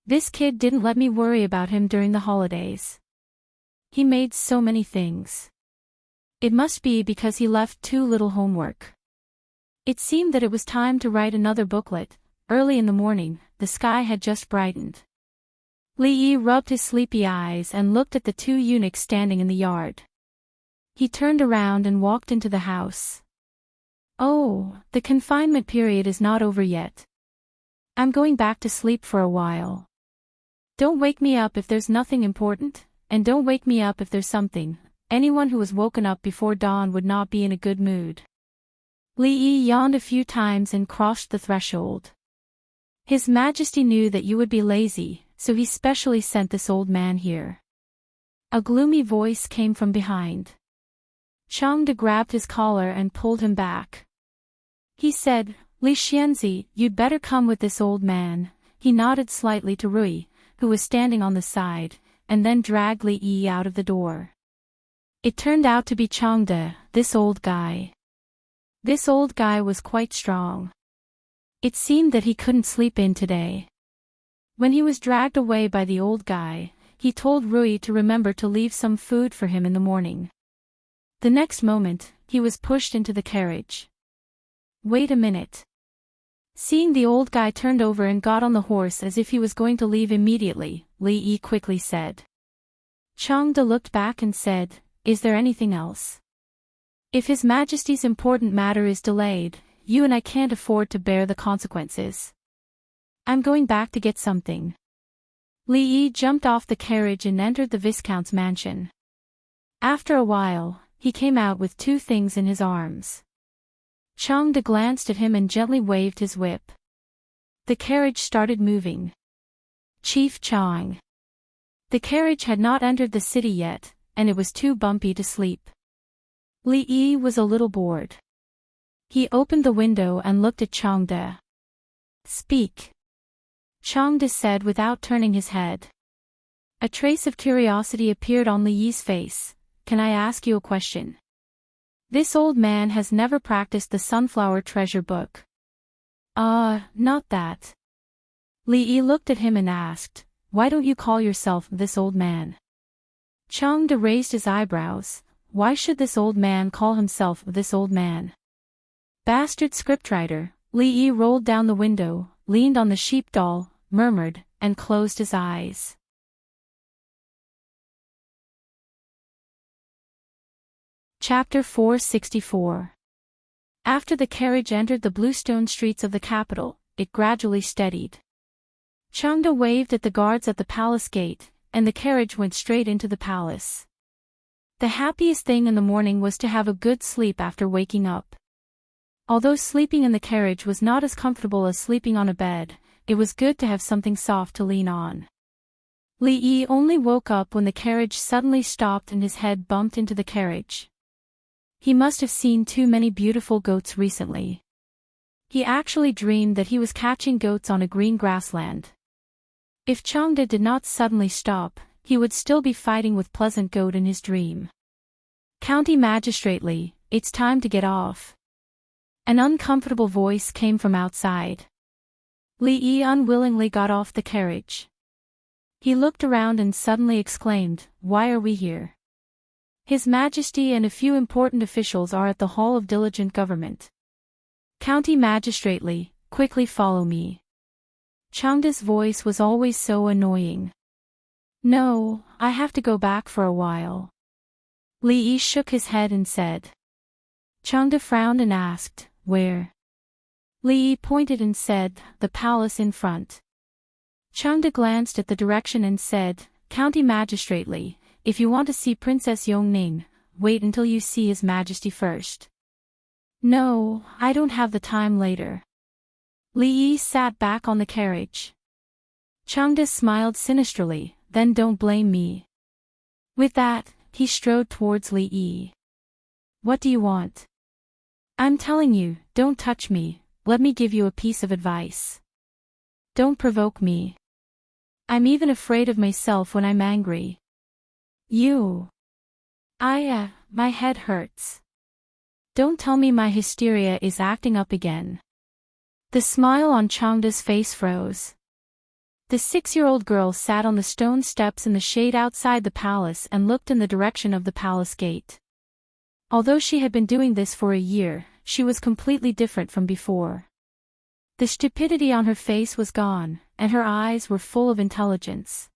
This kid didn't let me worry about him during the holidays. He made so many things. It must be because he left too little homework. It seemed that it was time to write another booklet. Early in the morning, the sky had just brightened. Li Yi rubbed his sleepy eyes and looked at the two eunuchs standing in the yard. He turned around and walked into the house. Oh, the confinement period is not over yet. I'm going back to sleep for a while. Don't wake me up if there's nothing important, and don't wake me up if there's something. Anyone who was woken up before dawn would not be in a good mood. Li Yi yawned a few times and crossed the threshold. His Majesty knew that you would be lazy, so he specially sent this old man here. A gloomy voice came from behind. Changde grabbed his collar and pulled him back. He said, Li Xianzi, you'd better come with this old man. He nodded slightly to Rui, who was standing on the side, and then dragged Li Yi out of the door. It turned out to be Changde, this old guy. This old guy was quite strong. It seemed that he couldn't sleep in today. When he was dragged away by the old guy, he told Rui to remember to leave some food for him in the morning. The next moment, he was pushed into the carriage. Wait a minute. Seeing the old guy turned over and got on the horse as if he was going to leave immediately, Li Yi quickly said. Changde looked back and said, Is there anything else? If His Majesty's important matter is delayed, you and I can't afford to bear the consequences. I'm going back to get something. Li Yi jumped off the carriage and entered the Viscount's mansion. After a while, he came out with two things in his arms. Changde glanced at him and gently waved his whip. The carriage started moving. Chief Chang. The carriage had not entered the city yet, and it was too bumpy to sleep. Li Yi was a little bored. He opened the window and looked at Changde. Speak. Changde said without turning his head. A trace of curiosity appeared on Li Yi's face. Can I ask you a question? This old man has never practiced the Sunflower Treasure Book. Not that. Li Yi looked at him and asked, Why don't you call yourself this old man? Changde raised his eyebrows. Why should this old man call himself this old man? Bastard scriptwriter. Li Yi rolled down the window, leaned on the sheep doll, murmured, and closed his eyes. Chapter 464. After the carriage entered the bluestone streets of the capital, it gradually steadied. Changde waved at the guards at the palace gate, and the carriage went straight into the palace. The happiest thing in the morning was to have a good sleep after waking up. Although sleeping in the carriage was not as comfortable as sleeping on a bed, it was good to have something soft to lean on. Li Yi only woke up when the carriage suddenly stopped and his head bumped into the carriage. He must have seen too many beautiful goats recently. He actually dreamed that he was catching goats on a green grassland. If Changde did not suddenly stop, he would still be fighting with Pleasant Goat in his dream. County Magistrate, it's time to get off. An uncomfortable voice came from outside. Li Yi unwillingly got off the carriage. He looked around and suddenly exclaimed, "Why are we here?" His Majesty and a few important officials are at the Hall of Diligent Government. County Magistrate, quickly follow me. Changde's voice was always so annoying. No, I have to go back for a while. Li Yi shook his head and said. Changde frowned and asked, where? Li Yi pointed and said, the palace in front. Changde glanced at the direction and said, County Magistrate, if you want to see Princess Yongning, wait until you see His Majesty first. No, I don't have the time later. Li Yi sat back on the carriage. Changde smiled sinisterly, then don't blame me. With that, he strode towards Li Yi. What do you want? I'm telling you, don't touch me, let me give you a piece of advice. Don't provoke me. I'm even afraid of myself when I'm angry. My head hurts. Don't tell me my hysteria is acting up again. The smile on Changde's face froze. The 6-year-old girl sat on the stone steps in the shade outside the palace and looked in the direction of the palace gate. Although she had been doing this for a year, she was completely different from before. The stupidity on her face was gone, and her eyes were full of intelligence.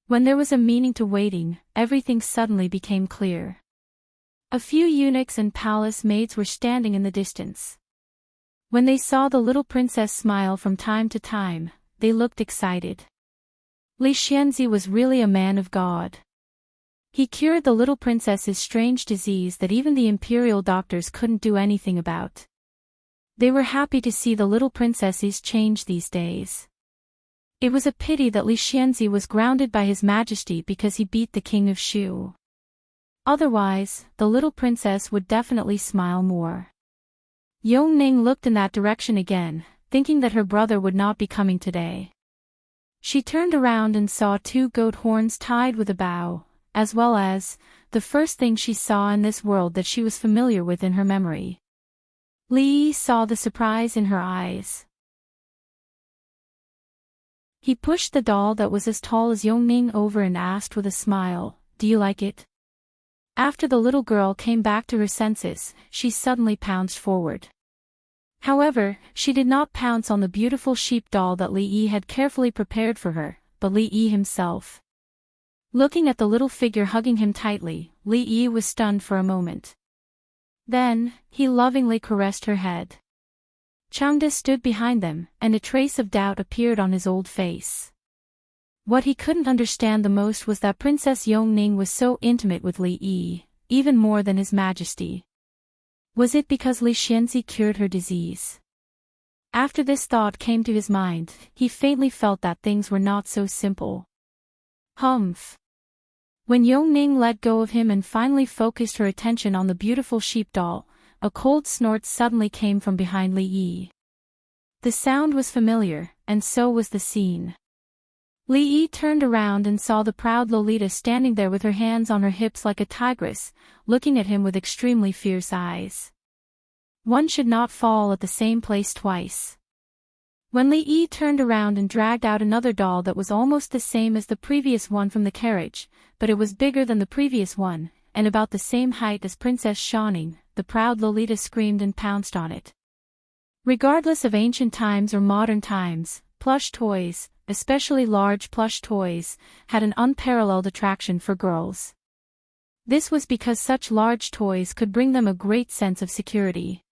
When there was a meaning to waiting, everything suddenly became clear. A few eunuchs and palace maids were standing in the distance. When they saw the little princess smile from time to time, they looked excited. Li Xianzi was really a man of God. He cured the little princess's strange disease that even the imperial doctors couldn't do anything about. They were happy to see the little princesses change these days. It was a pity that Li Xianzi was grounded by His Majesty because he beat the king of Shu. Otherwise, the little princess would definitely smile more. Yongning looked in that direction again, thinking that her brother would not be coming today. She turned around and saw 2 goat horns tied with a bow, as well as, the first thing she saw in this world that she was familiar with in her memory. Li Yi saw the surprise in her eyes. He pushed the doll that was as tall as Yongning over and asked with a smile, "Do you like it?" After the little girl came back to her senses, she suddenly pounced forward. However, she did not pounce on the beautiful sheep doll that Li Yi had carefully prepared for her, but Li Yi himself. Looking at the little figure hugging him tightly, Li Yi was stunned for a moment. Then, he lovingly caressed her head. Changde stood behind them, and a trace of doubt appeared on his old face. What he couldn't understand the most was that Princess Yongning was so intimate with Li Yi, even more than His Majesty. Was it because Li Xianzi cured her disease? After this thought came to his mind, he faintly felt that things were not so simple. Humph. When Yongning let go of him and finally focused her attention on the beautiful sheep doll, a cold snort suddenly came from behind Li Yi. The sound was familiar, and so was the scene. Li Yi turned around and saw the proud Lolita standing there with her hands on her hips like a tigress, looking at him with extremely fierce eyes. One should not fall at the same place twice. When Li Yi turned around and dragged out another doll that was almost the same as the previous one from the carriage, but it was bigger than the previous one, and about the same height as Princess Shining, the proud Lolita screamed and pounced on it. Regardless of ancient times or modern times, plush toys, especially large plush toys, had an unparalleled attraction for girls. This was because such large toys could bring them a great sense of security.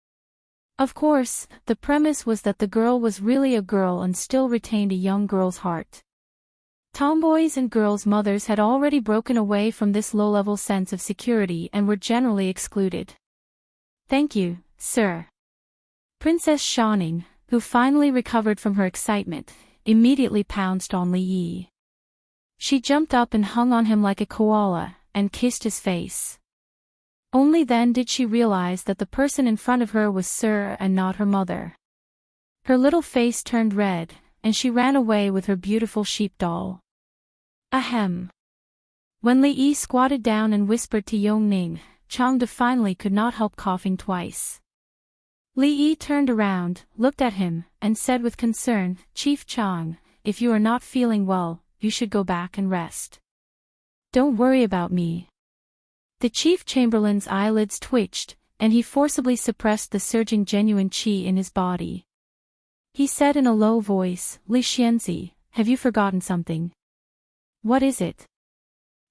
Of course, the premise was that the girl was really a girl and still retained a young girl's heart. Tomboys and girls' mothers had already broken away from this low-level sense of security and were generally excluded. "Thank you, sir." Princess Shining, who finally recovered from her excitement, immediately pounced on Li Yi. She jumped up and hung on him like a koala, and kissed his face. Only then did she realize that the person in front of her was Sir and not her mother. Her little face turned red, and she ran away with her beautiful sheep doll. Ahem. When Li Yi squatted down and whispered to Yongning, Changde finally could not help coughing twice. Li Yi turned around, looked at him, and said with concern, "Chief Chang, if you are not feeling well, you should go back and rest. Don't worry about me." The chief chamberlain's eyelids twitched, and he forcibly suppressed the surging genuine qi in his body. He said in a low voice, "Li Xianzi, have you forgotten something?" "What is it?"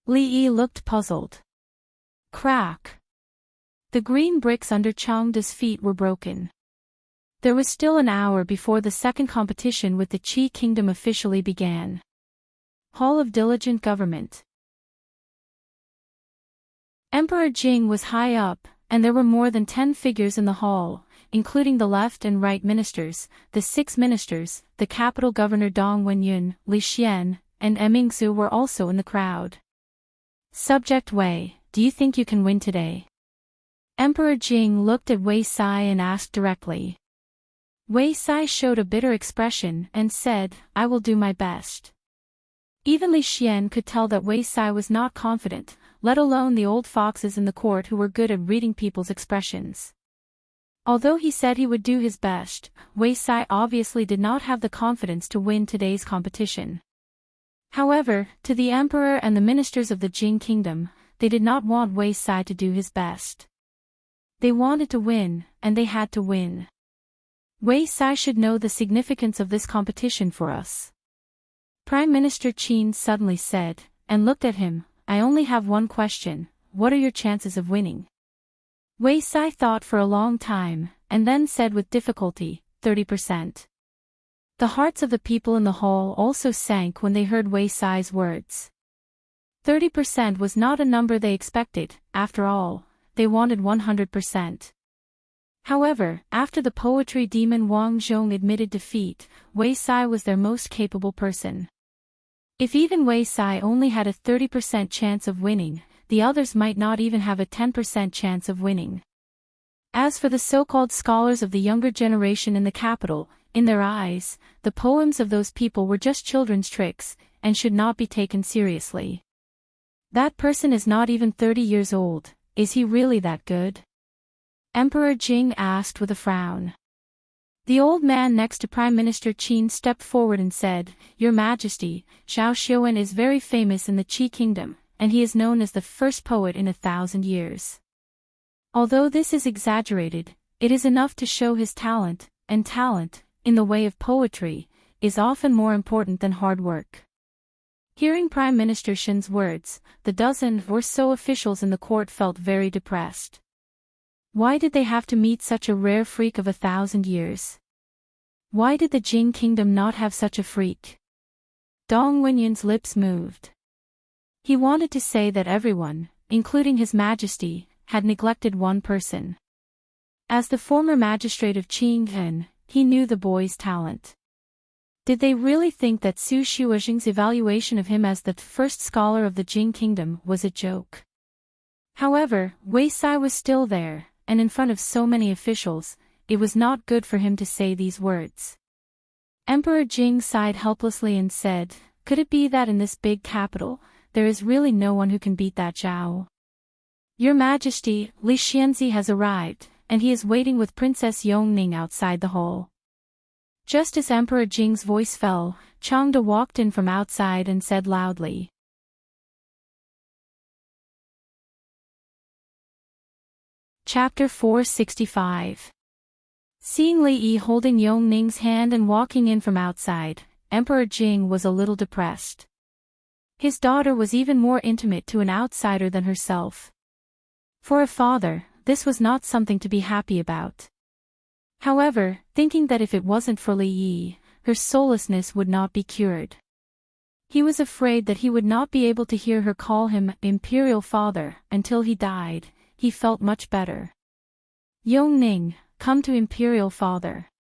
Li Yi looked puzzled. Crack! The green bricks under Changde's feet were broken. There was still an hour before the second competition with the Qi Kingdom officially began. Hall of Diligent Government. Emperor Jing was high up, and there were more than 10 figures in the hall, including the left and right ministers, the 6 ministers, the capital governor Dong Wenyun, Li Xian, and Emingsu were also in the crowd. "Subject Wei, do you think you can win today?" Emperor Jing looked at Wei Sai and asked directly. Wei Sai showed a bitter expression and said, "I will do my best." Even Li Xian could tell that Wei Sai was not confident, let alone the old foxes in the court who were good at reading people's expressions. Although he said he would do his best, Wei Sai obviously did not have the confidence to win today's competition. However, to the emperor and the ministers of the Jing Kingdom, they did not want Wei Sai to do his best. They wanted to win, and they had to win. Wei Sai should know the significance of this competition for us. Prime Minister Qin suddenly said, and looked at him, "I only have one question, what are your chances of winning?" Wei Sai thought for a long time, and then said with difficulty, 30%. The hearts of the people in the hall also sank when they heard Wei Sai's words. 30% was not a number they expected, after all, they wanted 100%. However, after the poetry demon Wang Zhong admitted defeat, Wei Sai was their most capable person. If even Wei Sai only had a 30% chance of winning, the others might not even have a 10% chance of winning. As for the so-called scholars of the younger generation in the capital, in their eyes, the poems of those people were just children's tricks, and should not be taken seriously. That person is not even 30 years old, is he really that good? Emperor Jing asked with a frown. The old man next to Prime Minister Qin stepped forward and said, "Your Majesty, Zhao Xiuwen is very famous in the Qi Kingdom, and he is known as the first poet in 1,000 years. Although this is exaggerated, it is enough to show his talent, and talent, in the way of poetry, is often more important than hard work." Hearing Prime Minister Shen's words, the dozen or so officials in the court felt very depressed. Why did they have to meet such a rare freak of 1,000 years? Why did the Jing Kingdom not have such a freak? Dong Wenyun's lips moved. He wanted to say that everyone, including His Majesty, had neglected one person. As the former magistrate of Qinghen, he knew the boy's talent. Did they really think that Su Shuozhing's evaluation of him as the first scholar of the Jing Kingdom was a joke? However, Wei Sai was still there, and in front of so many officials, it was not good for him to say these words. Emperor Jing sighed helplessly and said, "Could it be that in this big capital, there is really no one who can beat that Zhao? Your Majesty, Li Xianzi has arrived, and he is waiting with Princess Yongning outside the hall." Just as Emperor Jing's voice fell, Changde walked in from outside and said loudly, Chapter 465. Seeing Li Yi holding Yong Ning's hand and walking in from outside, Emperor Jing was a little depressed. His daughter was even more intimate to an outsider than herself. For a father, this was not something to be happy about. However, thinking that if it wasn't for Li Yi, her soullessness would not be cured. He was afraid that he would not be able to hear her call him Imperial Father until he died. He felt much better. Yong Ning, come to Imperial Father.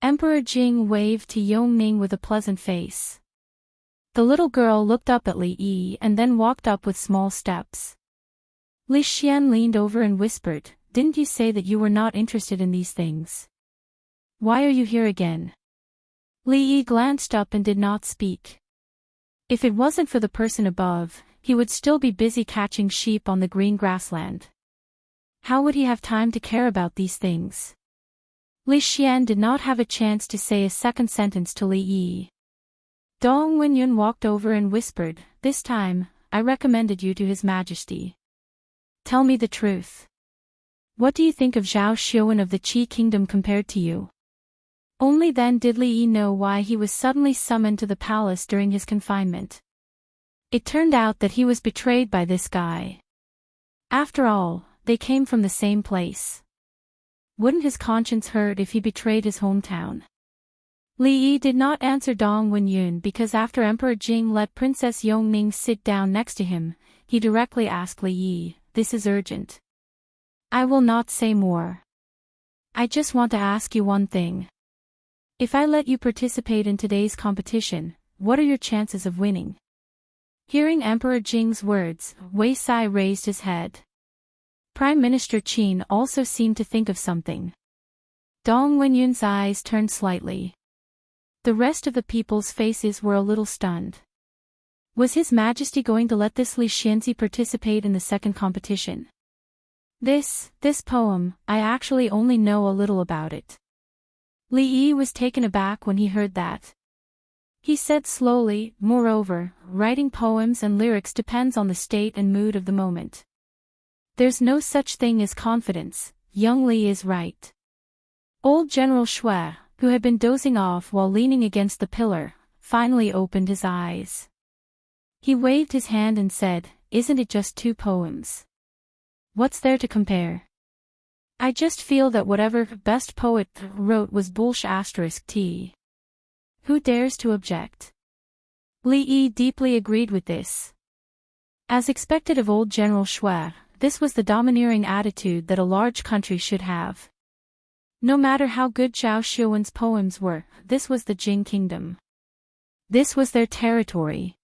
Emperor Jing waved to Yong Ning with a pleasant face. The little girl looked up at Li Yi and then walked up with small steps. Li Xian leaned over and whispered, "Didn't you say that you were not interested in these things? Why are you here again?" Li Yi glanced up and did not speak. If it wasn't for the person above, he would still be busy catching sheep on the green grassland. How would he have time to care about these things? Li Xian did not have a chance to say a second sentence to Li Yi. Dong Wenyun walked over and whispered, "This time, I recommended you to His Majesty. Tell me the truth. What do you think of Zhao Xiuwen of the Qi Kingdom compared to you?" Only then did Li Yi know why he was suddenly summoned to the palace during his confinement. It turned out that he was betrayed by this guy. After all, they came from the same place. Wouldn't his conscience hurt if he betrayed his hometown? Li Yi did not answer Dong Wenyun because after Emperor Jing let Princess Yong Ning sit down next to him, he directly asked Li Yi, "This is urgent. I will not say more. I just want to ask you one thing. If I let you participate in today's competition, what are your chances of winning?" Hearing Emperor Jing's words, Wei Sai raised his head. Prime Minister Qin also seemed to think of something. Dong Wenyun's eyes turned slightly. The rest of the people's faces were a little stunned. Was His Majesty going to let this Li Xianzi participate in the second competition? This poem, I actually only know a little about it. Li Yi was taken aback when he heard that. He said slowly, "Moreover, writing poems and lyrics depends on the state and mood of the moment. There's no such thing as confidence, young Li is right." Old General Shui, who had been dozing off while leaning against the pillar, finally opened his eyes. He waved his hand and said, "Isn't it just 2 poems? What's there to compare? I just feel that whatever best poet wrote was **t. Who dares to object?" Li Yi deeply agreed with this. As expected of old General Shui, this was the domineering attitude that a large country should have. No matter how good Zhao Xiuwen's poems were, this was the Jing Kingdom. This was their territory.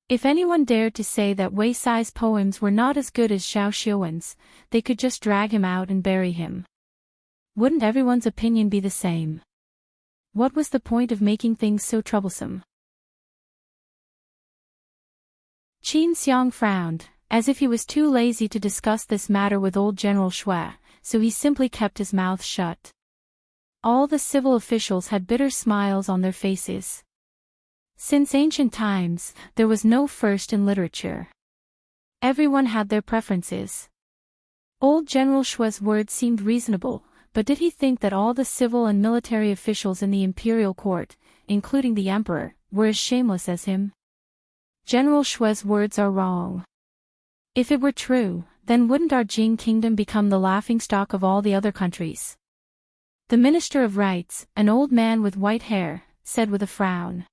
If anyone dared to say that Wei Sai's poems were not as good as Zhao Xiuwen's, they could just drag him out and bury him. Wouldn't everyone's opinion be the same? What was the point of making things so troublesome? Qin Xiang frowned, as if he was too lazy to discuss this matter with old General Shui, so he simply kept his mouth shut. All the civil officials had bitter smiles on their faces. Since ancient times, there was no first in literature. Everyone had their preferences. Old General Shui's words seemed reasonable, but did he think that all the civil and military officials in the imperial court, including the emperor, were as shameless as him? General Shui's words are wrong. If it were true, then wouldn't our Jing Kingdom become the laughingstock of all the other countries? The Minister of Rights, an old man with white hair, said with a frown.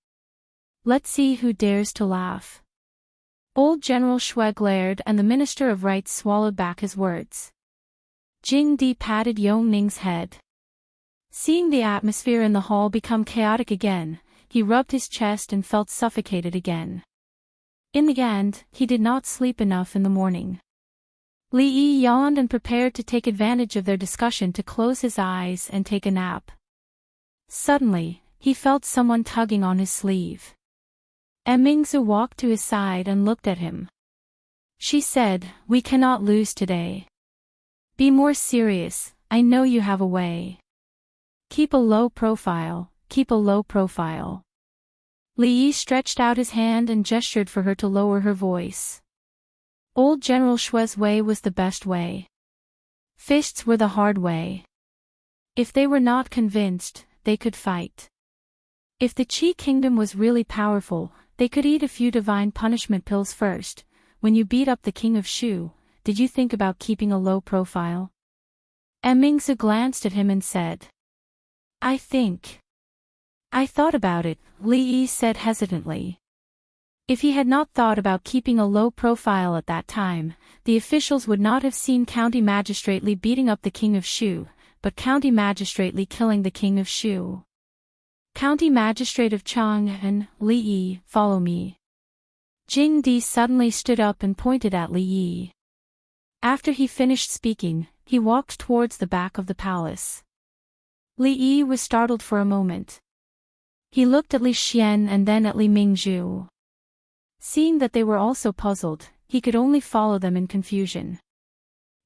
"Let's see who dares to laugh." Old General Shui glared and the Minister of Rights swallowed back his words. Jing Di patted Yong Ning's head. Seeing the atmosphere in the hall become chaotic again, he rubbed his chest and felt suffocated again. In the end, he did not sleep enough in the morning. Li Yi yawned and prepared to take advantage of their discussion to close his eyes and take a nap. Suddenly, he felt someone tugging on his sleeve. Mingzu walked to his side and looked at him. She said, "We cannot lose today. Be more serious, I know you have a way. Keep a low profile, keep a low profile." Li Yi stretched out his hand and gestured for her to lower her voice. Old General Shui's way was the best way. Fists were the hard way. If they were not convinced, they could fight. If the Qi kingdom was really powerful, they could eat a few divine punishment pills first. When you beat up the king of Shu, did you think about keeping a low profile? Mingzu glanced at him and said. I thought about it, Li Yi said hesitantly. If he had not thought about keeping a low profile at that time, the officials would not have seen County Magistrate Li beating up the king of Shu, but County Magistrate Li killing the king of Shu. County Magistrate of Chang'an, Li Yi, follow me. Jing Di suddenly stood up and pointed at Li Yi. After he finished speaking, he walked towards the back of the palace. Li Yi was startled for a moment. He looked at Li Xian and then at Li Mingzhu. Seeing that they were also puzzled, he could only follow them in confusion.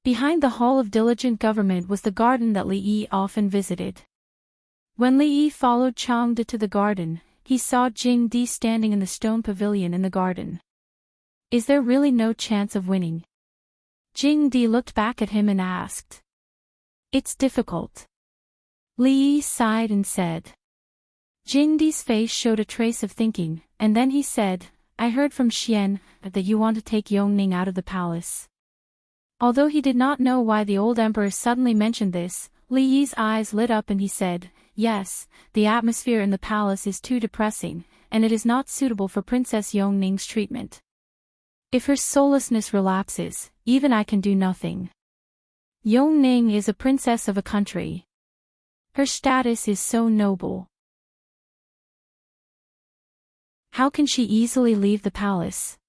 Behind the Hall of Diligent Government was the garden that Li Yi often visited. When Li Yi followed Changde to the garden, he saw Jing Di standing in the stone pavilion in the garden. Is there really no chance of winning? Jing Di looked back at him and asked. It's difficult. Li Yi sighed and said. Jing Di's face showed a trace of thinking, and then he said, I heard from Xian that you want to take Yongning out of the palace. Although he did not know why the old emperor suddenly mentioned this, Li Yi's eyes lit up and he said, yes, the atmosphere in the palace is too depressing, and it is not suitable for Princess Yongning's treatment. If her soullessness relapses, even I can do nothing. Yongning is a princess of a country. Her status is so noble. How can she easily leave the palace?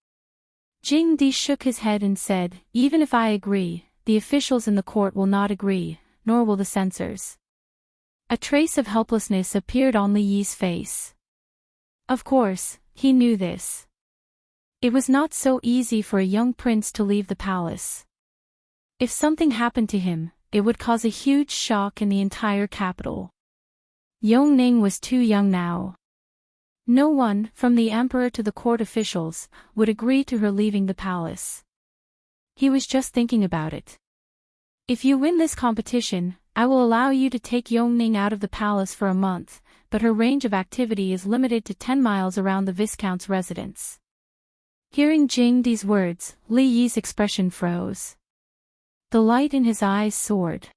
Jing Di shook his head and said, even if I agree, the officials in the court will not agree, nor will the censors. A trace of helplessness appeared on Li Yi's face. Of course, he knew this. It was not so easy for a young prince to leave the palace. If something happened to him, it would cause a huge shock in the entire capital. Yongning was too young now. No one, from the emperor to the court officials, would agree to her leaving the palace. He was just thinking about it. If you win this competition, I will allow you to take Yongning out of the palace for a month, but her range of activity is limited to 10 miles around the Viscount's residence. Hearing Jing Di's words, Li Yi's expression froze. The light in his eyes soared.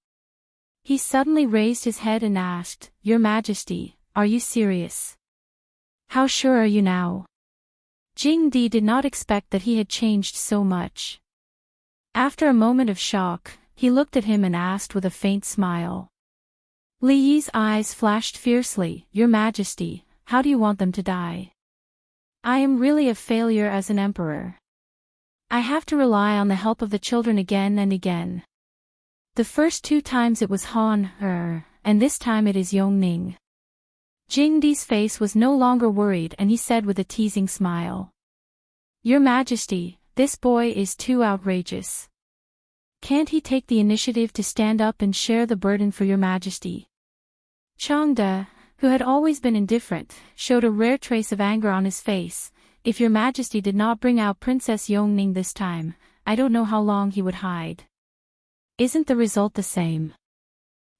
He suddenly raised his head and asked, Your Majesty, are you serious? How sure are you now? Jing Di did not expect that he had changed so much. After a moment of shock, he looked at him and asked with a faint smile. Li Yi's eyes flashed fiercely, Your Majesty, how do you want them to die? I am really a failure as an emperor. I have to rely on the help of the children again and again. The first 2 times it was Han, and this time it is Yongning. Jing Di's face was no longer worried and he said with a teasing smile. Your Majesty, this boy is too outrageous. Can't he take the initiative to stand up and share the burden for Your Majesty? Changde, who had always been indifferent, showed a rare trace of anger on his face. If Your Majesty did not bring out Princess Yongning this time, I don't know how long he would hide. Isn't the result the same?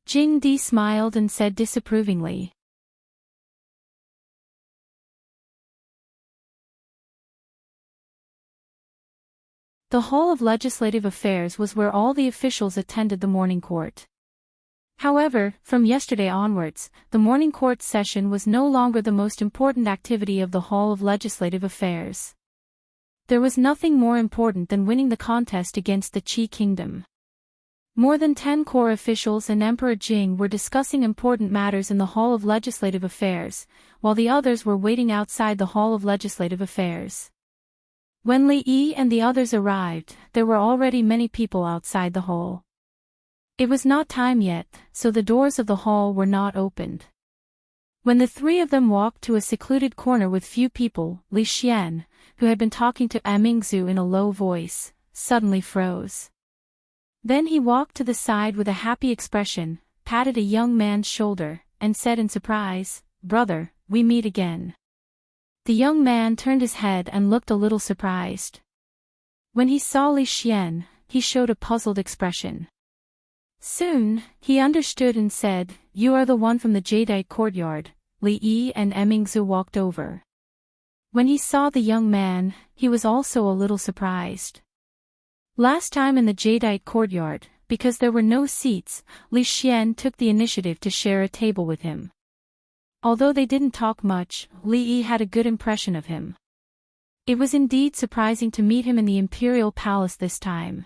Jing Di smiled and said disapprovingly. The Hall of Legislative Affairs was where all the officials attended the morning court. However, from yesterday onwards, the morning court session was no longer the most important activity of the Hall of Legislative Affairs. There was nothing more important than winning the contest against the Qi kingdom. More than 10 core officials and Emperor Jing were discussing important matters in the Hall of Legislative Affairs, while the others were waiting outside the Hall of Legislative Affairs. When Li Yi and the others arrived, there were already many people outside the hall. It was not time yet, so the doors of the hall were not opened. When the 3 of them walked to a secluded corner with few people, Li Xian, who had been talking to Mingzu in a low voice, suddenly froze. Then he walked to the side with a happy expression, patted a young man's shoulder, and said in surprise, Brother, we meet again. The young man turned his head and looked a little surprised. When he saw Li Xian, he showed a puzzled expression. Soon, he understood and said, "You are the one from the jadeite courtyard." Li Yi and Emingzu walked over. When he saw the young man, he was also a little surprised. Last time in the jadeite courtyard, because there were no seats, Li Xian took the initiative to share a table with him. Although they didn't talk much, Li Yi had a good impression of him. It was indeed surprising to meet him in the imperial palace this time.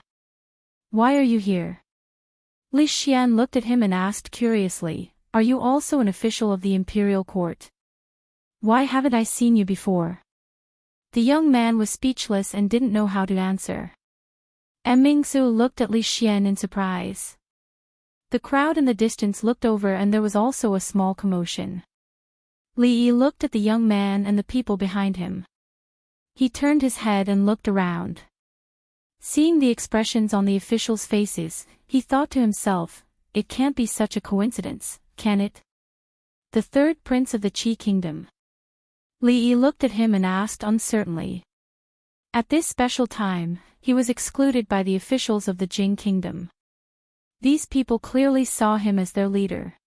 "Why are you here?" Li Xian looked at him and asked curiously, "Are you also an official of the imperial court? Why haven't I seen you before?" The young man was speechless and didn't know how to answer. Mingsu looked at Li Xian in surprise. The crowd in the distance looked over and there was also a small commotion. Li Yi looked at the young man and the people behind him. He turned his head and looked around. Seeing the expressions on the officials' faces, he thought to himself, "It can't be such a coincidence, can it? The third prince of the Qi kingdom." Li Yi looked at him and asked uncertainly. At this special time, he was excluded by the officials of the Jing kingdom. These people clearly saw him as their leader.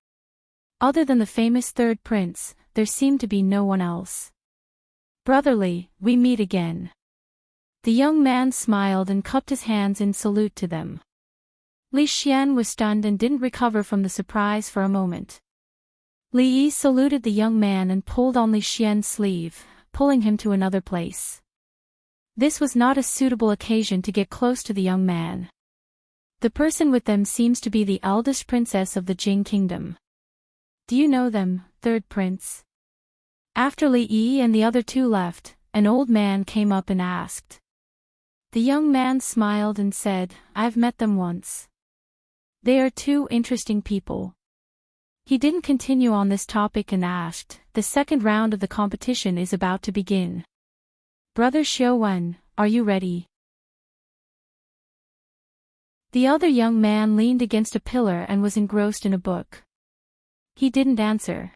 Other than the famous third prince, there seemed to be no one else. "Brotherly, we meet again." The young man smiled and cupped his hands in salute to them. Li Xian was stunned and didn't recover from the surprise for a moment. Li Yi saluted the young man and pulled on Li Xian's sleeve, pulling him to another place. This was not a suitable occasion to get close to the young man. The person with them seems to be the eldest princess of the Jing kingdom. "Do you know them, third prince?" After Li Yi and the other two left, an old man came up and asked. The young man smiled and said, "I've met them once. They are two interesting people." He didn't continue on this topic and asked, "The second round of the competition is about to begin. Brother Xiuwen, are you ready?" The other young man leaned against a pillar and was engrossed in a book. He didn't answer.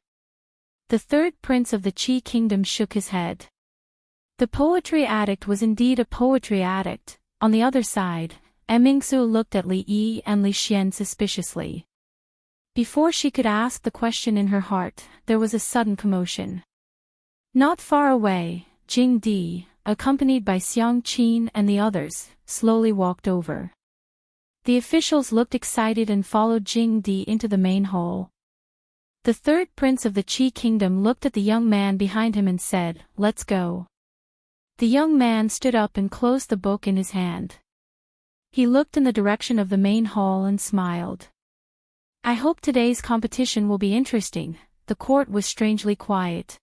The third prince of the Qi kingdom shook his head. The poetry addict was indeed a poetry addict. On the other side, Mingsu looked at Li Yi and Li Xian suspiciously. Before she could ask the question in her heart, there was a sudden commotion. Not far away, Jing Di, accompanied by Xiang Qin and the others, slowly walked over. The officials looked excited and followed Jing Di into the main hall. The third prince of the Qi kingdom looked at the young man behind him and said, "Let's go." The young man stood up and closed the book in his hand. He looked in the direction of the main hall and smiled. "I hope today's competition will be interesting." The court was strangely quiet.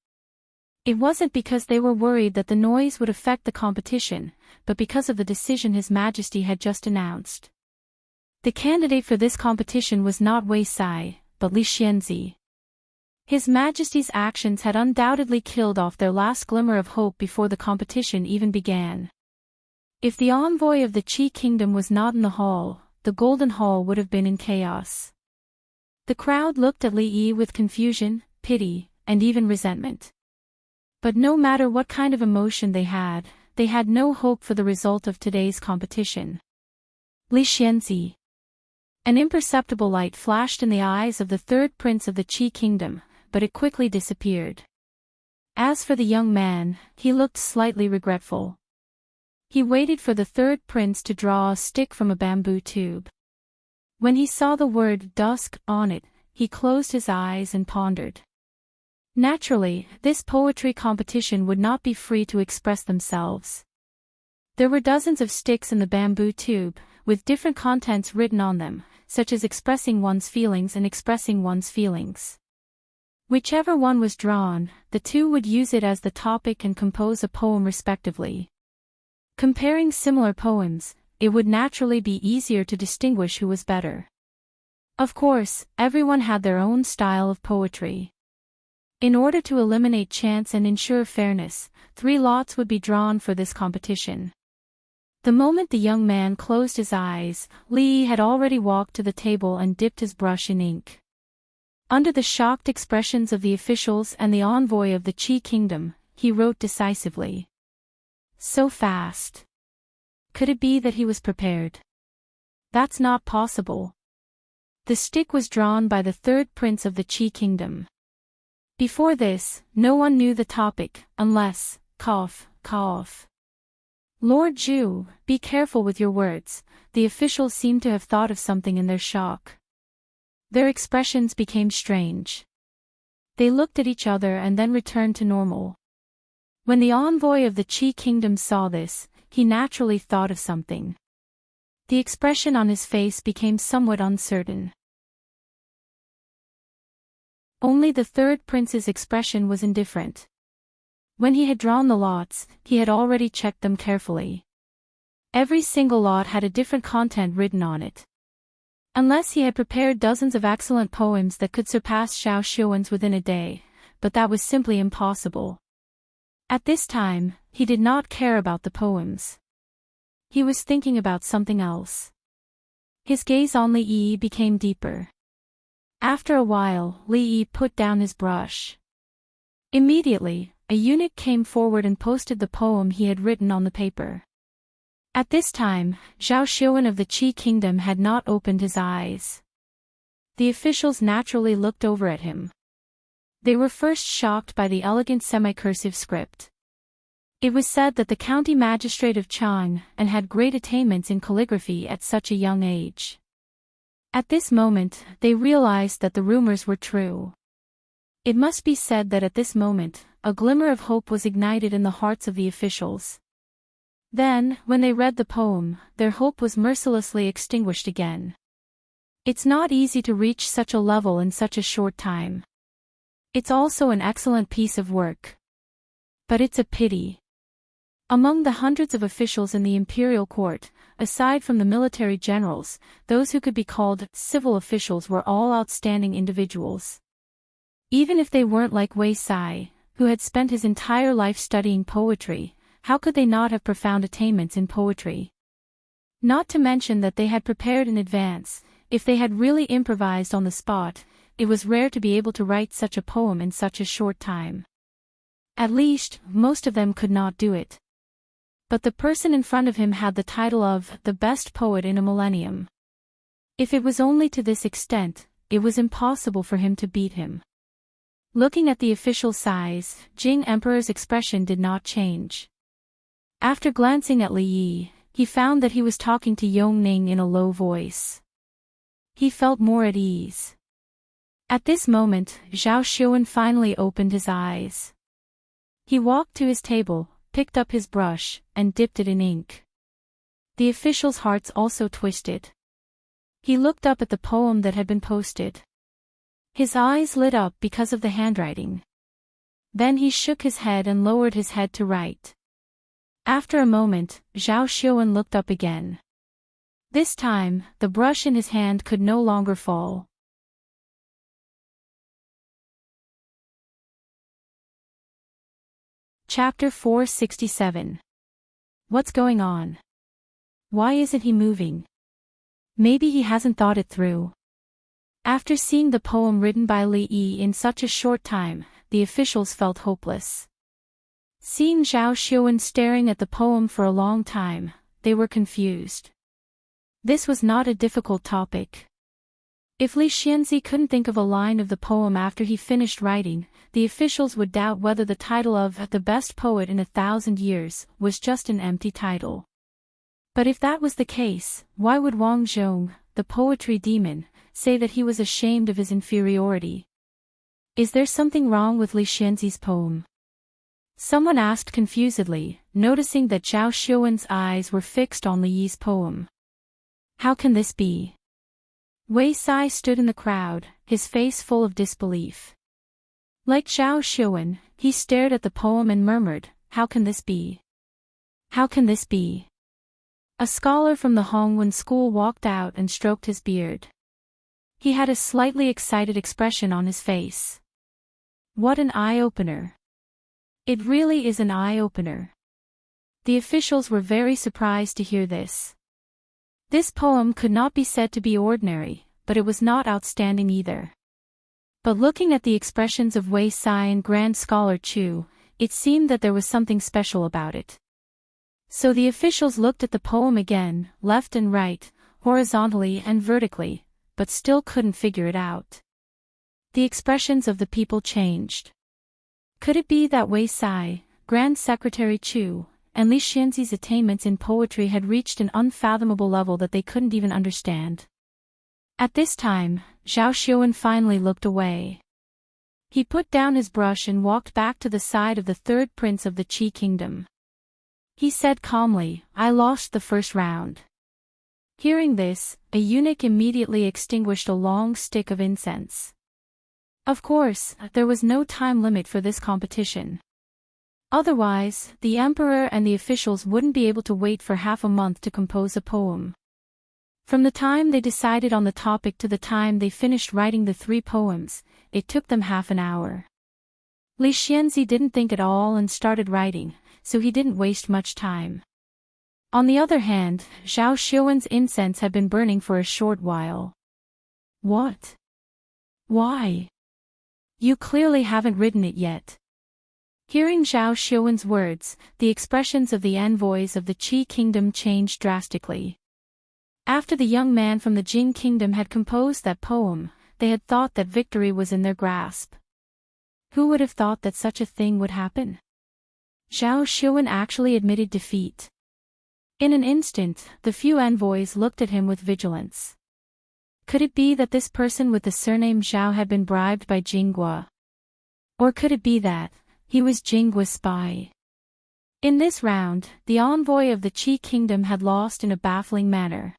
It wasn't because they were worried that the noise would affect the competition, but because of the decision His Majesty had just announced. The candidate for this competition was not Wei Sai, but Li Xianzi. His Majesty's actions had undoubtedly killed off their last glimmer of hope before the competition even began. If the envoy of the Qi kingdom was not in the hall, the Golden Hall would have been in chaos. The crowd looked at Li Yi with confusion, pity, and even resentment. But no matter what kind of emotion they had no hope for the result of today's competition. Li Xianzi. An imperceptible light flashed in the eyes of the third prince of the Qi kingdom, but it quickly disappeared. As for the young man, he looked slightly regretful. He waited for the third prince to draw a stick from a bamboo tube. When he saw the word "dusk" on it, he closed his eyes and pondered. Naturally, this poetry competition would not be free to express themselves. There were dozens of sticks in the bamboo tube, with different contents written on them, such as expressing one's feelings and expressing one's feelings. Whichever one was drawn, the two would use it as the topic and compose a poem respectively. Comparing similar poems, it would naturally be easier to distinguish who was better. Of course, everyone had their own style of poetry. In order to eliminate chance and ensure fairness, 3 lots would be drawn for this competition. The moment the young man closed his eyes, Li Yi had already walked to the table and dipped his brush in ink. Under the shocked expressions of the officials and the envoy of the Qi kingdom, he wrote decisively. So fast. Could it be that he was prepared? That's not possible. The stick was drawn by the third prince of the Qi kingdom. Before this, no one knew the topic, unless, cough, cough. Lord Zhu, be careful with your words. The officials seemed to have thought of something in their shock. Their expressions became strange. They looked at each other and then returned to normal. When the envoy of the Qi kingdom saw this, he naturally thought of something. The expression on his face became somewhat uncertain. Only the third prince's expression was indifferent. When he had drawn the lots, he had already checked them carefully. Every single lot had a different content written on it. Unless he had prepared dozens of excellent poems that could surpass Zhao Xuan's within a day, but that was simply impossible. At this time, he did not care about the poems. He was thinking about something else. His gaze on Li Yi became deeper. After a while, Li Yi put down his brush. Immediately, a eunuch came forward and posted the poem he had written on the paper. At this time, Zhao Xuan of the Qi kingdom had not opened his eyes. The officials naturally looked over at him. They were first shocked by the elegant semi-cursive script. It was said that the county magistrate of Chang and had great attainments in calligraphy at such a young age. At this moment, they realized that the rumors were true. It must be said that at this moment, a glimmer of hope was ignited in the hearts of the officials. Then, when they read the poem, their hope was mercilessly extinguished again. It's not easy to reach such a level in such a short time. It's also an excellent piece of work. But it's a pity. Among the hundreds of officials in the imperial court, aside from the military generals, those who could be called civil officials were all outstanding individuals. Even if they weren't like Wei Sai, who had spent his entire life studying poetry, how could they not have profound attainments in poetry? Not to mention that they had prepared in advance. If they had really improvised on the spot, it was rare to be able to write such a poem in such a short time. At least, most of them could not do it. But the person in front of him had the title of the best poet in a millennium. If it was only to this extent, it was impossible for him to beat him. Looking at the official's size, Jing Emperor's expression did not change. After glancing at Li Yi, he found that he was talking to Yong Ning in a low voice. He felt more at ease. At this moment, Zhao Xuan finally opened his eyes. He walked to his table, picked up his brush, and dipped it in ink. The official's hearts also twisted. He looked up at the poem that had been posted. His eyes lit up because of the handwriting. Then he shook his head and lowered his head to write. After a moment, Zhao Xuan looked up again. This time, the brush in his hand could no longer fall. Chapter 467. What's going on? Why isn't he moving? Maybe he hasn't thought it through. After seeing the poem written by Li Yi in such a short time, the officials felt hopeless. Seeing Zhao Xuan staring at the poem for a long time, they were confused. This was not a difficult topic. If Li Xianzi couldn't think of a line of the poem after he finished writing, the officials would doubt whether the title of the best poet in 1,000 years was just an empty title. But if that was the case, why would Wang Zhong, the poetry demon, say that he was ashamed of his inferiority? Is there something wrong with Li Xianzi's poem? Someone asked confusedly, noticing that Zhao Xuan's eyes were fixed on Li Yi's poem. How can this be? Wei Sai stood in the crowd, his face full of disbelief. Like Zhao Xuan, he stared at the poem and murmured, "How can this be? How can this be?" A scholar from the Hongwen school walked out and stroked his beard. He had a slightly excited expression on his face. What an eye-opener. It really is an eye-opener. The officials were very surprised to hear this. This poem could not be said to be ordinary, but it was not outstanding either. But looking at the expressions of Wei Sai and Grand Scholar Chu, it seemed that there was something special about it. So the officials looked at the poem again, left and right, horizontally and vertically, but still couldn't figure it out. The expressions of the people changed. Could it be that Wei Sai, Grand Secretary Chu, and Li Xianzi's attainments in poetry had reached an unfathomable level that they couldn't even understand? At this time, Zhao Xiuwen finally looked away. He put down his brush and walked back to the side of the third prince of the Qi kingdom. He said calmly, "I lost the first round." Hearing this, a eunuch immediately extinguished a long stick of incense. Of course, there was no time limit for this competition. Otherwise, the emperor and the officials wouldn't be able to wait for half a month to compose a poem. From the time they decided on the topic to the time they finished writing the 3 poems, it took them half an hour. Li Xianzi didn't think at all and started writing, so he didn't waste much time. On the other hand, Zhao Xiuwen's incense had been burning for a short while. "What? Why? You clearly haven't written it yet." Hearing Zhao Xiuwen's words, the expressions of the envoys of the Qi kingdom changed drastically. After the young man from the Jing kingdom had composed that poem, they had thought that victory was in their grasp. Who would have thought that such a thing would happen? Zhao Xiuwen actually admitted defeat. In an instant, the few envoys looked at him with vigilance. Could it be that this person with the surname Zhao had been bribed by Jinghua? Or could it be that he was Jinghua's spy? In this round, the envoy of the Qi kingdom had lost in a baffling manner.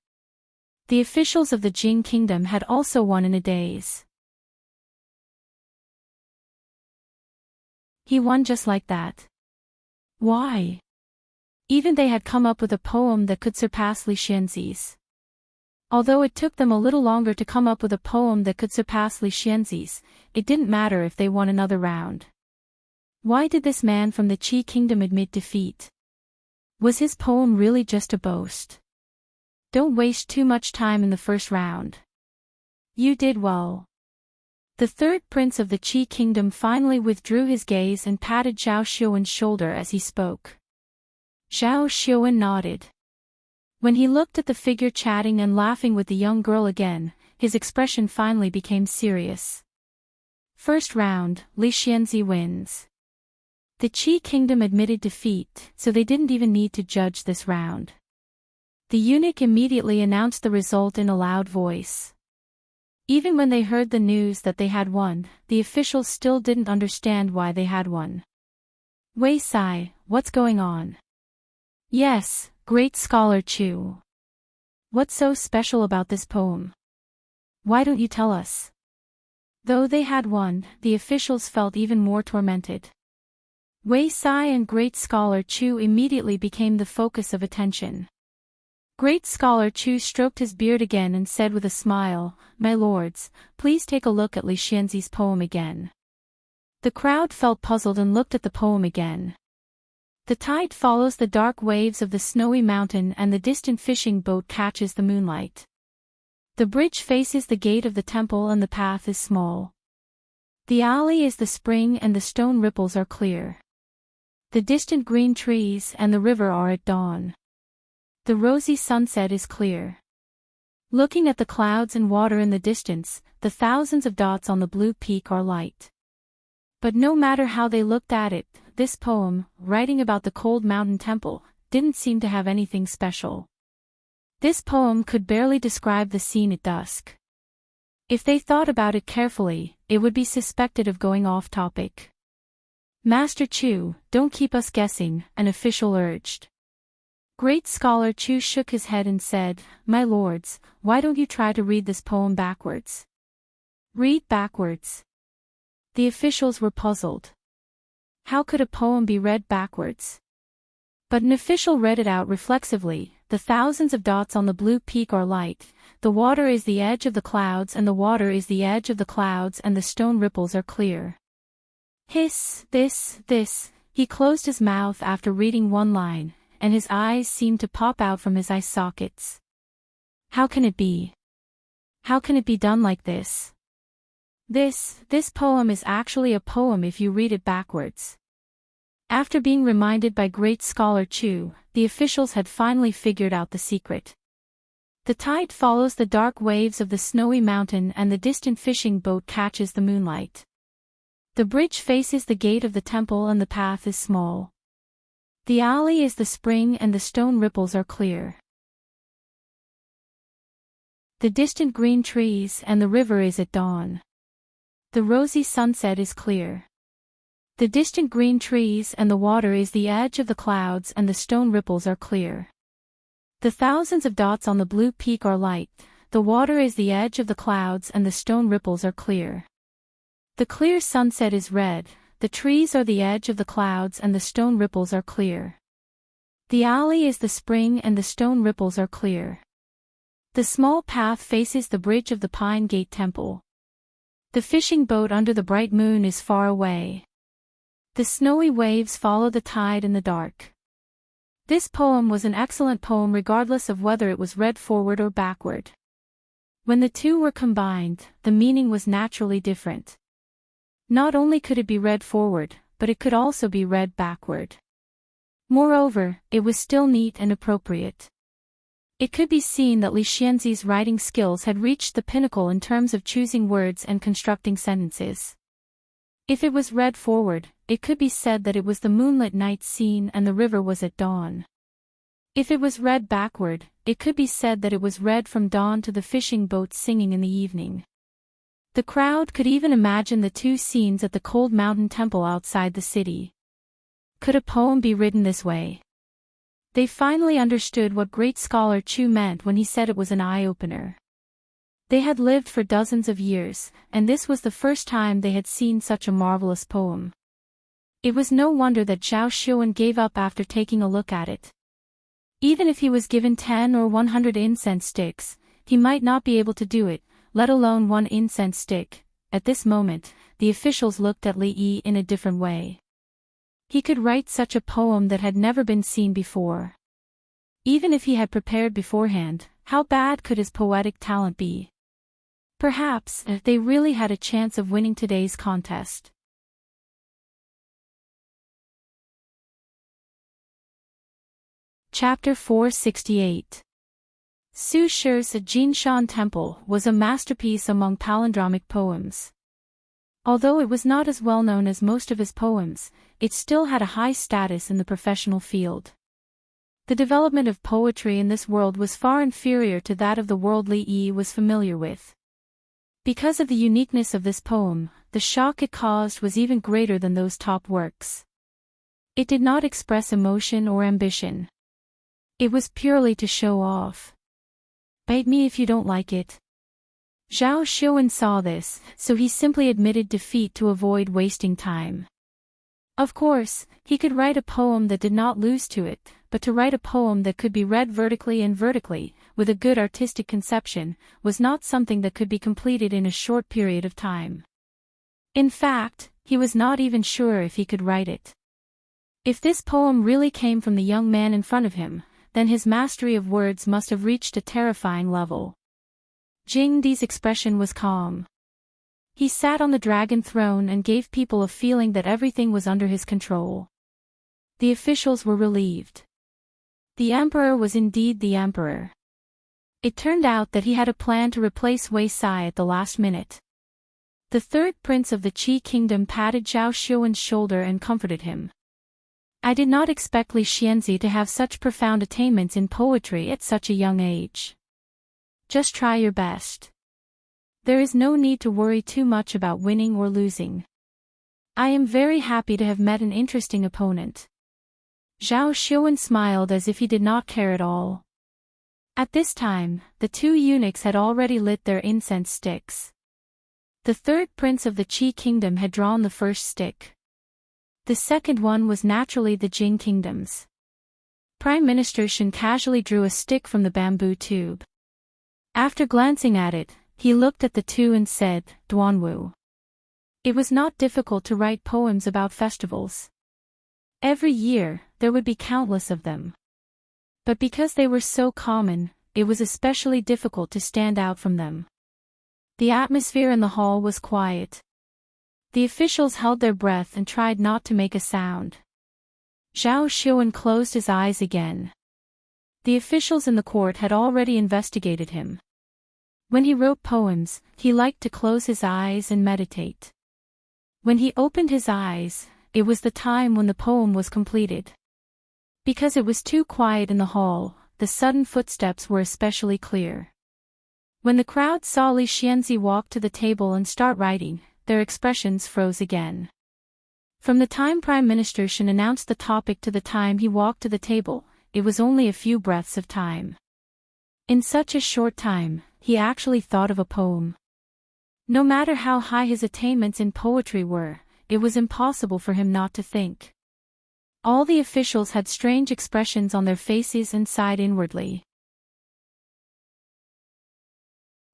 The officials of the Jing kingdom had also won in a daze. He won just like that. Why? Even they had come up with a poem that could surpass Li Xianzi's. Although it took them a little longer to come up with a poem that could surpass Li Xianzi's, it didn't matter if they won another round. Why did this man from the Qi kingdom admit defeat? Was his poem really just a boast? Don't waste too much time in the first round. You did well. The third prince of the Qi kingdom finally withdrew his gaze and patted Zhao Xiuwen's shoulder as he spoke. Zhao Xiuwen nodded. When he looked at the figure chatting and laughing with the young girl again, his expression finally became serious. First round, Li Xianzi wins. The Qi kingdom admitted defeat, so they didn't even need to judge this round. The eunuch immediately announced the result in a loud voice. Even when they heard the news that they had won, the officials still didn't understand why they had won. Wei Sai, what's going on? Yes, great scholar Chu. What's so special about this poem? Why don't you tell us? Though they had won, the officials felt even more tormented. Wei Sai and great scholar Chu immediately became the focus of attention. Great scholar Chu stroked his beard again and said with a smile, "My lords, please take a look at Li Xianzi's poem again." The crowd felt puzzled and looked at the poem again. The tide follows the dark waves of the snowy mountain and the distant fishing boat catches the moonlight. The bridge faces the gate of the temple and the path is small. The alley is the spring and the stone ripples are clear. The distant green trees and the river are at dawn. The rosy sunset is clear. Looking at the clouds and water in the distance, the thousands of dots on the blue peak are light. But no matter how they looked at it, this poem, writing about the cold mountain temple, didn't seem to have anything special. This poem could barely describe the scene at dusk. If they thought about it carefully, it would be suspected of going off topic. "Master Chu, don't keep us guessing," an official urged. Great scholar Chu shook his head and said, "My lords, why don't you try to read this poem backwards?" Read backwards? The officials were puzzled. How could a poem be read backwards? But an official read it out reflexively. The thousands of dots on the blue peak are light, the water is the edge of the clouds and the water is the edge of the clouds and the stone ripples are clear. Hiss, this, he closed his mouth after reading one line, and his eyes seemed to pop out from his eye sockets. How can it be? How can it be done like this? This poem is actually a poem if you read it backwards. After being reminded by great scholar Chu, the officials had finally figured out the secret. The tide follows the dark waves of the snowy mountain and the distant fishing boat catches the moonlight. The bridge faces the gate of the temple and the path is small. The alley is the spring and the stone ripples are clear. The distant green trees and the river is at dawn. The rosy sunset is clear. The distant green trees and the water is the edge of the clouds and the stone ripples are clear. The thousands of dots on the blue peak are light, the water is the edge of the clouds and the stone ripples are clear. The clear sunset is red, the trees are the edge of the clouds and the stone ripples are clear. The alley is the spring and the stone ripples are clear. The small path faces the bridge of the Pine Gate Temple. The fishing boat under the bright moon is far away. The snowy waves follow the tide in the dark. This poem was an excellent poem regardless of whether it was read forward or backward. When the two were combined, the meaning was naturally different. Not only could it be read forward, but it could also be read backward. Moreover, it was still neat and appropriate. It could be seen that Li Xianzi's writing skills had reached the pinnacle in terms of choosing words and constructing sentences. If it was read forward, it could be said that it was the moonlit night scene and the river was at dawn. If it was read backward, it could be said that it was read from dawn to the fishing boat singing in the evening. The crowd could even imagine the two scenes at the cold mountain temple outside the city. Could a poem be written this way? They finally understood what great scholar Chu meant when he said it was an eye-opener. They had lived for dozens of years, and this was the first time they had seen such a marvelous poem. It was no wonder that Zhao Xuan gave up after taking a look at it. Even if he was given 10 or 100 incense sticks, he might not be able to do it, let alone one incense stick. At this moment, the officials looked at Li Yi in a different way. He could write such a poem that had never been seen before. Even if he had prepared beforehand, how bad could his poetic talent be? Perhaps, they really had a chance of winning today's contest. Chapter 468. Su Shi's Jinshan Temple was a masterpiece among palindromic poems. Although it was not as well known as most of his poems, it still had a high status in the professional field. The development of poetry in this world was far inferior to that of the world Li Yi was familiar with. Because of the uniqueness of this poem, the shock it caused was even greater than those top works. It did not express emotion or ambition. It was purely to show off. Bite me if you don't like it. Zhao Xuan saw this, so he simply admitted defeat to avoid wasting time. Of course, he could write a poem that did not lose to it, but to write a poem that could be read vertically and vertically, with a good artistic conception, was not something that could be completed in a short period of time. In fact, he was not even sure if he could write it. If this poem really came from the young man in front of him, then his mastery of words must have reached a terrifying level. Jing Di's expression was calm. He sat on the dragon throne and gave people a feeling that everything was under his control. The officials were relieved. The emperor was indeed the emperor. It turned out that he had a plan to replace Wei Sai at the last minute. The third prince of the Qi kingdom patted Zhao Xuan's shoulder and comforted him. I did not expect Li Xianzi to have such profound attainments in poetry at such a young age. Just try your best. There is no need to worry too much about winning or losing. I am very happy to have met an interesting opponent. Zhao Xuan smiled as if he did not care at all. At this time, the two eunuchs had already lit their incense sticks. The third prince of the Qi kingdom had drawn the first stick. The second one was naturally the Jing kingdoms. Prime Minister Shen casually drew a stick from the bamboo tube. After glancing at it, he looked at the two and said, Duanwu. It was not difficult to write poems about festivals. Every year, there would be countless of them. But because they were so common, it was especially difficult to stand out from them. The atmosphere in the hall was quiet. The officials held their breath and tried not to make a sound. Zhao Xuan closed his eyes again. The officials in the court had already investigated him. When he wrote poems, he liked to close his eyes and meditate. When he opened his eyes, it was the time when the poem was completed. Because it was too quiet in the hall, the sudden footsteps were especially clear. When the crowd saw Li Xianzi walk to the table and start writing, their expressions froze again. From the time Prime Minister Shen announced the topic to the time he walked to the table, it was only a few breaths of time. In such a short time, he actually thought of a poem. No matter how high his attainments in poetry were, it was impossible for him not to think. All the officials had strange expressions on their faces and sighed inwardly.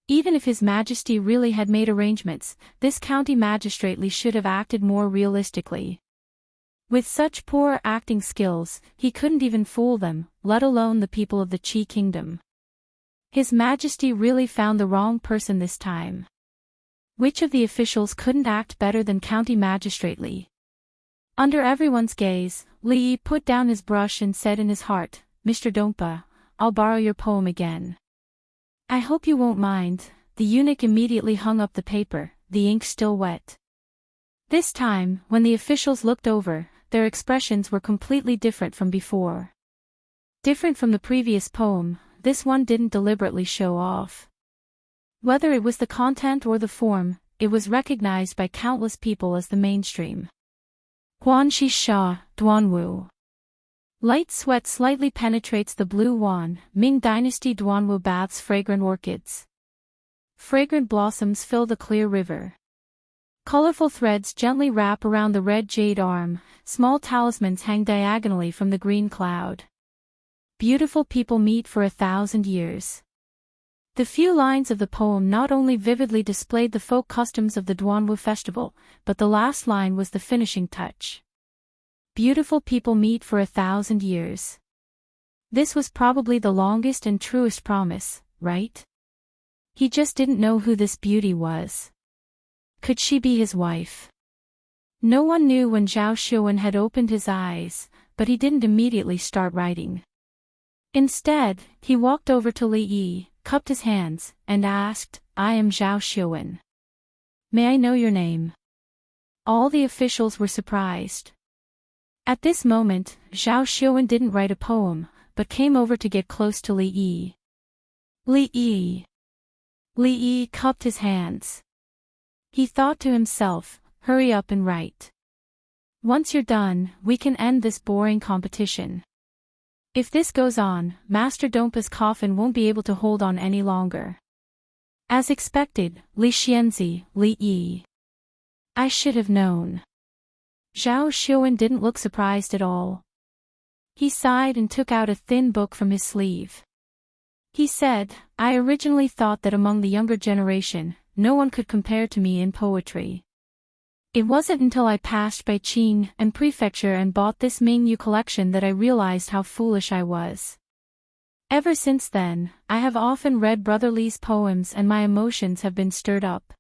Even if His Majesty really had made arrangements, this county magistrate should have acted more realistically. With such poor acting skills, he couldn't even fool them, let alone the people of the Qi Kingdom. His Majesty really found the wrong person this time. Which of the officials couldn't act better than County Magistrate Li? Under everyone's gaze, Li put down his brush and said in his heart, "Mr. Dongpa, I'll borrow your poem again." "I hope you won't mind." The eunuch immediately hung up the paper, the ink still wet. This time, when the officials looked over, their expressions were completely different from before. Different from the previous poem, this one didn't deliberately show off. Whether it was the content or the form, it was recognized by countless people as the mainstream. Guanxi Sha, Duanwu. Light sweat slightly penetrates the blue wan, Ming Dynasty Duanwu baths fragrant orchids. Fragrant blossoms fill the clear river. Colorful threads gently wrap around the red jade arm, small talismans hang diagonally from the green cloud. Beautiful people meet for 1,000 years. The few lines of the poem not only vividly displayed the folk customs of the Duanwu festival, but the last line was the finishing touch. Beautiful people meet for 1,000 years. This was probably the longest and truest promise, right? He just didn't know who this beauty was. Could she be his wife? No one knew when Zhao Xiuwen had opened his eyes, but he didn't immediately start writing. Instead, he walked over to Li Yi, cupped his hands, and asked, "I am Zhao Xiuwen. May I know your name?" All the officials were surprised. At this moment, Zhao Xiuwen didn't write a poem, but came over to get close to Li Yi. Li Yi. Li Yi cupped his hands. He thought to himself, hurry up and write. Once you're done, we can end this boring competition. If this goes on, Master Dongpa's coffin won't be able to hold on any longer. As expected, Li Xianzi, Li Yi. I should have known. Zhao Xiuwen didn't look surprised at all. He sighed and took out a thin book from his sleeve. He said, I originally thought that among the younger generation, no one could compare to me in poetry. It wasn't until I passed by Qin and Prefecture and bought this Mingyu collection that I realized how foolish I was. Ever since then, I have often read Brother Li's poems and my emotions have been stirred up.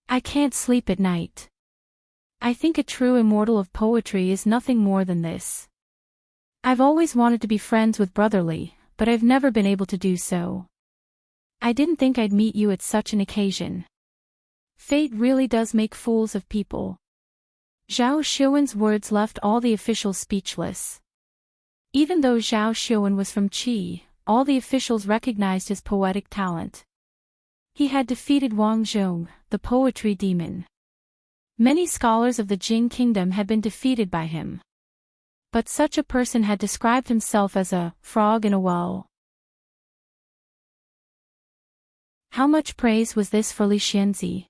I can't sleep at night. I think a true immortal of poetry is nothing more than this. I've always wanted to be friends with Brother Li, but I've never been able to do so. I didn't think I'd meet you at such an occasion. Fate really does make fools of people. Zhao Xiuwen's words left all the officials speechless. Even though Zhao Xiuwen was from Qi, all the officials recognized his poetic talent. He had defeated Wang Zhong, the poetry demon. Many scholars of the Jing kingdom had been defeated by him. But such a person had described himself as a frog in a well. How much praise was this for Li Xianzi?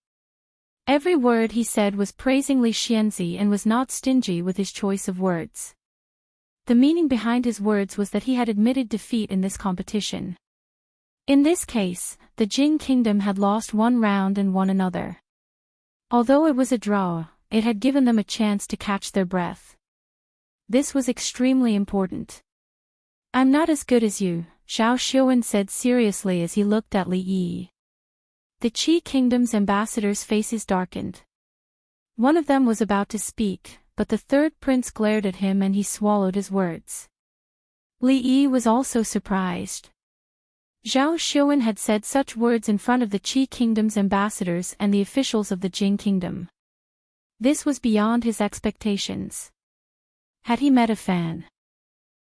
Every word he said was praising Li Xianzi and was not stingy with his choice of words. The meaning behind his words was that he had admitted defeat in this competition. In this case, the Jing kingdom had lost one round and won another. Although it was a draw, it had given them a chance to catch their breath. This was extremely important. I'm not as good as you, Zhao Xiuwen said seriously as he looked at Li Yi. The Qi Kingdom's ambassadors' faces darkened. One of them was about to speak, but the third prince glared at him and he swallowed his words. Li Yi was also surprised. Zhao Xiuwen had said such words in front of the Qi Kingdom's ambassadors and the officials of the Jing Kingdom. This was beyond his expectations. Had he met a fan?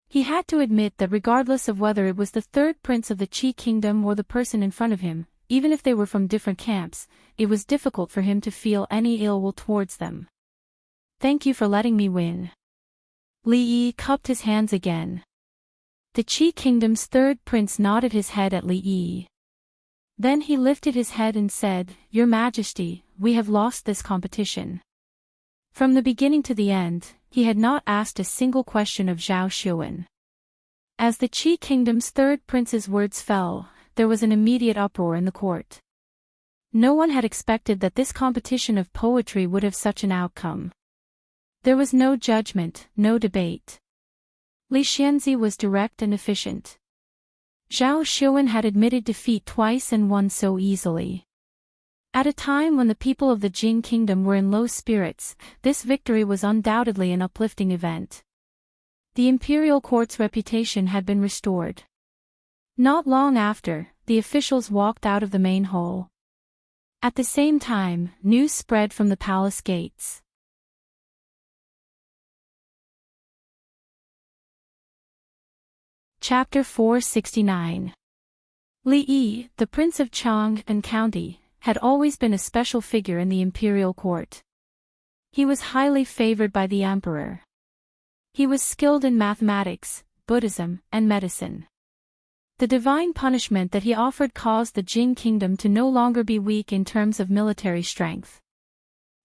He had to admit that regardless of whether it was the third prince of the Qi Kingdom or the person in front of him, even if they were from different camps, it was difficult for him to feel any ill will towards them. Thank you for letting me win. Li Yi cupped his hands again. The Qi Kingdom's third prince nodded his head at Li Yi. Then he lifted his head and said, Your Majesty, we have lost this competition. From the beginning to the end, he had not asked a single question of Zhao Xiuwen. As the Qi Kingdom's third prince's words fell, there was an immediate uproar in the court. No one had expected that this competition of poetry would have such an outcome. There was no judgment, no debate. Li Xianzi was direct and efficient. Zhao Xiuwen had admitted defeat twice and won so easily. At a time when the people of the Jing Kingdom were in low spirits, this victory was undoubtedly an uplifting event. The imperial court's reputation had been restored. Not long after, the officials walked out of the main hall. At the same time, news spread from the palace gates. Chapter 469. Li Yi, the Prince of Chang and County, had always been a special figure in the imperial court. He was highly favored by the emperor. He was skilled in mathematics, Buddhism, and medicine. The divine punishment that he offered caused the Jing Kingdom to no longer be weak in terms of military strength.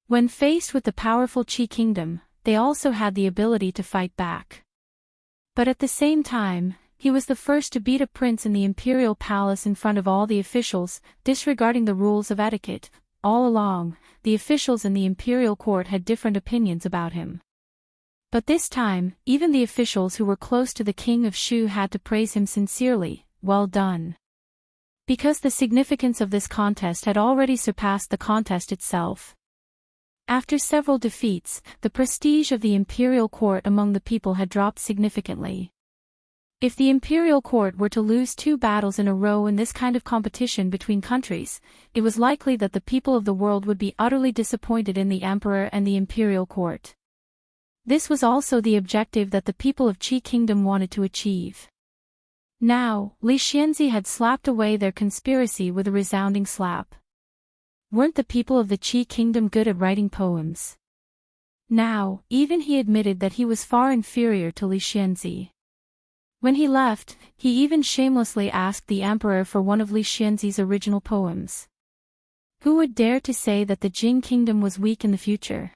When faced with the powerful Qi Kingdom, they also had the ability to fight back. But at the same time, he was the first to beat a prince in the imperial palace in front of all the officials, disregarding the rules of etiquette. All along, the officials in the imperial court had different opinions about him. But this time, even the officials who were close to the king of Shu had to praise him sincerely. Well done. Because the significance of this contest had already surpassed the contest itself. After several defeats, the prestige of the imperial court among the people had dropped significantly. If the imperial court were to lose 2 battles in a row in this kind of competition between countries, it was likely that the people of the world would be utterly disappointed in the emperor and the imperial court. This was also the objective that the people of Qi Kingdom wanted to achieve. Now, Li Xianzi had slapped away their conspiracy with a resounding slap. Weren't the people of the Qi Kingdom good at writing poems? Now, even he admitted that he was far inferior to Li Xianzi. When he left, he even shamelessly asked the emperor for one of Li Xianzi's original poems. Who would dare to say that the Jing Kingdom was weak in the future?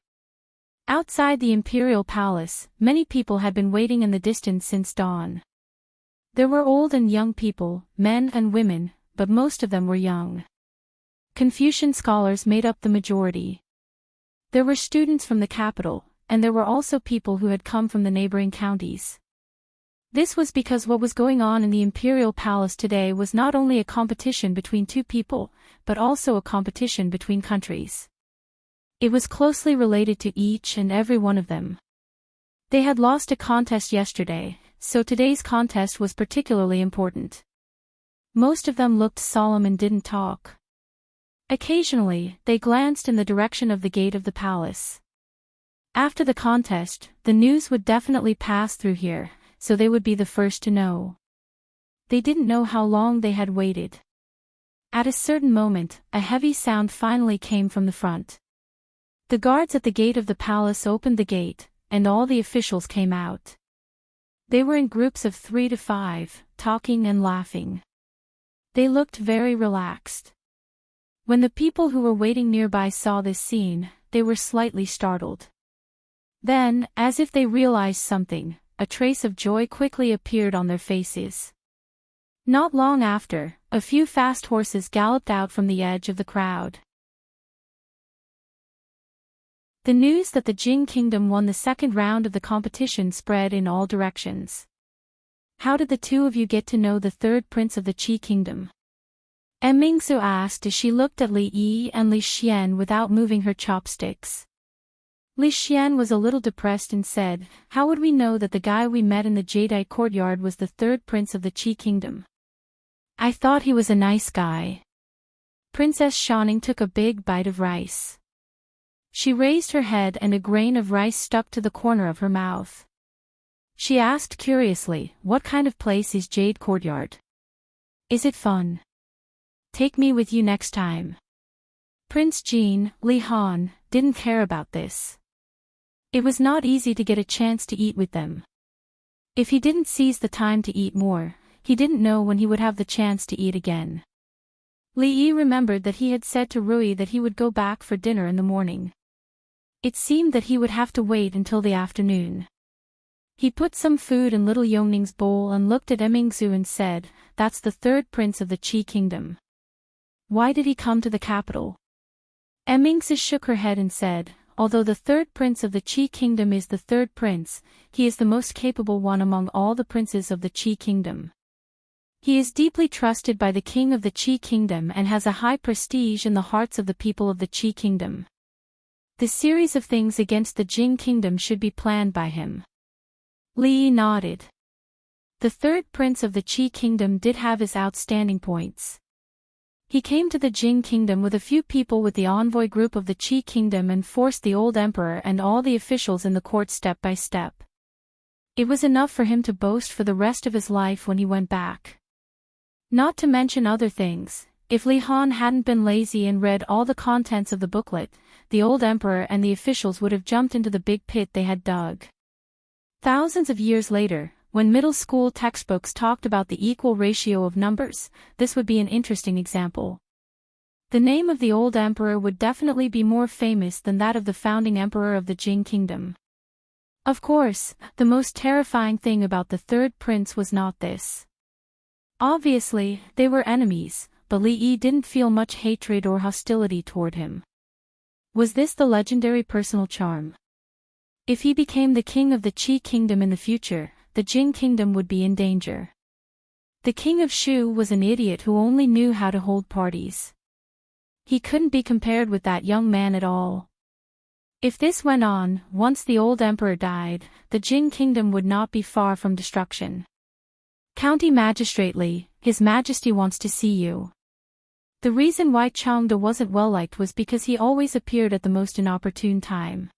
Outside the imperial palace, many people had been waiting in the distance since dawn. There were old and young people, men and women, but most of them were young. Confucian scholars made up the majority. There were students from the capital, and there were also people who had come from the neighboring counties. This was because what was going on in the imperial palace today was not only a competition between 2 people, but also a competition between countries. It was closely related to each and every one of them. They had lost a contest yesterday, so today's contest was particularly important. Most of them looked solemn and didn't talk. Occasionally, they glanced in the direction of the gate of the palace. After the contest, the news would definitely pass through here, so they would be the first to know. They didn't know how long they had waited. At a certain moment, a heavy sound finally came from the front. The guards at the gate of the palace opened the gate, and all the officials came out. They were in groups of 3 to 5, talking and laughing. They looked very relaxed. When the people who were waiting nearby saw this scene, they were slightly startled. Then, as if they realized something, a trace of joy quickly appeared on their faces. Not long after, a few fast horses galloped out from the edge of the crowd. The news that the Jing Kingdom won the second round of the competition spread in all directions. How did the 2 of you get to know the third prince of the Qi Kingdom? Mingsu asked as she looked at Li Yi and Li Xian without moving her chopsticks. Li Xian was a little depressed and said, "How would we know that the guy we met in the Jadeite courtyard was the third prince of the Qi kingdom? I thought he was a nice guy." Princess Shining took a big bite of rice. She raised her head and a grain of rice stuck to the corner of her mouth. She asked curiously, "What kind of place is Jade Courtyard? Is it fun? Take me with you next time." Prince Jean, Li Han, didn't care about this. It was not easy to get a chance to eat with them. If he didn't seize the time to eat more, he didn't know when he would have the chance to eat again. Li Yi remembered that he had said to Rui that he would go back for dinner in the morning. It seemed that he would have to wait until the afternoon. He put some food in little Yongning's bowl and looked at Emingzu and said, "That's the third prince of the Qi kingdom. Why did he come to the capital?" Emingzu shook her head and said, "Although the third prince of the Qi kingdom is the third prince, he is the most capable one among all the princes of the Qi kingdom. He is deeply trusted by the king of the Qi kingdom and has a high prestige in the hearts of the people of the Qi kingdom. The series of things against the Jing kingdom should be planned by him." Li Yi nodded. The third prince of the Qi kingdom did have his outstanding points. He came to the Jing kingdom with a few people with the envoy group of the Qi kingdom and forced the old emperor and all the officials in the court step by step. It was enough for him to boast for the rest of his life when he went back. Not to mention other things, if Li Han hadn't been lazy and read all the contents of the booklet, the old emperor and the officials would have jumped into the big pit they had dug. Thousands of years later, when middle school textbooks talked about the equal ratio of numbers, this would be an interesting example. The name of the old emperor would definitely be more famous than that of the founding emperor of the Jing kingdom. Of course, the most terrifying thing about the third prince was not this. Obviously, they were enemies, but Li Yi didn't feel much hatred or hostility toward him. Was this the legendary personal charm? If he became the king of the Qi kingdom in the future, the Jing kingdom would be in danger. The king of Shu was an idiot who only knew how to hold parties. He couldn't be compared with that young man at all. If this went on, once the old emperor died, the Jing kingdom would not be far from destruction. "County Magistrate Li, His Majesty wants to see you." The reason why Changde wasn't well liked was because he always appeared at the most inopportune time.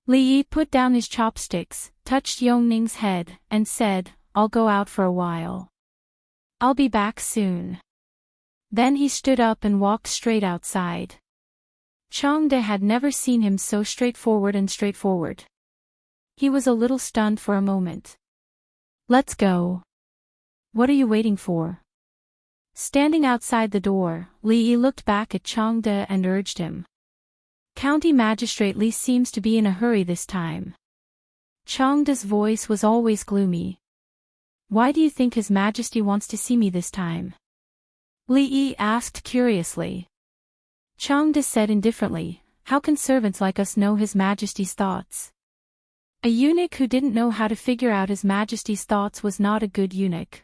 Li Yi put down his chopsticks, touched Yongning's head, and said, "I'll go out for a while. I'll be back soon." Then he stood up and walked straight outside. Changde had never seen him so straightforward. He was a little stunned for a moment. "Let's go." "What are you waiting for?" Standing outside the door, Li Yi looked back at Changde and urged him. "County Magistrate Li seems to be in a hurry this time." Changde's voice was always gloomy. "Why do you think His Majesty wants to see me this time?" Li Yi asked curiously. Changde said indifferently, "How can servants like us know His Majesty's thoughts?" A eunuch who didn't know how to figure out His Majesty's thoughts was not a good eunuch.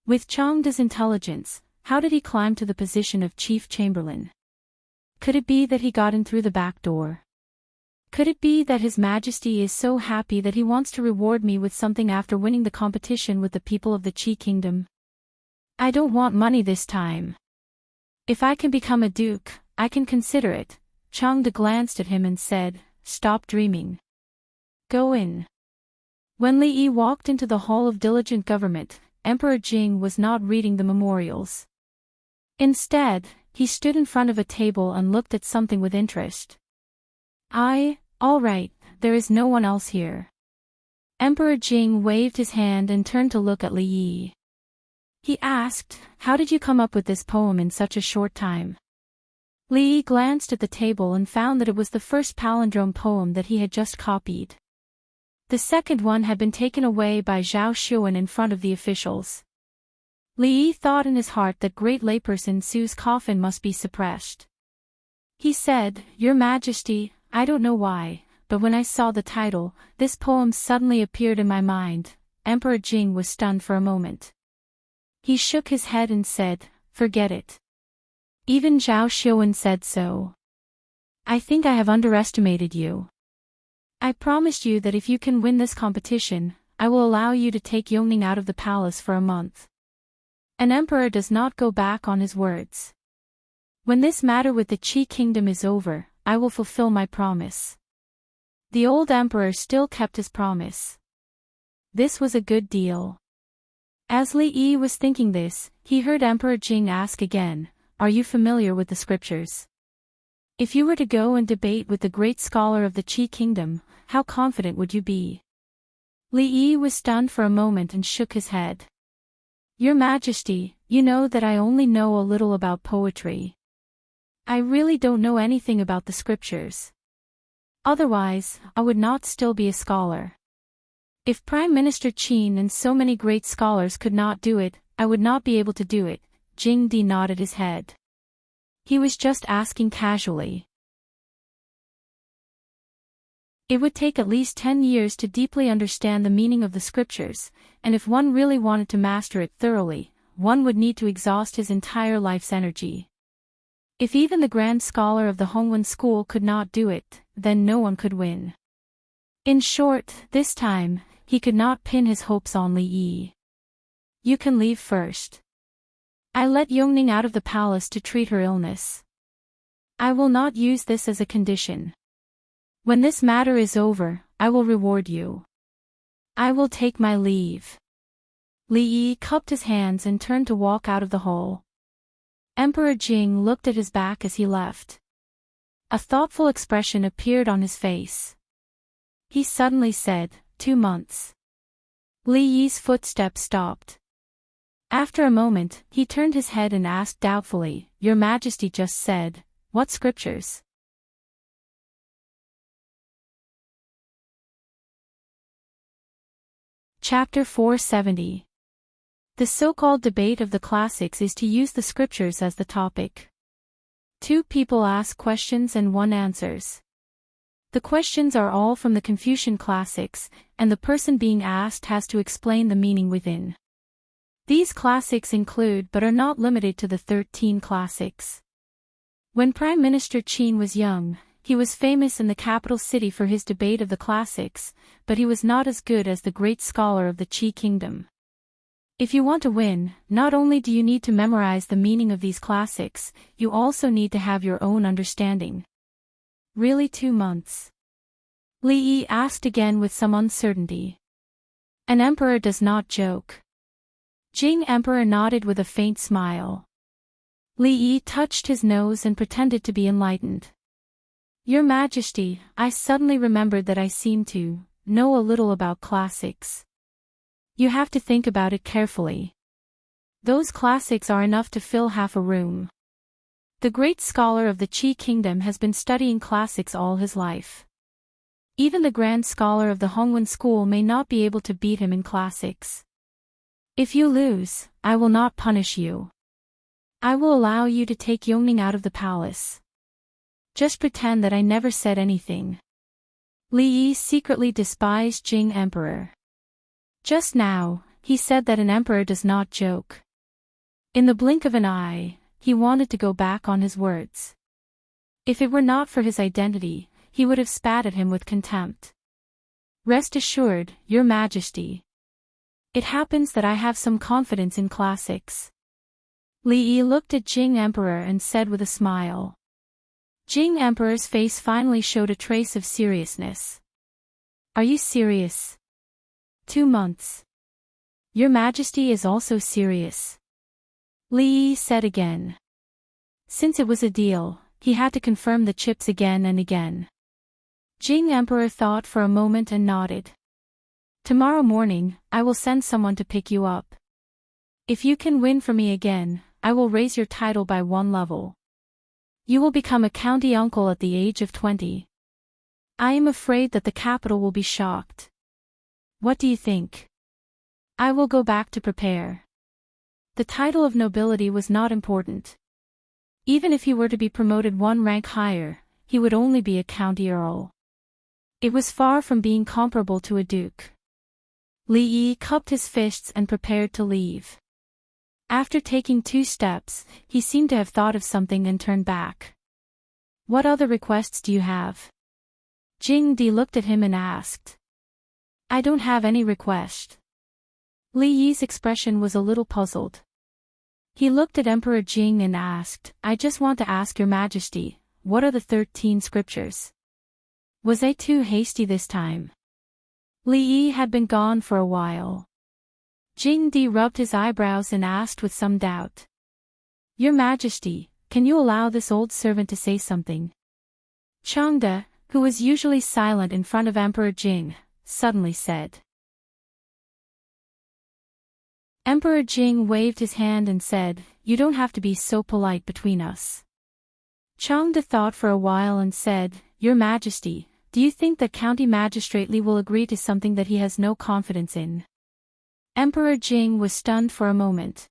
With Changde's intelligence, how did he climb to the position of Chief Chamberlain? Could it be that he got in through the back door? Could it be that His Majesty is so happy that he wants to reward me with something after winning the competition with the people of the Qi kingdom? I don't want money this time. If I can become a duke, I can consider it. Changde glanced at him and said, "Stop dreaming. Go in." When Li Yi walked into the Hall of Diligent Government, Emperor Jing was not reading the memorials. Instead, he stood in front of a table and looked at something with interest. All right, there is no one else here." Emperor Jing waved his hand and turned to look at Li Yi. He asked, "How did you come up with this poem in such a short time?" Li Yi glanced at the table and found that it was the first palindrome poem that he had just copied. The second one had been taken away by Zhao Xuan in front of the officials. Li Yi thought in his heart that great layperson Su's coffin must be suppressed. He said, "Your Majesty, I don't know why, but when I saw the title, this poem suddenly appeared in my mind." Emperor Jing was stunned for a moment. He shook his head and said, "Forget it. Even Zhao Xiuan said so. I think I have underestimated you. I promised you that if you can win this competition, I will allow you to take Yongning out of the palace for a month. An emperor does not go back on his words. When this matter with the Qi kingdom is over, I will fulfill my promise. The old emperor still kept his promise. This was a good deal. As Li Yi was thinking this, he heard Emperor Jing ask again, "Are you familiar with the scriptures? If you were to go and debate with the great scholar of the Qi kingdom, how confident would you be?" Li Yi was stunned for a moment and shook his head. "Your Majesty, you know that I only know a little about poetry. I really don't know anything about the scriptures. Otherwise, I would not still be a scholar. If Prime Minister Qin and so many great scholars could not do it, I would not be able to do it." Jing Di nodded his head. He was just asking casually. It would take at least 10 years to deeply understand the meaning of the scriptures, and if one really wanted to master it thoroughly, one would need to exhaust his entire life's energy. If even the grand scholar of the Hongwen school could not do it, then no one could win. In short, this time, he could not pin his hopes on Li Yi. "You can leave first. I let Yongning out of the palace to treat her illness. I will not use this as a condition. When this matter is over, I will reward you. I will take my leave." Li Yi cupped his hands and turned to walk out of the hall. Emperor Jing looked at his back as he left. A thoughtful expression appeared on his face. He suddenly said, 2 months. Li Yi's footsteps stopped. After a moment, he turned his head and asked doubtfully, "Your Majesty just said, what scriptures?" Chapter 470. The so-called debate of the classics is to use the scriptures as the topic. 2 people ask questions and 1 answers. The questions are all from the Confucian classics, and the person being asked has to explain the meaning within. These classics include but are not limited to the 13 classics. When Prime Minister Qin was young, he was famous in the capital city for his debate of the classics, but he was not as good as the great scholar of the Qi kingdom. If you want to win, not only do you need to memorize the meaning of these classics, you also need to have your own understanding. Really 2 months? Li Yi asked again with some uncertainty. An emperor does not joke. Jing Emperor nodded with a faint smile. Li Yi touched his nose and pretended to be enlightened. "Your Majesty, I suddenly remembered that I seem to know a little about classics. You have to think about it carefully. Those classics are enough to fill half a room. The great scholar of the Qi kingdom has been studying classics all his life. Even the grand scholar of the Hongwen school may not be able to beat him in classics. If you lose, I will not punish you. I will allow you to take Yongning out of the palace. Just pretend that I never said anything." Li Yi secretly despised Jing Emperor. Just now, he said that an emperor does not joke. In the blink of an eye, he wanted to go back on his words. If it were not for his identity, he would have spat at him with contempt. "Rest assured, Your Majesty. It happens that I have some confidence in classics." Li Yi looked at Jing Emperor and said with a smile. Jing Emperor's face finally showed a trace of seriousness. "Are you serious? 2 months. Your Majesty is also serious." Li Yi said again. Since it was a deal, he had to confirm the chips again and again. Jing Emperor thought for a moment and nodded. "Tomorrow morning, I will send someone to pick you up. If you can win for me again, I will raise your title by 1 level. You will become a county uncle at the age of 20. I am afraid that the capital will be shocked. What do you think?" "I will go back to prepare." The title of nobility was not important. Even if he were to be promoted 1 rank higher, he would only be a county earl. It was far from being comparable to a duke. Li Yi cupped his fists and prepared to leave. After taking 2 steps, he seemed to have thought of something and turned back. What other requests do you have? Jing Di looked at him and asked. I don't have any request. Li Yi's expression was a little puzzled. He looked at Emperor Jing and asked, I just want to ask your majesty, what are the 13 scriptures? Was I too hasty this time? Li Yi had been gone for a while. Jing Di rubbed his eyebrows and asked with some doubt. Your majesty, can you allow this old servant to say something? Changde, who was usually silent in front of Emperor Jing, suddenly said. Emperor Jing waved his hand and said, You don't have to be so polite between us. Changde thought for a while and said, Your majesty, do you think that County Magistrate Li will agree to something that he has no confidence in? Emperor Jing was stunned for a moment.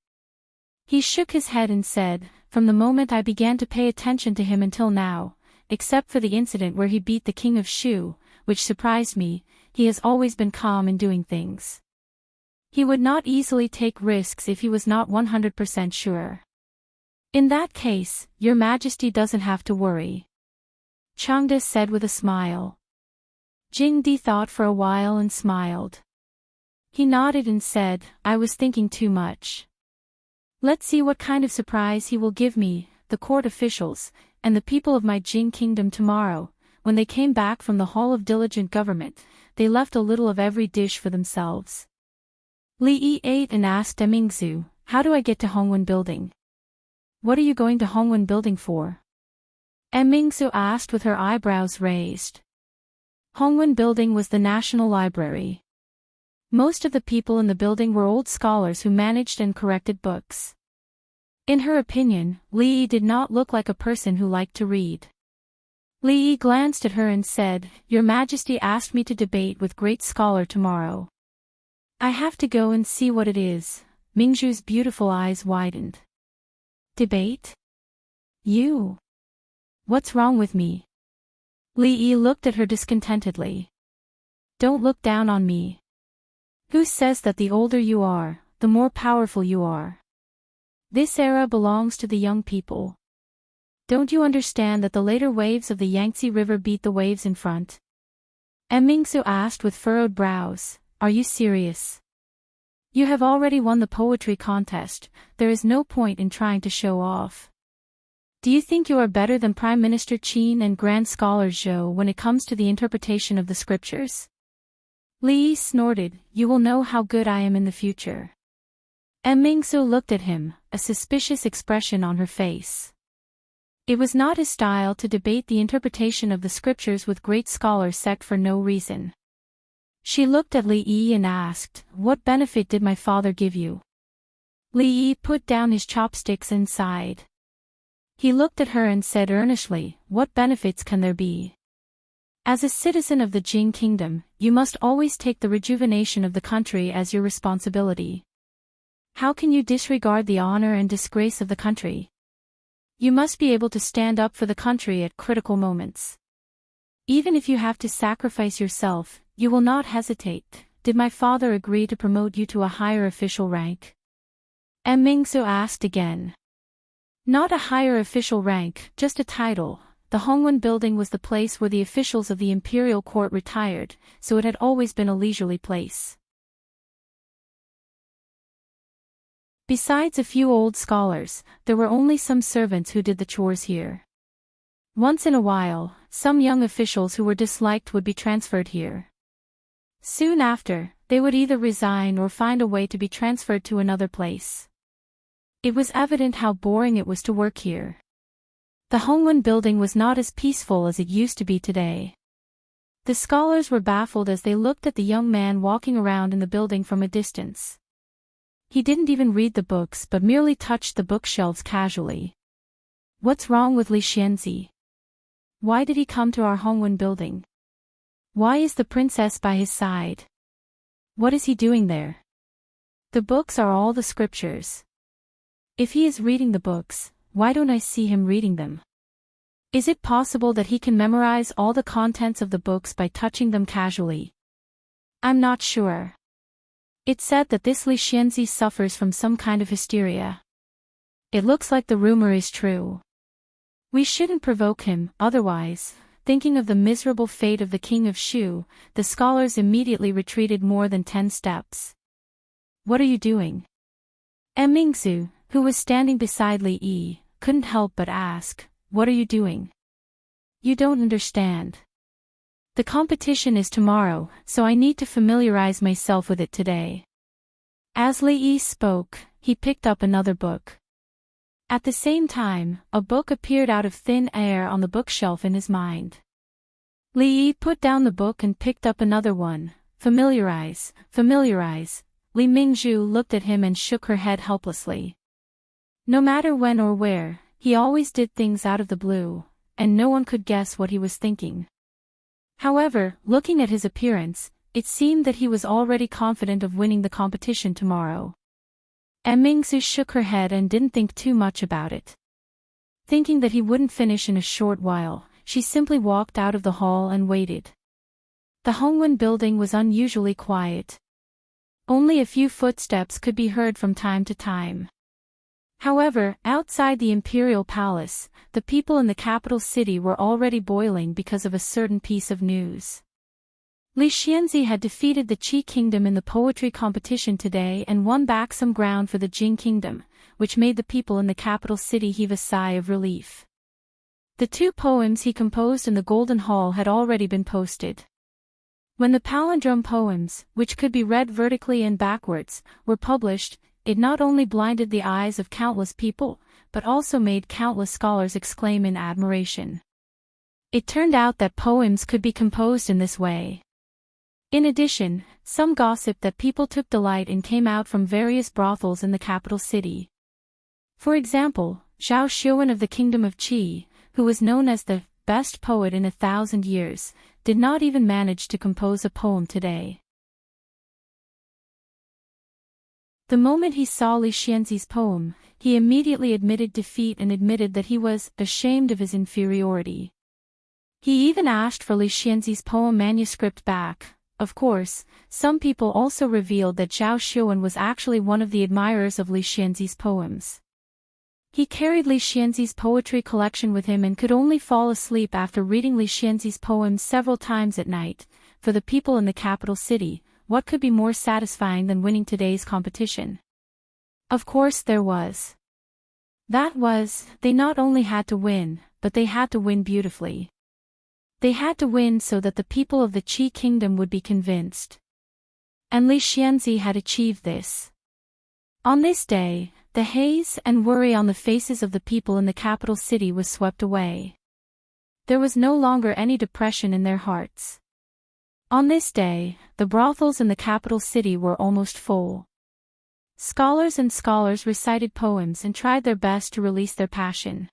He shook his head and said, From the moment I began to pay attention to him until now, except for the incident where he beat the king of Shu, which surprised me, he has always been calm in doing things. He would not easily take risks if he was not 100% sure. In that case, your majesty doesn't have to worry. Changde said with a smile. Jing Di thought for a while and smiled. He nodded and said, I was thinking too much. Let's see what kind of surprise he will give me, the court officials, and the people of my Jing kingdom tomorrow. When they came back from the Hall of Diligent Government, they left a little of every dish for themselves. Li Yi ate and asked Mingzu, How do I get to Hongwen Building? What are you going to Hongwen Building for? Mingzu asked with her eyebrows raised. Hongwen Building was the National Library. Most of the people in the building were old scholars who managed and corrected books. In her opinion, Li Yi did not look like a person who liked to read. Li Yi glanced at her and said, Your Majesty asked me to debate with great scholar tomorrow. I have to go and see what it is. Mingzhu's beautiful eyes widened. Debate? You? What's wrong with me? Li Yi looked at her discontentedly. Don't look down on me. Who says that the older you are, the more powerful you are? This era belongs to the young people. Don't you understand that the later waves of the Yangtze River beat the waves in front? Mingzu asked with furrowed brows, Are you serious? You have already won the poetry contest, there is no point in trying to show off. Do you think you are better than Prime Minister Qin and Grand Scholar Zhou when it comes to the interpretation of the scriptures? Li Yi snorted, You will know how good I am in the future. Mingzu looked at him, a suspicious expression on her face. It was not his style to debate the interpretation of the scriptures with great scholar sect for no reason. She looked at Li Yi and asked, What benefit did my father give you? Li Yi put down his chopsticks and sighed. He looked at her and said earnestly, What benefits can there be? As a citizen of the Jing kingdom, you must always take the rejuvenation of the country as your responsibility. How can you disregard the honor and disgrace of the country? You must be able to stand up for the country at critical moments. Even if you have to sacrifice yourself, you will not hesitate. Did my father agree to promote you to a higher official rank? Mingzu asked again. Not a higher official rank, just a title. The Hongwen Building was the place where the officials of the imperial court retired, so it had always been a leisurely place. Besides a few old scholars, there were only some servants who did the chores here. Once in a while, some young officials who were disliked would be transferred here. Soon after, they would either resign or find a way to be transferred to another place. It was evident how boring it was to work here. The Hongwen Building was not as peaceful as it used to be today. The scholars were baffled as they looked at the young man walking around in the building from a distance. He didn't even read the books but merely touched the bookshelves casually. What's wrong with Li Xianzi? Why did he come to our Hongwen Building? Why is the princess by his side? What is he doing there? The books are all the scriptures. If he is reading the books, why don't I see him reading them? Is it possible that he can memorize all the contents of the books by touching them casually? I'm not sure. It's said that this Li Xianzi suffers from some kind of hysteria. It looks like the rumor is true. We shouldn't provoke him, otherwise, thinking of the miserable fate of the king of Shu, the scholars immediately retreated more than 10 steps. What are you doing? Mingzu, who was standing beside Li Yi, couldn't help but ask, what are you doing? You don't understand. The competition is tomorrow, so I need to familiarize myself with it today. As Li Yi spoke, he picked up another book. At the same time, a book appeared out of thin air on the bookshelf in his mind. Li Yi put down the book and picked up another one. Familiarize, familiarize. Li Mingzhu looked at him and shook her head helplessly. No matter when or where, he always did things out of the blue, and no one could guess what he was thinking. However, looking at his appearance, it seemed that he was already confident of winning the competition tomorrow. Mingzu shook her head and didn't think too much about it. Thinking that he wouldn't finish in a short while, she simply walked out of the hall and waited. The Hongwen building was unusually quiet. Only a few footsteps could be heard from time to time. However, outside the imperial palace, the people in the capital city were already boiling because of a certain piece of news. Li Xianzi had defeated the Qi kingdom in the poetry competition today and won back some ground for the Jing kingdom, which made the people in the capital city heave a sigh of relief. The 2 poems he composed in the Golden Hall had already been posted. When the palindrome poems, which could be read vertically and backwards, were published, it not only blinded the eyes of countless people, but also made countless scholars exclaim in admiration. It turned out that poems could be composed in this way. In addition, some gossip that people took delight in came out from various brothels in the capital city. For example, Zhao Xiuwen of the kingdom of Qi, who was known as the best poet in 1,000 years, did not even manage to compose a poem today. The moment he saw Li Xianzi's poem, he immediately admitted defeat and admitted that he was ashamed of his inferiority. He even asked for Li Xianzi's poem manuscript back. Of course, some people also revealed that Zhao Xiuwen was actually one of the admirers of Li Xianzi's poems. He carried Li Xianzi's poetry collection with him and could only fall asleep after reading Li Xianzi's poems several times at night. For the people in the capital city, what could be more satisfying than winning today's competition? Of course there was. That was, they not only had to win, but they had to win beautifully. They had to win so that the people of the Qi kingdom would be convinced. And Li Xianzi had achieved this. On this day, the haze and worry on the faces of the people in the capital city was swept away. There was no longer any depression in their hearts. On this day, the brothels in the capital city were almost full. Scholars and scholars recited poems and tried their best to release their passion.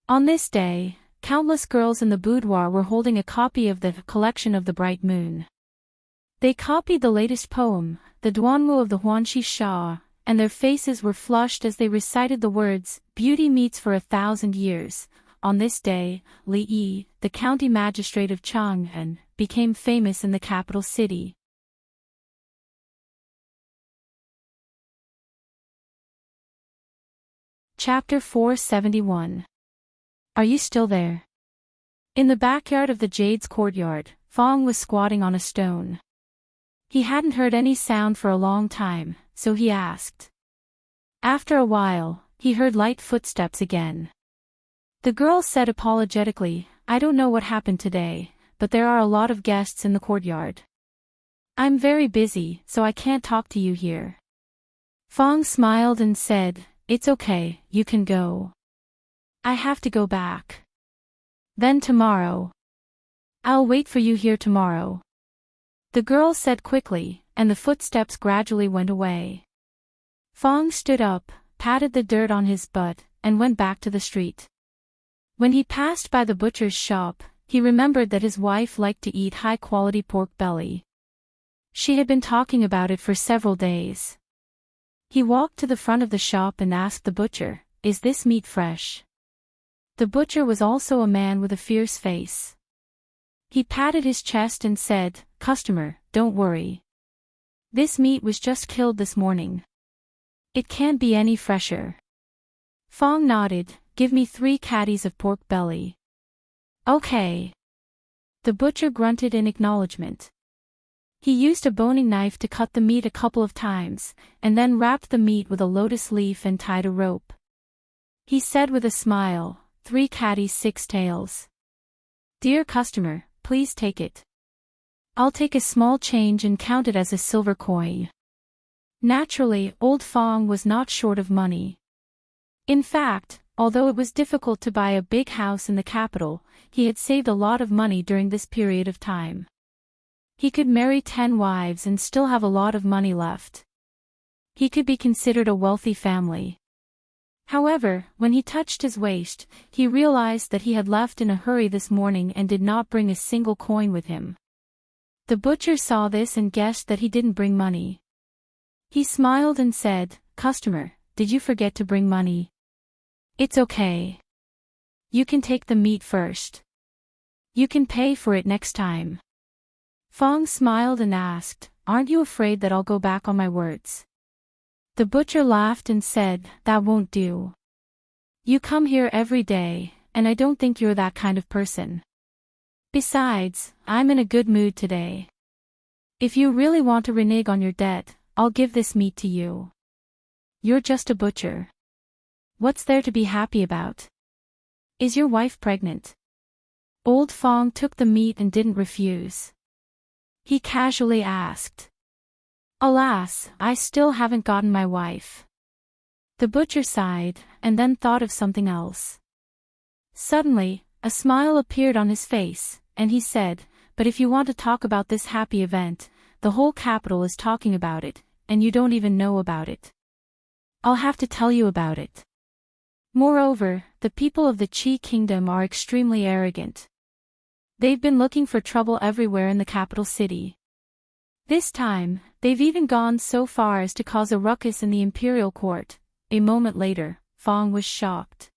On this day, countless girls in the boudoir were holding a copy of the collection of the Bright Moon. They copied the latest poem, the Duanwu of the Huanxi Sha, and their faces were flushed as they recited the words, "Beauty meets for 1,000 years." On this day, Li Yi, the county magistrate of Chang'an, became famous in the capital city. Chapter 471. Are you still there? In the backyard of the Jade's courtyard, Fong was squatting on a stone. He hadn't heard any sound for a long time, so he asked. After a while, he heard light footsteps again. The girl said apologetically, "I don't know what happened today, but there are a lot of guests in the courtyard. I'm very busy, so I can't talk to you here." Fong smiled and said, "It's okay, you can go. I have to go back. Then tomorrow. I'll wait for you here tomorrow." The girl said quickly, and the footsteps gradually went away. Fong stood up, patted the dirt on his butt, and went back to the street. When he passed by the butcher's shop, he remembered that his wife liked to eat high-quality pork belly. She had been talking about it for several days. He walked to the front of the shop and asked the butcher, "Is this meat fresh?" The butcher was also a man with a fierce face. He patted his chest and said, "Customer, don't worry. This meat was just killed this morning. It can't be any fresher. Fong nodded. Give me 3 caddies of pork belly. Okay. The butcher grunted in acknowledgement. He used a boning knife to cut the meat a couple of times, and then wrapped the meat with a lotus leaf and tied a rope. He said with a smile, 3 caddies 6 taels. Dear customer, please take it. I'll take a small change and count it as a silver coin. Naturally, old Fong was not short of money. In fact, although it was difficult to buy a big house in the capital, he had saved a lot of money during this period of time. He could marry 10 wives and still have a lot of money left. He could be considered a wealthy family. However, when he touched his waist, he realized that he had left in a hurry this morning and did not bring a single coin with him. The butcher saw this and guessed that he didn't bring money. He smiled and said, Customer, did you forget to bring money? It's okay. You can take the meat first. You can pay for it next time. Fong smiled and asked, Aren't you afraid that I'll go back on my words? The butcher laughed and said, That won't do. You come here every day, and I don't think you're that kind of person. Besides, I'm in a good mood today. If you really want to renege on your debt, I'll give this meat to you. You're just a butcher. What's there to be happy about? Is your wife pregnant? Old Fong took the meat and didn't refuse. He casually asked. Alas, I still haven't gotten my wife. The butcher sighed, and then thought of something else. Suddenly, a smile appeared on his face, and he said, But if you want to talk about this happy event, the whole capital is talking about it, and you don't even know about it. I'll have to tell you about it. Moreover, the people of the Qi Kingdom are extremely arrogant. They've been looking for trouble everywhere in the capital city. This time, they've even gone so far as to cause a ruckus in the imperial court. A moment later, Fong was shocked.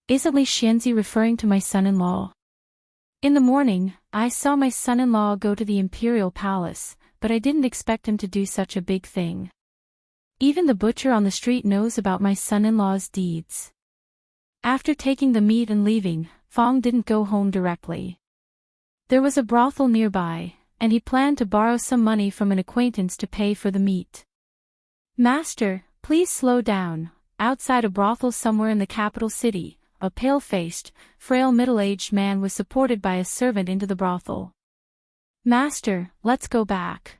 Isn't Li Xianzi referring to my son-in-law? In the morning, I saw my son-in-law go to the imperial palace, but I didn't expect him to do such a big thing. Even the butcher on the street knows about my son-in-law's deeds. After taking the meat and leaving, Fong didn't go home directly. There was a brothel nearby, and he planned to borrow some money from an acquaintance to pay for the meat. Master, please slow down. Outside a brothel somewhere in the capital city, a pale-faced, frail middle-aged man was supported by a servant into the brothel. Master, let's go back.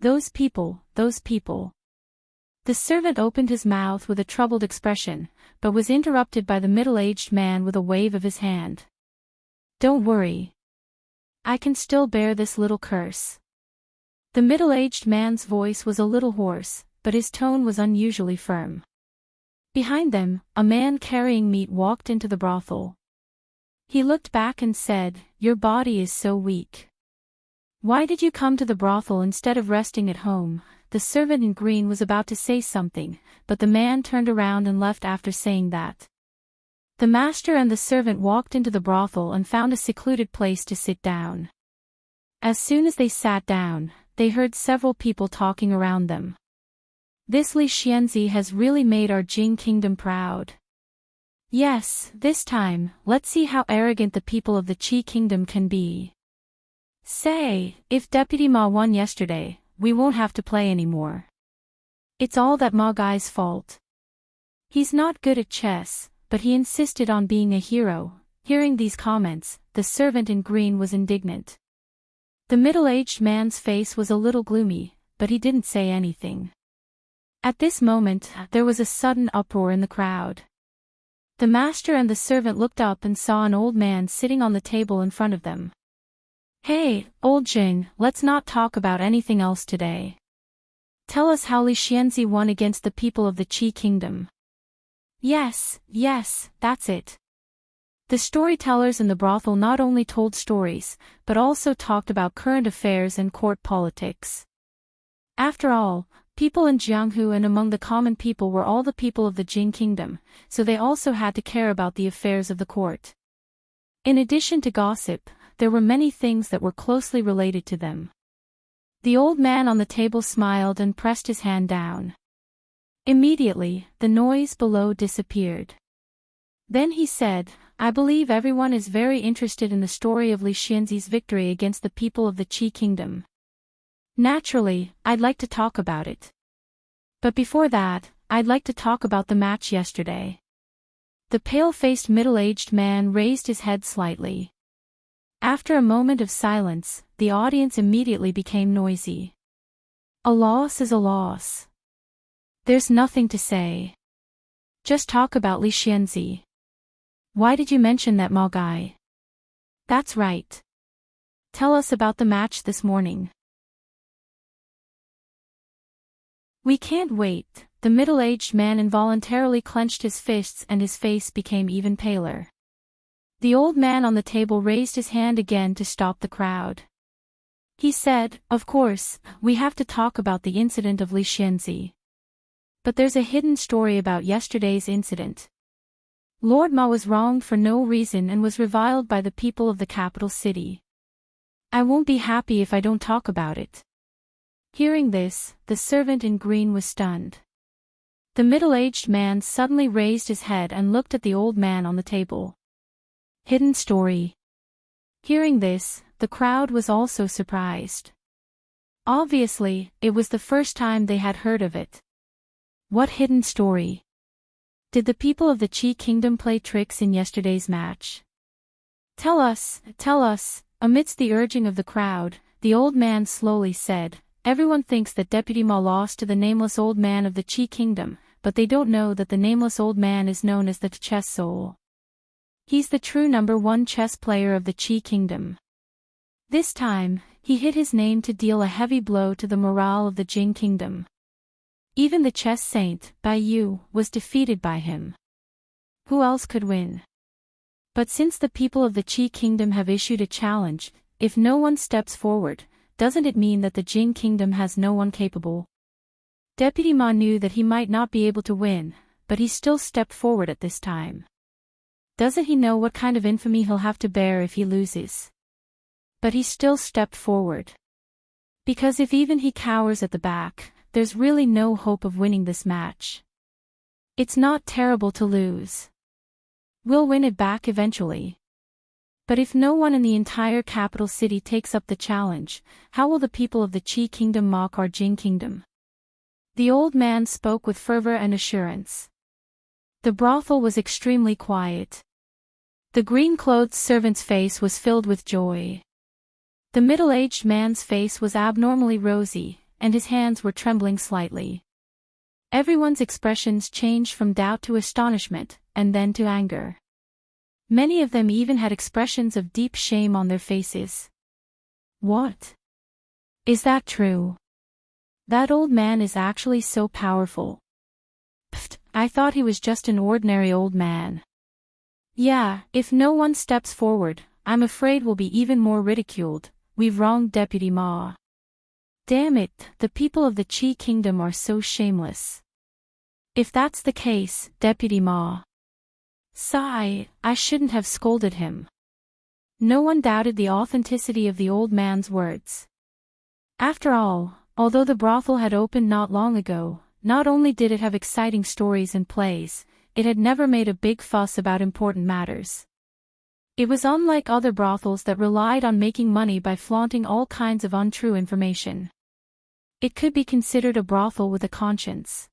Those people. The servant opened his mouth with a troubled expression, but was interrupted by the middle-aged man with a wave of his hand. Don't worry. I can still bear this little curse. The middle-aged man's voice was a little hoarse, but his tone was unusually firm. Behind them, a man carrying meat walked into the brothel. He looked back and said, Your body is so weak. Why did you come to the brothel instead of resting at home? The servant in green was about to say something, but the man turned around and left after saying that. The master and the servant walked into the brothel and found a secluded place to sit down. As soon as they sat down, they heard several people talking around them. This Li Xianzi has really made our Jing kingdom proud. Yes, this time, let's see how arrogant the people of the Qi kingdom can be. Say, if Deputy Ma won yesterday, we won't have to play anymore. It's all that Ma Guy's fault. He's not good at chess, but he insisted on being a hero. Hearing these comments, the servant in green was indignant. The middle-aged man's face was a little gloomy, but he didn't say anything. At this moment, there was a sudden uproar in the crowd. The master and the servant looked up and saw an old man sitting on the table in front of them. Hey, old Jing, let's not talk about anything else today. Tell us how Li Xianzi won against the people of the Qi kingdom. Yes, that's it. The storytellers in the brothel not only told stories, but also talked about current affairs and court politics. After all, people in Jianghu and among the common people were all the people of the Jing kingdom, so they also had to care about the affairs of the court. In addition to gossip, there were many things that were closely related to them. The old man on the table smiled and pressed his hand down. Immediately, the noise below disappeared. Then he said, I believe everyone is very interested in the story of Li Xianzi's victory against the people of the Qi Kingdom. Naturally, I'd like to talk about it. But before that, I'd like to talk about the match yesterday. The pale-faced middle-aged man raised his head slightly. After a moment of silence, the audience immediately became noisy. A loss is a loss. There's nothing to say. Just talk about Li Xianzi. Why did you mention that Ma guy? That's right. Tell us about the match this morning. We can't wait. The middle-aged man involuntarily clenched his fists and his face became even paler. The old man on the table raised his hand again to stop the crowd. He said, of course, we have to talk about the incident of Li Xianzi. But there's a hidden story about yesterday's incident. Lord Ma was wronged for no reason and was reviled by the people of the capital city. I won't be happy if I don't talk about it. Hearing this, the servant in green was stunned. The middle-aged man suddenly raised his head and looked at the old man on the table. Hidden story. Hearing this, the crowd was also surprised. Obviously, it was the first time they had heard of it. What hidden story? Did the people of the Qi Kingdom play tricks in yesterday's match? Tell us, amidst the urging of the crowd, the old man slowly said, everyone thinks that Deputy Ma lost to the nameless old man of the Qi Kingdom, but they don't know that the nameless old man is known as the chess soul. He's the true #1 chess player of the Qi Kingdom. This time, he hit his name to deal a heavy blow to the morale of the Jing Kingdom. Even the chess saint, Bai Yu, was defeated by him. Who else could win? But since the people of the Qi Kingdom have issued a challenge, if no one steps forward, doesn't it mean that the Jing Kingdom has no one capable? Deputy Ma knew that he might not be able to win, but he still stepped forward at this time. Doesn't he know what kind of infamy he'll have to bear if he loses? But he still stepped forward. Because if even he cowers at the back, there's really no hope of winning this match. It's not terrible to lose. We'll win it back eventually. But if no one in the entire capital city takes up the challenge, how will the people of the Qi Kingdom mock our Jing Kingdom? The old man spoke with fervor and assurance. The brothel was extremely quiet. The green-clothed servant's face was filled with joy. The middle-aged man's face was abnormally rosy, and his hands were trembling slightly. Everyone's expressions changed from doubt to astonishment, and then to anger. Many of them even had expressions of deep shame on their faces. What? Is that true? That old man is actually so powerful. Pfft, I thought he was just an ordinary old man. Yeah, if no one steps forward, I'm afraid we'll be even more ridiculed. We've wronged Deputy Ma. Damn it, the people of the Qi Kingdom are so shameless. If that's the case, Deputy Ma. Sigh, I shouldn't have scolded him. No one doubted the authenticity of the old man's words. After all, although the brothel had opened not long ago, not only did it have exciting stories and plays, it had never made a big fuss about important matters. It was unlike other brothels that relied on making money by flaunting all kinds of untrue information. It could be considered a brothel with a conscience.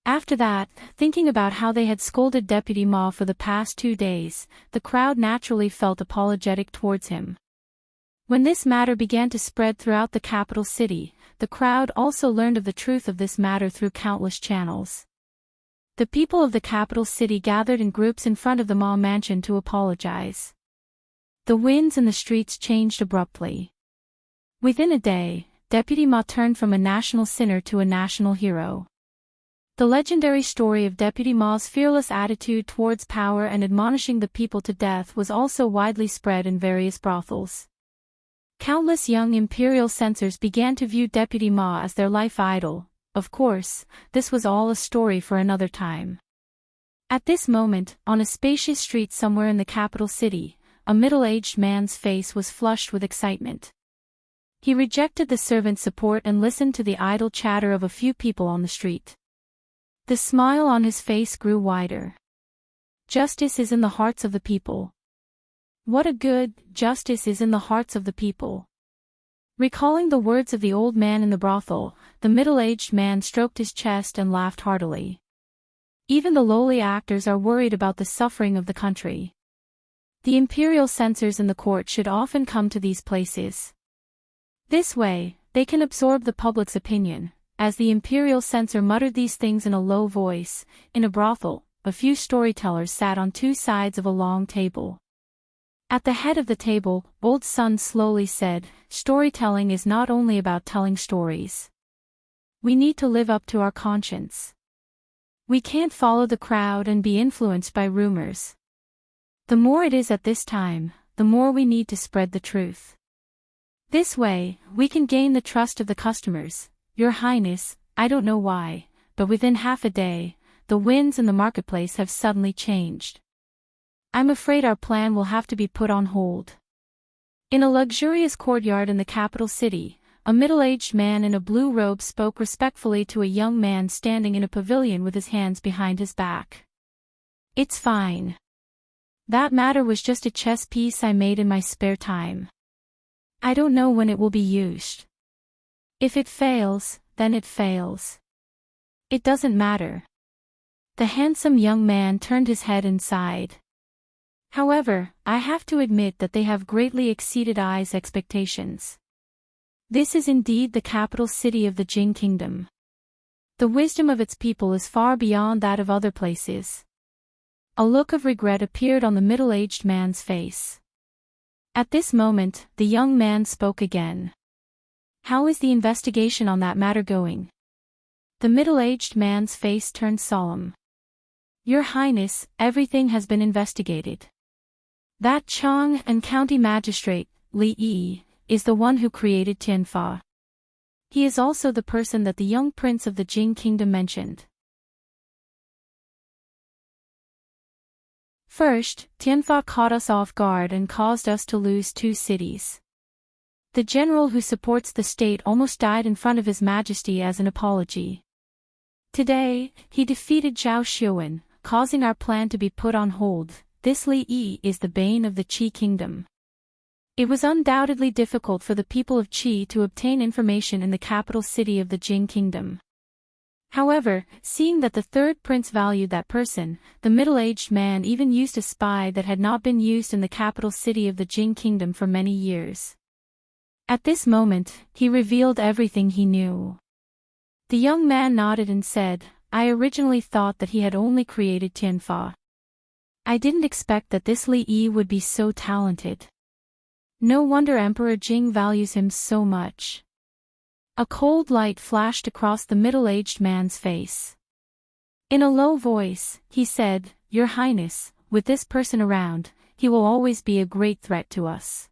After that, thinking about how they had scolded Deputy Ma for the past 2 days, the crowd naturally felt apologetic towards him. When this matter began to spread throughout the capital city, the crowd also learned of the truth of this matter through countless channels. The people of the capital city gathered in groups in front of the Ma mansion to apologize. The winds in the streets changed abruptly. Within a day, Deputy Ma turned from a national sinner to a national hero. The legendary story of Deputy Ma's fearless attitude towards power and admonishing the people to death was also widely spread in various brothels. Countless young imperial censors began to view Deputy Ma as their life idol. Of course, this was all a story for another time. At this moment, on a spacious street somewhere in the capital city, a middle-aged man's face was flushed with excitement. He rejected the servant's support and listened to the idle chatter of a few people on the street. The smile on his face grew wider. Justice is in the hearts of the people. What a good justice is in the hearts of the people. Recalling the words of the old man in the brothel, the middle-aged man stroked his chest and laughed heartily. Even the lowly actors are worried about the suffering of the country. The imperial censors in the court should often come to these places. This way, they can absorb the public's opinion. As the imperial censor muttered these things in a low voice, in a brothel, a few storytellers sat on two sides of a long table. At the head of the table, Old Sun slowly said, "Storytelling is not only about telling stories. We need to live up to our conscience. We can't follow the crowd and be influenced by rumors. The more it is at this time, the more we need to spread the truth. This way, we can gain the trust of the customers. Your Highness, I don't know why, but within half a day, the winds in the marketplace have suddenly changed. I'm afraid our plan will have to be put on hold." In a luxurious courtyard in the capital city, a middle-aged man in a blue robe spoke respectfully to a young man standing in a pavilion with his hands behind his back. "It's fine. That matter was just a chess piece I made in my spare time. I don't know when it will be used. If it fails, then it fails. It doesn't matter." The handsome young man turned his head and sighed. "However, I have to admit that they have greatly exceeded I's expectations. This is indeed the capital city of the Jing Kingdom. The wisdom of its people is far beyond that of other places." A look of regret appeared on the middle-aged man's face. At this moment, the young man spoke again. "How is the investigation on that matter going?" The middle-aged man's face turned solemn. "Your Highness, everything has been investigated. That Chang and county magistrate, Li Yi, is the one who created Tianfa. He is also the person that the young prince of the Jing Kingdom mentioned. First, Tianfa caught us off guard and caused us to lose 2 cities. The general who supports the state almost died in front of His Majesty as an apology. Today, he defeated Zhao Xiuwen, causing our plan to be put on hold. This Li Yi is the bane of the Qi Kingdom. It was undoubtedly difficult for the people of Qi to obtain information in the capital city of the Jing Kingdom. However, seeing that the third prince valued that person, the middle-aged man even used a spy that had not been used in the capital city of the Jing Kingdom for many years. At this moment, he revealed everything he knew. The young man nodded and said, "I originally thought that he had only created Tianfa. I didn't expect that this Li Yi would be so talented. No wonder Emperor Jing values him so much." A cold light flashed across the middle-aged man's face. In a low voice, he said, "Your Highness, with this person around, he will always be a great threat to us.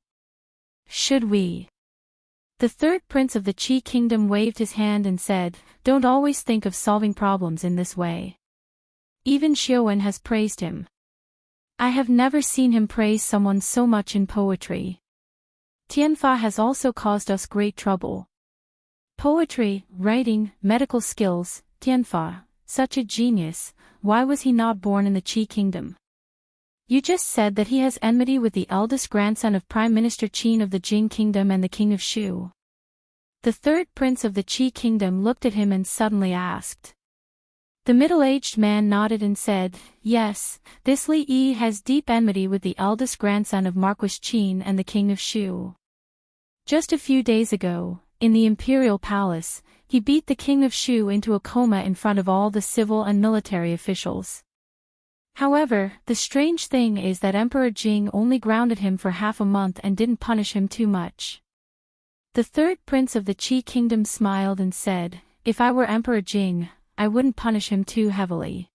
Should we?" The third prince of the Qi Kingdom waved his hand and said, "Don't always think of solving problems in this way. Even Xiuwen has praised him. I have never seen him praise someone so much in poetry. Tianfa has also caused us great trouble. Poetry, writing, medical skills, Tianfa, such a genius, why was he not born in the Qi Kingdom? You just said that he has enmity with the eldest grandson of Prime Minister Qin of the Jing Kingdom and the King of Shu." The third prince of the Qi Kingdom looked at him and suddenly asked. The middle-aged man nodded and said, "Yes, this Li Yi has deep enmity with the eldest grandson of Marquis Qin and the King of Shu. Just a few days ago, in the imperial palace, he beat the King of Shu into a coma in front of all the civil and military officials. However, the strange thing is that Emperor Jing only grounded him for half a month and didn't punish him too much." The third prince of the Qi Kingdom smiled and said, "If I were Emperor Jing, I wouldn't punish him too heavily."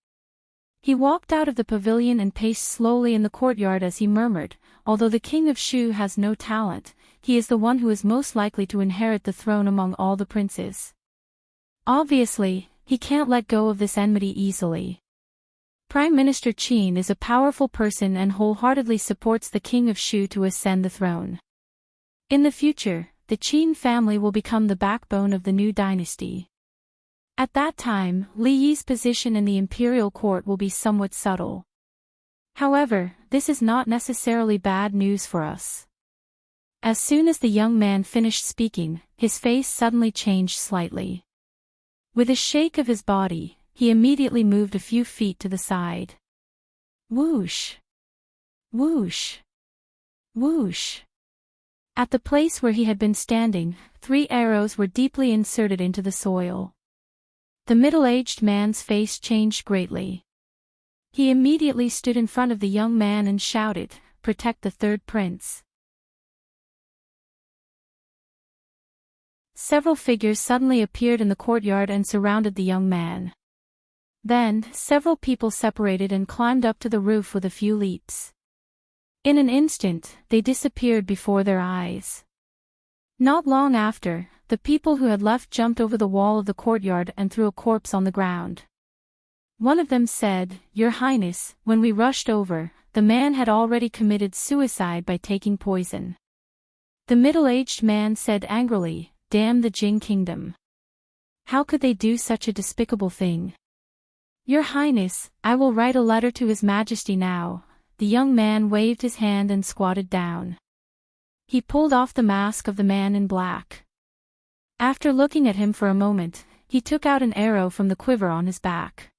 He walked out of the pavilion and paced slowly in the courtyard as he murmured, "Although the King of Shu has no talent, he is the one who is most likely to inherit the throne among all the princes. Obviously, he can't let go of this enmity easily." Prime Minister Qin is a powerful person and wholeheartedly supports the King of Shu to ascend the throne. In the future, the Qin family will become the backbone of the new dynasty. At that time, Li Yi's position in the imperial court will be somewhat subtle. However, this is not necessarily bad news for us. As soon as the young man finished speaking, his face suddenly changed slightly. With a shake of his body, he immediately moved a few feet to the side. Whoosh! Whoosh! Whoosh! At the place where he had been standing, 3 arrows were deeply inserted into the soil. The middle-aged man's face changed greatly. He immediately stood in front of the young man and shouted, "Protect the third prince." Several figures suddenly appeared in the courtyard and surrounded the young man. Then, several people separated and climbed up to the roof with a few leaps. In an instant, they disappeared before their eyes. Not long after, the people who had left jumped over the wall of the courtyard and threw a corpse on the ground. One of them said, "Your Highness, when we rushed over, the man had already committed suicide by taking poison." The middle-aged man said angrily, "Damn the Jing kingdom. How could they do such a despicable thing?" "Your Highness, I will write a letter to His Majesty now." The young man waved his hand and squatted down. He pulled off the mask of the man in black. After looking at him for a moment, he took out an arrow from the quiver on his back.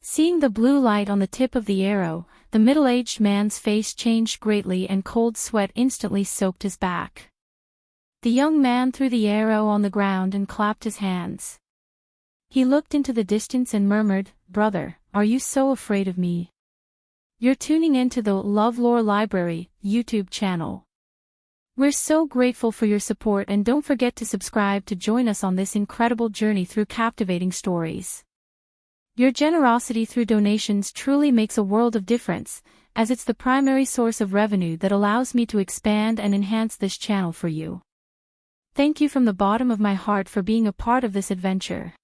Seeing the blue light on the tip of the arrow, the middle-aged man's face changed greatly and cold sweat instantly soaked his back. The young man threw the arrow on the ground and clapped his hands. He looked into the distance and murmured, "Brother, are you so afraid of me?" You're tuning into the LoveLore Library YouTube channel. We're so grateful for your support, and don't forget to subscribe to join us on this incredible journey through captivating stories. Your generosity through donations truly makes a world of difference, as it's the primary source of revenue that allows me to expand and enhance this channel for you. Thank you from the bottom of my heart for being a part of this adventure.